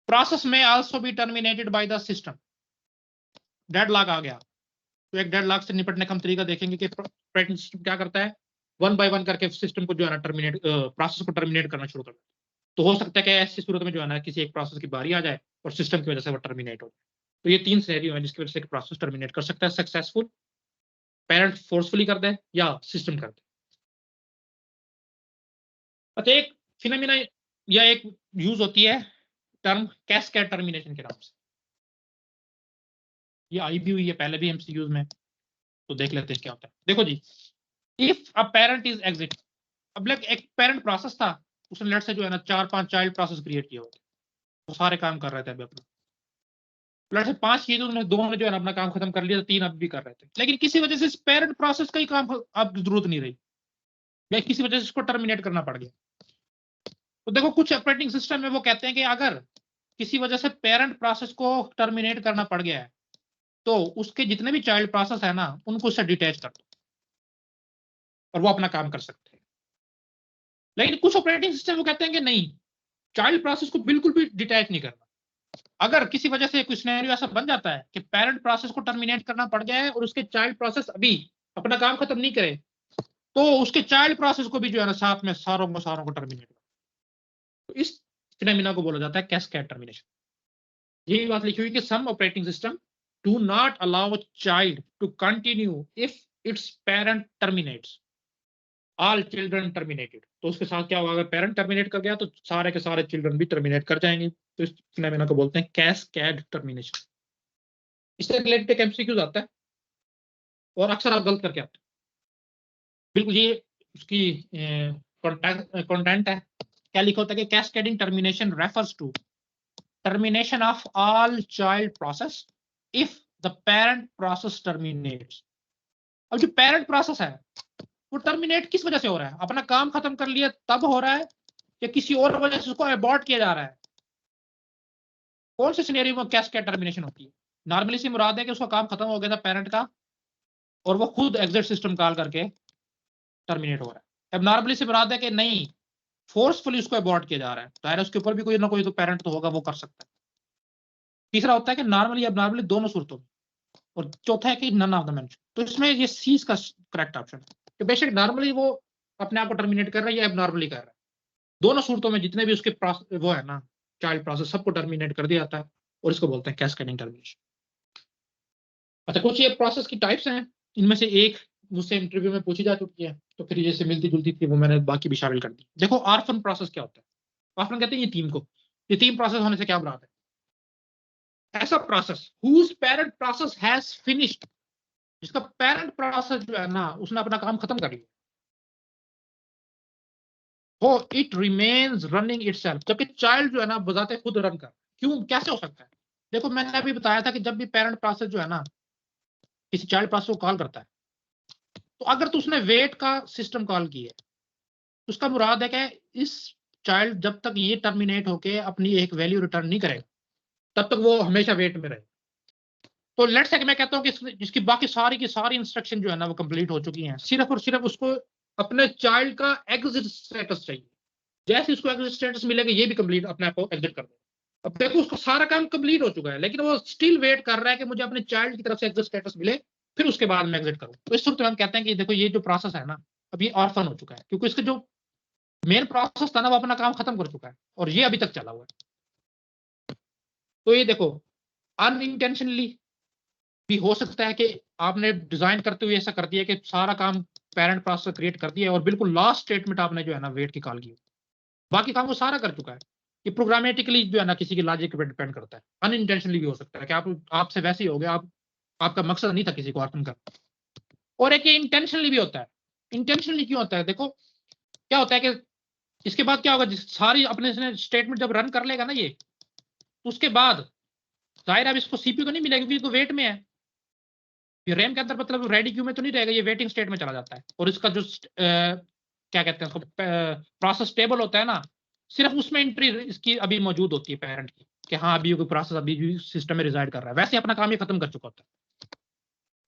प्रोसेस में also be terminated by the system. Deadlock आ गया, तो एक डेडलॉक से निपटने का हम तरीका देखेंगे कि ऑपरेटिंग सिस्टम क्या करता है, 1 बाय 1 करके सिस्टम को जो है ना टर्मिनेट प्रोसेस को टर्मिनेट करना शुरू कर देता है। तो हो सकता है कि ऐसी सूरत में जो है ना किसी एक प्रोसेस की बारी आ जाए और सिस्टम की वजह से वो टर्मिनेट हो जाए। तो ये 3 सिनेरियो हैं जिसकी वजह से एक प्रोसेस टर्मिनेट कर सकता है, सक्सेसफुल, पेरेंट फोर्सफुली कर दे या सिस्टम कर दे। अच्छा, एक फिनोमिना या एक यूज होती है टर्म कैस्केड टर्मिनेशन के नाम से। ये आई भी हुई है पहले भी एमसीक्यूज में, तो देख लेते हैं क्या होता है। देखो जी, if a parent is exit, अब एक पेरेंट प्रोसेस था, उसने लेट से जो है ना 4-5 चाइल्ड प्रोसेस क्रिएट किए होते, वो सारे काम कर रहे थे अभी अपना। लेट से 5 चीजों में 2 ने जो है ना अपना काम खत्म कर लिया, 3 अब भी कर रहे थे, लेकिन किसी वजह से इस पेरेंट प्रोसेस का ही काम अब जरूरत नहीं रही या किसी वजह से इसको टर्मिनेट करना पड़ गया। तो देखो, कुछ ऑपरेटिंग सिस्टम में वो कहते हैं कि अगर किसी वजह से पेरेंट प्रोसेस को टर्मिनेट करना पड़ गया है तो उसके जितने भी चाइल्ड प्रोसेस है ना उनको उससे डिटैच कर दो और वो अपना काम कर सकते हैं। लेकिन कुछ ऑपरेटिंग सिस्टम वो कहते हैं कि नहीं, चाइल्ड प्रोसेस को बिल्कुल भी डिटैच नहीं करना। अगर किसी वजह से कुछ सिनेरियो ऐसा बन जाता है कि पेरेंट प्रोसेस को टर्मिनेट करना पड़ गया है और उसके चाइल्ड प्रोसेस अभी अपना काम खत्म नहीं करे, तो उसके चाइल्ड प्रोसेस को भी जो है ना साथ में सारों को टर्मिनेट कर। तो इस फिनोमिना को बोला जाता है कैस्केड टर्मिनेशन। यही बात लिखी हुई कि some operating system do not allow child to continue if it's parent terminates, all children terminated. तो उसके साथ क्या होगा, अगर पेरेंट टर्मिनेट कर गया तो सारे के सारे चिल्ड्रन भी टर्मिनेट कर जाएंगे। तो इस फिनोमेना को बोलते हैं कैस्केड टर्मिनेशन। इससे रिलेटेड एक एमसीक्यूज आता है और अक्सर आप गलत करके आते हैं। बिल्कुल ये उसकी कंटेंट है। क्या लिखा होता है कि cascading termination refers to termination of all child process if the parent process terminates. अब जो पेरेंट प्रोसेस है वो टर्मिनेट किस वजह से हो रहा है? अपना काम खत्म कर लिया तब हो रहा है या किसी और वजह से उसको अबॉर्ट किया जा रहा है? कौन से सिनेरियो में कैस्केड टर्मिनेशन होती है? नॉर्मली से मुराद है कि उसका काम खत्म हो गया था पेरेंट का और वो खुद एग्जिट सिस्टम कॉल करके टर्मिनेट हो रहा है। अब नॉर्मली से मुराद है कि नहीं, फोर्सफुली उसको अबॉर्ट किया जा रहा है, तो उसके ऊपर भी कोई ना कोई तो पेरेंट तो होगा, वो कर सकता है। तीसरा होता है कि नॉर्मली अब नॉर्मली दोनों सूरतों में, और चौथा है कि नन ऑफ द मेंशन। तो इसमें ये सी का करेक्ट ऑप्शन है कि बेशक नॉर्मली वो अपने आप को टर्मिनेट कर रहा है या अब नॉर्मली कर रहा है, दोनों सूरतों में जितने भी उसके वो है ना चाइल्ड प्रोसेस सबको टर्मिनेट कर दिया जाता है और इसको बोलते हैं कैस्केडिंग टर्मिनेशन। अच्छा, कुछ ये प्रोसेस की टाइप्स हैं, इनमें से एक मुझसे इंटरव्यू में पूछी जा चुकी है, तो फिर जैसे मिलती जुलती थी वो मैंने बाकी भी शामिल कर दी। देखो ऑर्फन प्रोसेस क्या होता है? ऑर्फन कहते हैं ये टीम को, ये टीम प्रोसेस होने से क्या मुराद है? ऐसा process whose parent process has finished, जिसका पेरेंट प्रोसेस जो है ना उसने अपना काम खत्म कर लिया, हो इट रिमेन्स रनिंग इटसेल्फ, जबकि चाइल्ड जो है ना बजाते खुद रन कर। क्यों, कैसे हो सकता है? देखो मैंने अभी बताया था कि जब भी पेरेंट प्रोसेस जो है ना किसी चाइल्ड प्रोसेस को कॉल करता है, तो अगर तो उसने वेट का सिस्टम कॉल किया है, उसका मुराद है कि इस चाइल्ड जब तक ये टर्मिनेट होके अपनी एक वैल्यू रिटर्न नहीं करेगा तब तक वो हमेशा वेट में रहे। तो लेट्स से मैं कहता हूं कि जिसकी बाकी सारी की सारी इंस्ट्रक्शन जो है ना वो कंप्लीट हो चुकी हैं, सिर्फ और सिर्फ उसको अपने चाइल्ड का एग्जिट स्टेटस चाहिए। जैसे उसको एग्जिट स्टेटस मिलेगा ये भी कंप्लीट अपने आप को एग्जिट कर देगा। अब देखो उसका सारा काम कंप्लीट हो चुका है लेकिन वो स्टिल वेट कर रहा है कि मुझे अपने चाइल्ड की तरफ से एग्जिट स्टेटस मिले, फिर उसके बाद में एग्जिट करूं। तो इस सूरत में हम कहते हैं कि देखो ये जो प्रोसेस है ना अब ये ऑर्फन हो चुका है, क्योंकि इसका जो मेन प्रोसेस था ना वो अपना काम खत्म कर चुका है और ये अभी तक चला हुआ है। तो ये देखो अनइंटेंशनली भी हो सकता है कि आपने डिजाइन करते हुए ऐसा कर दिया कि सारा काम पेरेंट प्रोसेस क्रिएट कर दिया और बिल्कुल लास्ट स्टेटमेंट आपने जो है ना वेट की कॉल की, बाकी काम वो सारा कर चुका है। ये प्रोग्रामेटिकली जो है ना किसी की लॉजिक पे डिपेंड करता है। अनइंटेंशनली भी हो सकता है कि आपसे वैसे ही हो गया, आपका मकसद नहीं था किसी को ऑर्फन करना। और एक इंटेंशनली भी होता है। इंटेंशनली क्यों होता है? देखो क्या होता है कि इसके बाद क्या होगा, सारी अपने स्टेटमेंट जब रन कर लेगा ना ये, तो उसके बाद जाहिर है इसको सीपीयू को नहीं मिलेगा क्योंकि तो वेट में है, ये रैम के अंदर मतलब रेडी क्यू में तो नहीं रहेगा, ये वेटिंग स्टेट में चला जाता है। और इसका जो क्या कहते हैं उसको प्रोसेस टेबल होता है ना, सिर्फ उसमें एंट्री इसकी अभी मौजूद होती है पेरेंट की कि हाँ अभी कोई प्रोसेस अभी सिस्टम में रिजाइड कर रहा है, वैसे अपना काम ये खत्म कर चुका होता है।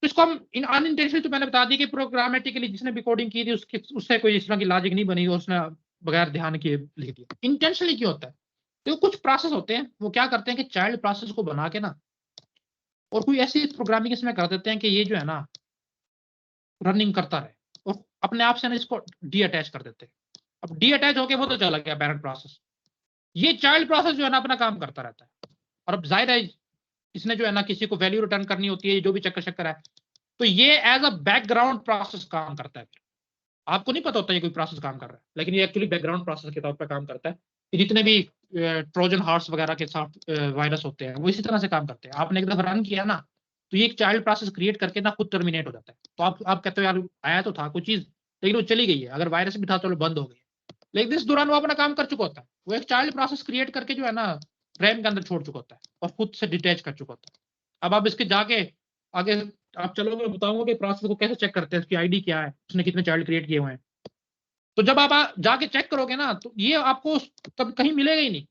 तो इसको हम इन अनइंटेंशनली तो मैंने बता दी कि प्रोग्रामेटिकली जिसने भी कोडिंग की थी उससे कोई इस तरह की लॉजिक नहीं बनी और उसने बगैर ध्यान किए लिख दिया। इंटेंशनली क्यों होता है? तो कुछ प्रोसेस होते हैं वो क्या करते हैं कि चाइल्ड प्रोसेस को बना के ना और कोई ऐसी प्रोग्रामिंग इसमें कर देते हैं कि ये जो है ना रनिंग करता रहे और अपने आप से ना इसको डी अटैच कर देते हैं। अब डी अटैच होके वो तो चला गया पेरेंट प्रोसेस, ये चाइल्ड प्रोसेस जो है ना अपना काम करता रहता है। और अब जाहिर है इसने जो है ना किसी को वैल्यू रिटर्न करनी होती है, जो भी चक्कर शक्कर है, तो ये एज अ बैकग्राउंड प्रोसेस काम करता है। आपको नहीं पता होता ये कोई प्रोसेस काम कर रहा है, लेकिन ये एक्चुअली बैकग्राउंड प्रोसेस के तौर पर काम करता है। जितने भी ट्रोजन हॉर्स वगैरह के साथ वायरस होते हैं वो इसी तरह से काम करते हैं। आपने एक दफा रन किया ना तो ये एक चाइल्ड प्रोसेस क्रिएट करके ना खुद टर्मिनेट हो जाता है। तो आप कहते हो यार आया तो था कुछ चीज लेकिन वो चली गई है, अगर वायरस भी था तो बंद हो गई, लेकिन इस दौरान वो अपना काम कर चुका होता है। वो एक चाइल्ड प्रोसेस क्रिएट करके जो है ना रैम के अंदर छोड़ चुका होता है और खुद से डिटैच कर चुका होता है। अब आप इसके जाके आगे आप चलोगे, बताऊंगा कि प्रोसेस को कैसे चेक करते हैं, उसकी आईडी क्या है, उसने कितने चाइल्ड क्रिएट किए हुए हैं। तो जब आप जाके चेक करोगे ना तो ये आपको तब कहीं मिलेगा ही नहीं।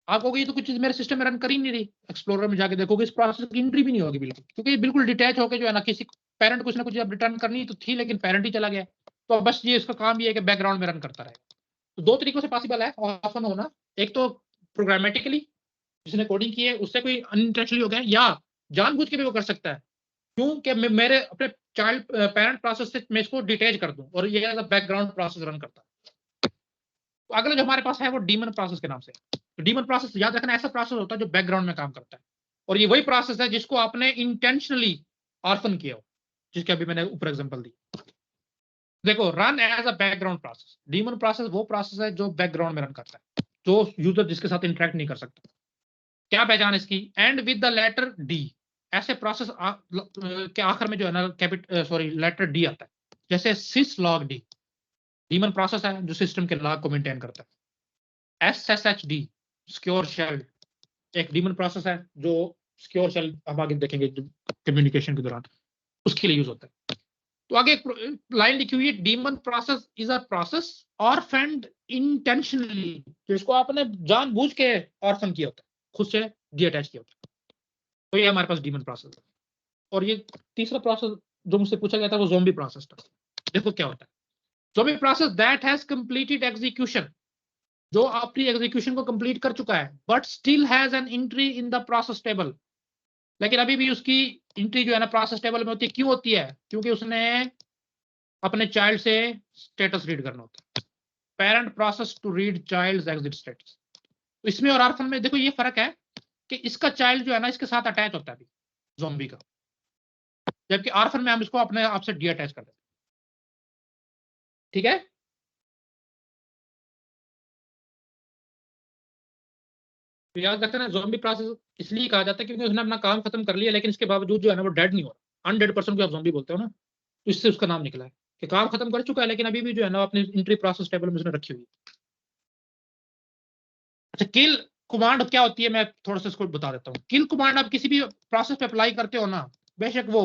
आप कहोगे ये तो कुछ चीज मेरे सिस्टम में रन कर ही नहीं रही। एक्सप्लोरर में जाके देखोगे इस प्रोसेस की एंट्री भी नहीं होगी बिल्कुल, क्योंकि बिल्कुल डिटैच होकर जो है ना किसी पेरेंट कुछ ना कुछ अब रिटर्न करनी तो थी लेकिन पेरेंट ही चला गया। तो बस ये इसका काम ये है कि बैकग्राउंड में रन करता रहेगा। तो दो तरीकों से पॉसिबल है ऑफन होना, एक तो प्रोग्रामेटिकली जिसने कोडिंग की है उससे कोई अनइंटेंशनली हो गया, या जानबूझ के भी वो कर सकता है क्योंकि मेरे अपने चाइल्ड पेरेंट प्रोसेस से मैं इसको डिटैच कर दूं और ये बैकग्राउंड प्रोसेस रन करता है। तो अगला जो हमारे पास है वो डीमन प्रोसेस के नाम से। तो डीमन प्रोसेस याद रखना ऐसा प्रोसेस होता है जो बैकग्राउंड में काम करता है, और ये वही प्रोसेस है जिसको आपने इंटेंशनली ऑर्फन किया हो, जिसके अभी मैंने ऊपर एग्जांपल दी। देखो run as a background process, daemon process वो प्रोसेस है जो बैकग्राउंड में रन करता है, जो यूजर जिसके साथ इंटरेक्ट नहीं कर सकता। क्या पहचान इसकी? End with the letter D, ऐसे प्रोसेस के आखिर में जो है ना लेटर डी आता है, जैसे सिस लॉग डी डीमन प्रोसेस है जो सिस्टम के लॉग को मेंटेन करता है। SSHD सिक्योर शेल एक डीमन प्रोसेस है जो सिक्योर शेल हम आगे देखेंगे कम्युनिकेशन के दौरान उसके लिए यूज होता है। तो आगे लाइन लिखी हुई है, demon process is a process orphaned intentionally, तो इसको आपने जानबूझ के ऑर्फन किया होता है, खुद से डीअटैच किया होता है, तो ये हमारे पास डीमन प्रोसेस है। और ये तीसरा प्रोसेस जो मुझसे पूछा गया था वो ज़ोंबी प्रोसेस था। देखो क्या होता है, zombie process that has completed execution, जो अपनी एग्जीक्यूशन को कंप्लीट कर चुका है but still has an entry in the process table, लेकिन अभी भी उसकी एंट्री जो है ना प्रोसेस टेबल में होती है। क्यों होती है? क्योंकि उसने अपने चाइल्ड से स्टेटस रीड करना होता है, parent process to read child exit status. तो इसमें और आर्फन में देखो ये फर्क है कि इसका चाइल्ड जो है ना इसके साथ अटैच होता है अभी ज़ोंबी का, जबकि आर्फन में हम इसको अपने आप से डीअटैच कर देते हैं। ठीक है, तो याद रखना ना, ज़ोंबी प्रोसेस इसलिए कहा जाता है क्योंकि उसने अपना काम खत्म कर लिया, लेकिन इसके बावजूद जो है ना वो डेड नहीं हो रहा। अनडेड पर्सन को आप ज़ोंबी बोलते हो ना, तो इससे उसका नाम निकला है कि काम खत्म कर चुका है लेकिन अभी भी जो है ना अपनी एंट्री प्रोसेस टेबल में उसने रखी हुई है। अच्छा, किल कमांड क्या होती है, मैं थोड़ा सा इसको बता देता हूँ। किल कमांड आप किसी भी प्रोसेस पे अप्लाई करते हो ना, बेशक वो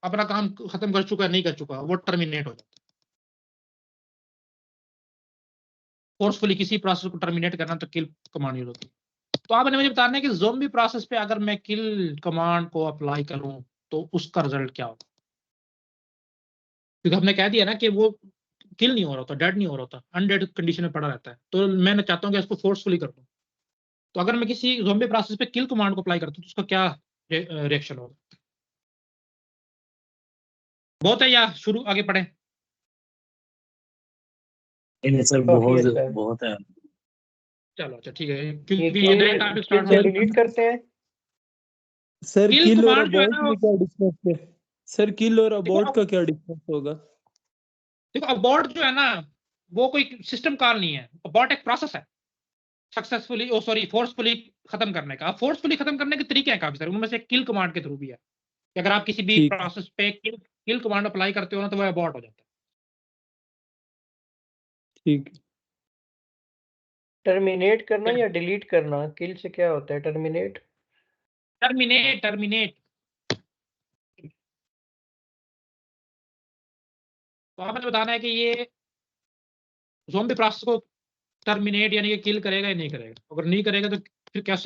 अपना काम खत्म कर चुका है नहीं कर चुका, वो टर्मिनेट हो जाता है। फोर्सफुली किसी प्रोसेस को टर्मिनेट करना तो किल कमांड यूज होती है। तो आपने मुझे बताना है कि ज़ोंबी प्रोसेस पे अगर मैं किल कमांड को अप्लाई करूं तो उसका रिजल्ट क्या होगा, क्योंकि हमने कह दिया ना कि वो किल नहीं हो रहा होता, डेड नहीं हो रहा होता, अनडेड कंडीशन में पड़ा रहता है। तो मैं चाहता हूं कि इसको फोर्सफुली कर दूं, तो अगर मैं किसी ज़ोंबी प्रोसेस पे किल कमांड को अप्लाई करता हूं तो उसका क्या रिएक्शन होगा? बहुत है या शुरू आगे पढ़े? नहीं सर, काफी अच्छा है। बहुत है। चलो अच्छा ठीक है, ये क्योंकि ये डायरेक्ट टॉपिक स्टार्ट किल हो डिलीट करते हैं। सर किल किल और कमांड जो है अबॉर्ट ना में क्या डिफरेंस है? सर किल और देखो अबॉर्ट का क्या डिफरेंस होगा? देखो अबॉर्ट जो है ना वो कोई सिस्टम कॉल नहीं है, अबॉर्ट एक प्रोसेस है सक्सेसफुली फोर्सफुली खत्म करने का। फोर्सफुली खत्म करने के तरीके हैं काफी सारे, उनमें से किल कमांड के थ्रू भी है कि अगर आप किसी भी ठीक है, प्रोसेस पे किल कमांड अप्लाई करते हो ना तो वो अबॉर्ट हो जाता है। ठीक है। टर्मिनेट करना या डिलीट करना, किल से क्या होता है? टर्मिनेट टर्मिनेट तो आपने बताना है कि ये ज़ोंबी प्रोसेस को टर्मिनेट यानी कि किल करेगा या नहीं करेगा। अगर नहीं करेगा तो फिर कैसे